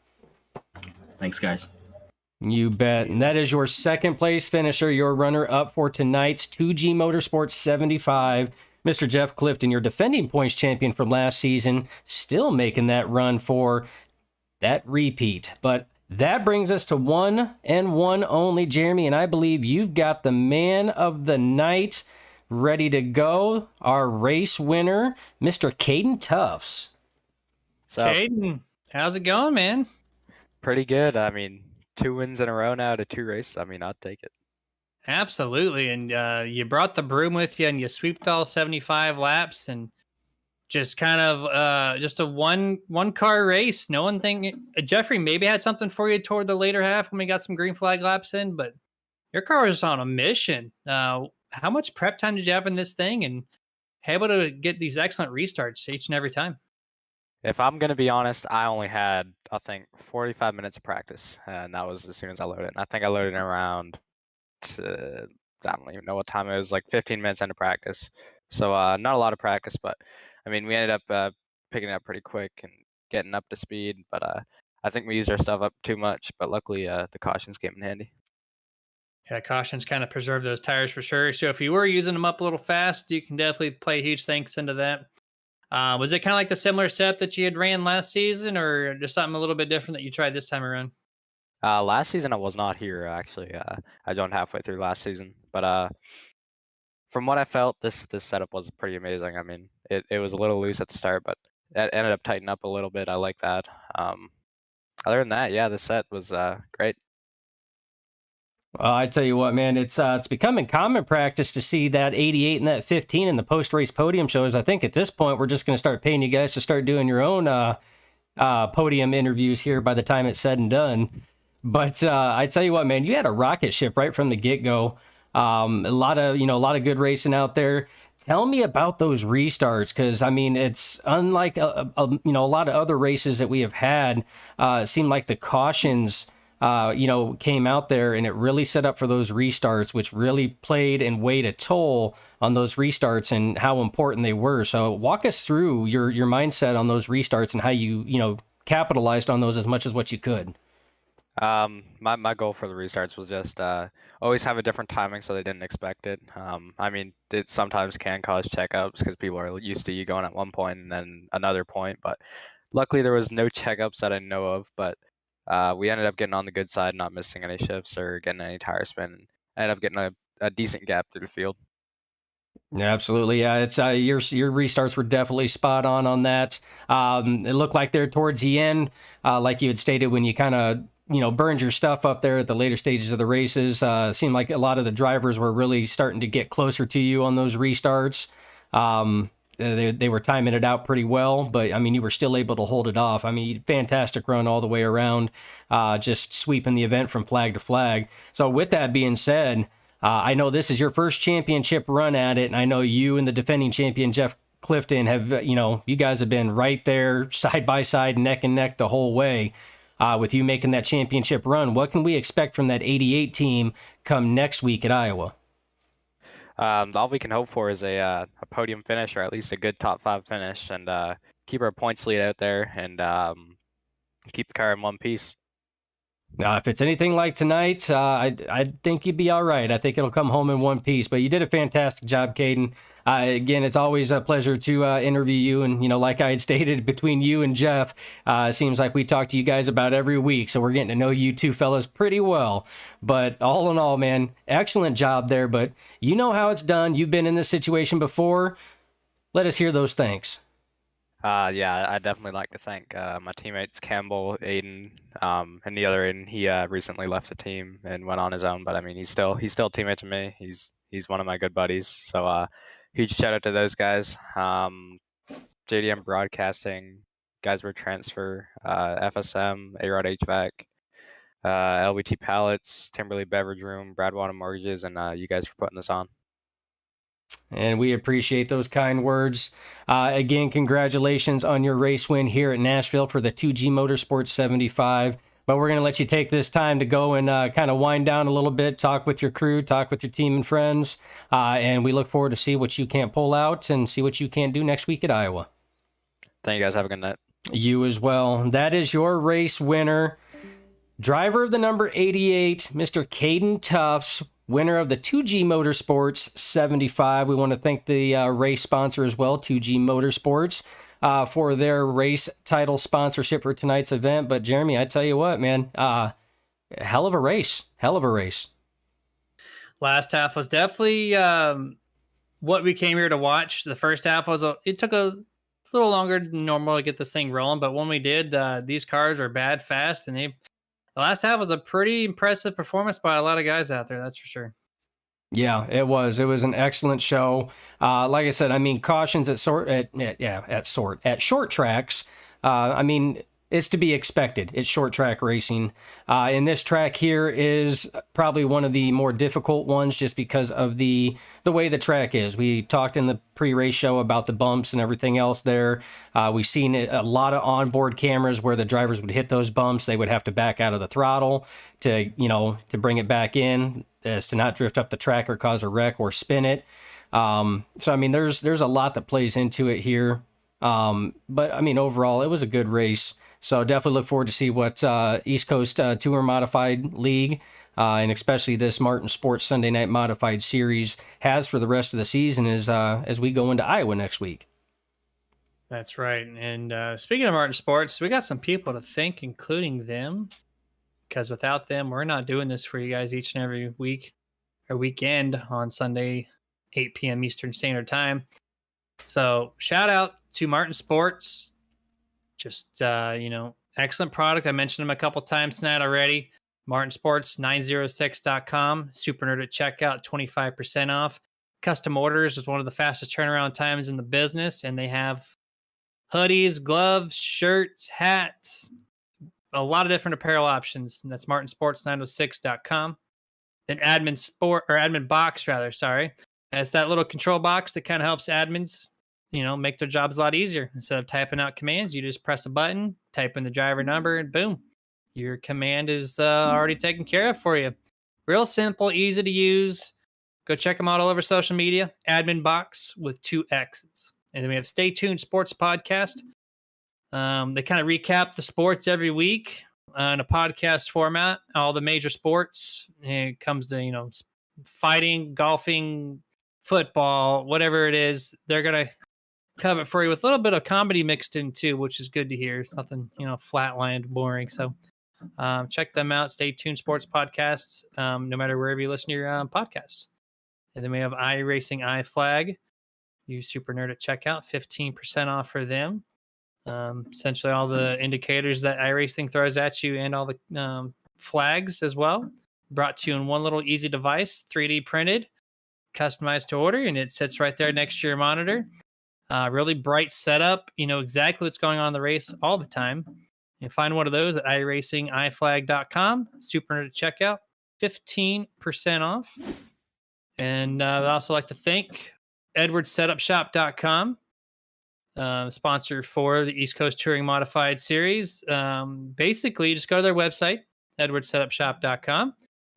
[SPEAKER 5] Thanks, guys.
[SPEAKER 2] You bet. And that is your second place finisher, your runner up for tonight's 2G Motorsports 75. Mr. Jeff Clifton, your defending points champion from last season, still making that run for that repeat. But that brings us to 1 and 1 only, Jeremy, and I believe you've got the man of the night ready to go. Our race winner, Mr. Caden Tufts.
[SPEAKER 6] So,
[SPEAKER 1] Caden, how's it going, man?
[SPEAKER 6] Pretty good. I mean, 2 wins in a row now to 2 races. I mean, I'll take it.
[SPEAKER 1] Absolutely. And you brought the broom with you and you sweeped all 75 laps and just kind of just a one car race. No one thing. Jeffrey maybe had something for you toward the later half when we got some green flag laps in, but your car was on a mission. How much prep time did you have in this thing and able to get these excellent restarts each and every time?
[SPEAKER 6] If I'm going to be honest, I only had, I think, 45 minutes of practice, and that was as soon as I loaded. And I think I loaded around, I don't even know what time it was, like 15 minutes into practice. So not a lot of practice, but I mean, we ended up picking it up pretty quick and getting up to speed. But I think we used our stuff up too much, but luckily the cautions came in handy.
[SPEAKER 1] Yeah, cautions kind of preserve those tires for sure. So if you were using them up a little fast, you can definitely play huge thanks into that. Was it kind of like the similar setup that you had ran last season, or just something a little bit different that you tried this time around?
[SPEAKER 6] Last season I was not here actually. I joined halfway through last season, but from what I felt, this setup was pretty amazing. I mean, it was a little loose at the start, but it ended up tightening up a little bit. I like that. Other than that, yeah, the set was great.
[SPEAKER 2] Well, I tell you what, man, it's becoming common practice to see that 88 and that 15 in the post-race podium shows. I think at this point, we're just going to start paying you guys to start doing your own podium interviews here by the time it's said and done. But I tell you what, man, you had a rocket ship right from the get-go. A lot of good racing out there. Tell me about those restarts, because I mean, it's unlike a lot of other races that we have had. It seemed like the cautions came out there, and it really set up for those restarts, which really played and weighed a toll on those restarts and how important they were. So walk us through your mindset on those restarts and how you capitalized on those as much as what you could.
[SPEAKER 6] My goal for the restarts was just always have a different timing so they didn't expect it. I mean, it sometimes can cause checkups because people are used to you going at one point and then another point, but luckily there was no checkups that I know of, but we ended up getting on the good side, not missing any shifts or getting any tire spin, and ended up getting a decent gap through the field.
[SPEAKER 2] Yeah, absolutely. Yeah, it's your restarts were definitely spot on that. It looked like they're towards the end, like you had stated, when you kind of burned your stuff up there at the later stages of the races. It seemed like a lot of the drivers were really starting to get closer to you on those restarts. They were timing it out pretty well, but I mean, you were still able to hold it off. I mean, fantastic run all the way around, just sweeping the event from flag to flag. So with that being said, I know this is your first championship run at it, and I know you and the defending champion, Jeff Clifton, have, you guys have been right there side by side, neck and neck the whole way. With you making that championship run, what can we expect from that 88 team come next week at Iowa?
[SPEAKER 6] All we can hope for is a podium finish, or at least a good top 5 finish, and keep our points lead out there, and keep the car in one piece.
[SPEAKER 2] If it's anything like tonight, I think you'd be all right. I think it'll come home in one piece. But you did a fantastic job, Caden. Again, it's always a pleasure to interview you. And, like I had stated, between you and Jeff, it seems like we talk to you guys about every week. So we're getting to know you two fellas pretty well. But all in all, man, excellent job there. But you know how it's done. You've been in this situation before. Let us hear those thanks.
[SPEAKER 6] Yeah, I definitely like to thank my teammates Campbell, Aiden, and the other Aiden. He recently left the team and went on his own, but I mean, he's still a teammate to me. He's one of my good buddies. So huge shout out to those guys. JDM Broadcasting, guys were transfer, FSM, A-Rod HVAC, LBT Pallets, Timberley Beverage Room, Bradwater Mortgages, and you guys for putting this on.
[SPEAKER 2] And we appreciate those kind words. Again, congratulations on your race win here at Nashville for the 2G Motorsports 75. But we're going to let you take this time to go and kind of wind down a little bit, talk with your crew, talk with your team and friends. And we look forward to see what you can pull out and see what you can do next week at Iowa.
[SPEAKER 6] Thank you guys. Have a good night. You
[SPEAKER 2] as well. That is your race winner. Driver of the number 88, Mr. Caden Tufts, winner of the 2G Motorsports 75. We want to thank the race sponsor as well, 2G Motorsports, for their race title sponsorship for tonight's event. But Jeremy, I tell you what, man, hell of a race.
[SPEAKER 1] Last half was definitely what we came here to watch. The first half it took a little longer than normal to get this thing rolling, but when we did, these cars are bad fast, and the last half was a pretty impressive performance by a lot of guys out there, that's for sure.
[SPEAKER 2] Yeah, it was. It was an excellent show. Like I said, I mean, cautions at short tracks. I mean, it's to be expected. It's short track racing. And this track here is probably one of the more difficult ones just because of the way the track is. We talked in the pre-race show about the bumps and everything else there. We've seen a lot of onboard cameras where the drivers would hit those bumps. They would have to back out of the throttle to bring it back in as to not drift up the track or cause a wreck or spin it. So, I mean, there's a lot that plays into it here. But, I mean, overall, it was a good race. So definitely look forward to see what East Coast Tour Modified League and especially this Martin Sports Sunday Night Modified Series has for the rest of the season as we go into Iowa next week.
[SPEAKER 1] That's right. And speaking of Martin Sports, we got some people to thank, including them, because without them, we're not doing this for you guys each and every week or weekend on Sunday, 8 p.m. Eastern Standard Time. So shout out to Martin Sports. Just, excellent product. I mentioned them a couple times tonight already. MartinSports906.com. Super nerd at checkout, 25% off. Custom orders is one of the fastest turnaround times in the business. And they have hoodies, gloves, shirts, hats, a lot of different apparel options. And that's MartinSports906.com. Then Admin Box, sorry. That's that little control box that kind of helps admins make their jobs a lot easier. Instead of typing out commands, you just press a button, type in the driver number, and boom, your command is already taken care of for you. Real simple, easy to use. Go check them out all over social media. Admin box with 2 X's. And then we have Stay Tuned Sports Podcast. They kind of recap the sports every week in a podcast format, all the major sports. And it comes to, fighting, golfing, football, whatever it is. They're going to cover it for you with a little bit of comedy mixed in too, which is good to hear. It's nothing, flatlined, boring. So check them out. Stay Tuned Sports Podcasts, no matter wherever you listen to your podcasts. And then we have iRacing iFlag. Use Super Nerd at checkout, 15% off for them. Essentially all the indicators that iRacing throws at you and all the flags as well. Brought to you in one little easy device, 3D printed, customized to order, and it sits right there next to your monitor. Really bright setup. You know exactly what's going on in the race all the time. You can find one of those at iRacingIFlag.com. Super Nerd at checkout, 15% off. And I'd also like to thank EdwardsSetupShop.com, sponsor for the East Coast Touring Modified Series. Basically, you just go to their website, EdwardsSetupShop.com,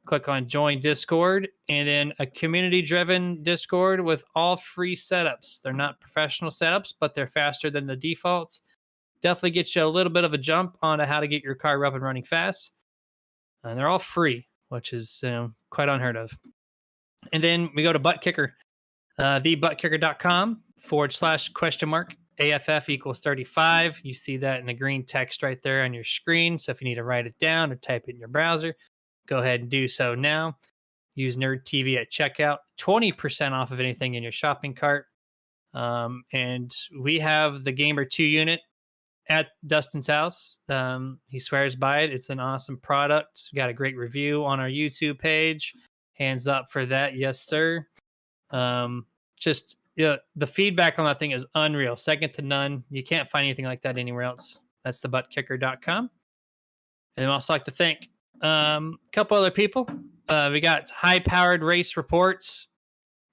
[SPEAKER 1] click on Join Discord, and then a community-driven Discord with all free setups. They're not professional setups, but they're faster than the defaults. Definitely get you a little bit of a jump onto how to get your car up and running fast. And they're all free, which is quite unheard of. And then we go to Butt Kicker, thebuttkicker.com/? AFF equals 35. You see that in the green text right there on your screen. So if you need to write it down or type it in your browser, go ahead and do so now. Use Nerd TV at checkout, 20% off of anything in your shopping cart. And we have the Gamer 2 unit at Dustin's house. He swears by it. It's an awesome product. We got a great review on our YouTube page. Hands up for that. Yes, sir. The feedback on that thing is unreal. Second to none. You can't find anything like that anywhere else. That's thebuttkicker.com. And I'd also like to thank a couple other people. We got High Powered Race Reports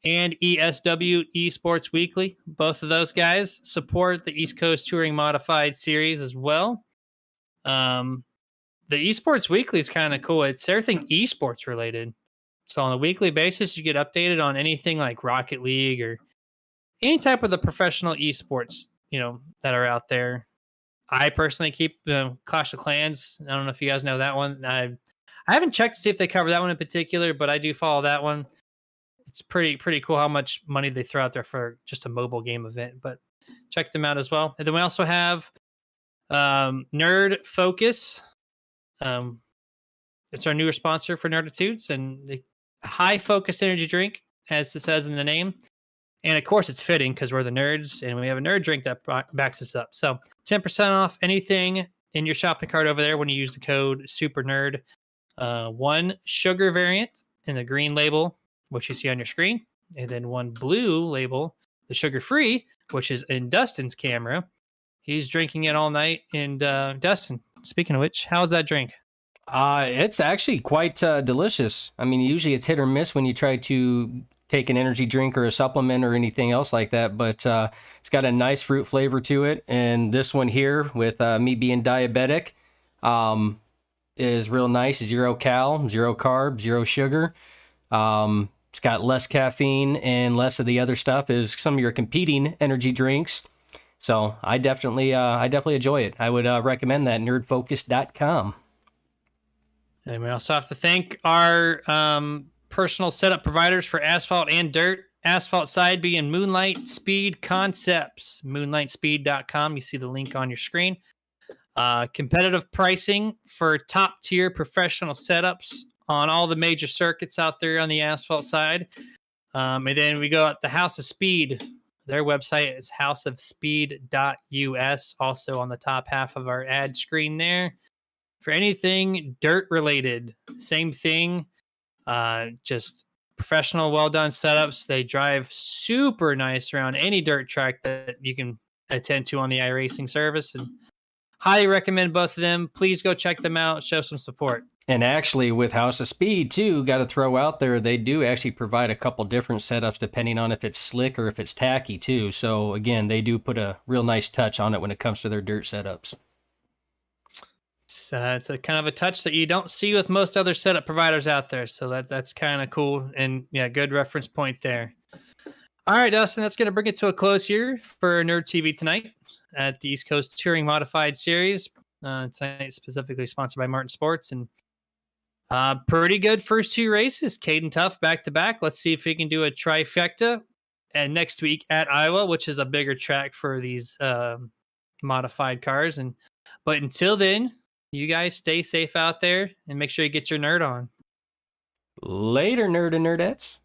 [SPEAKER 1] and ESW Esports Weekly. Both of those guys support the East Coast Touring Modified Series as well. The Esports Weekly is kind of cool. It's everything esports related. So on a weekly basis, you get updated on anything like Rocket League or any type of the professional esports, that are out there. I personally keep Clash of Clans. I don't know if you guys know that one. I haven't checked to see if they cover that one in particular, but I do follow that one. It's pretty cool how much money they throw out there for just a mobile game event, but check them out as well. And then we also have Nerd Focus. It's our newer sponsor for Nerditudes, and the high focus energy drink, as it says in the name. And of course, it's fitting because we're the nerds and we have a nerd drink that backs us up. So 10% off anything in your shopping cart over there when you use the code SUPERNERD. One sugar variant in the green label, which you see on your screen, and then one blue label, the sugar-free, which is in Dustin's camera. He's drinking it all night. And Dustin, speaking of which, how's that drink?
[SPEAKER 2] It's actually quite delicious. I mean, usually it's hit or miss when you try to take an energy drink or a supplement or anything else like that, but it's got a nice fruit flavor to it. And this one here, with me being diabetic, is real nice. 0 cal, 0 carb, 0 sugar. It's got less caffeine and less of the other stuff as some of your competing energy drinks. So I definitely enjoy it. I would recommend that, nerdfocus.com.
[SPEAKER 1] And we also have to thank our personal setup providers for asphalt and dirt. Asphalt side being Moonlight Speed Concepts, moonlightspeed.com. You see the link on your screen. Competitive pricing for top tier professional setups on all the major circuits out there on the asphalt side. And then we go at the House of Speed. Their website is houseofspeed.us, also on the top half of our ad screen there. For anything dirt related, same thing. Just professional, well done setups. They drive super nice around any dirt track that you can attend to on the iRacing service, and highly recommend both of them. Please go check them out. Show some support.
[SPEAKER 2] And actually, with House of Speed too, got to throw out there, they do actually provide a couple different setups depending on if it's slick or if it's tacky too. So again, they do put a real nice touch on it when it comes to their dirt setups.
[SPEAKER 1] it's a kind of a touch that you don't see with most other setup providers out there. So that's kind of cool. And yeah, good reference point there. All right, Dustin, that's going to bring it to a close here for Nerd TV tonight at the East Coast Touring Modified Series. Tonight specifically sponsored by Motorsports. And pretty good first 2 races. Caden Tough back-to-back. Let's see if we can do a trifecta. And next week at Iowa, which is a bigger track for these modified cars. But until then, you guys stay safe out there and make sure you get your nerd on.
[SPEAKER 2] Later, nerd and nerdettes.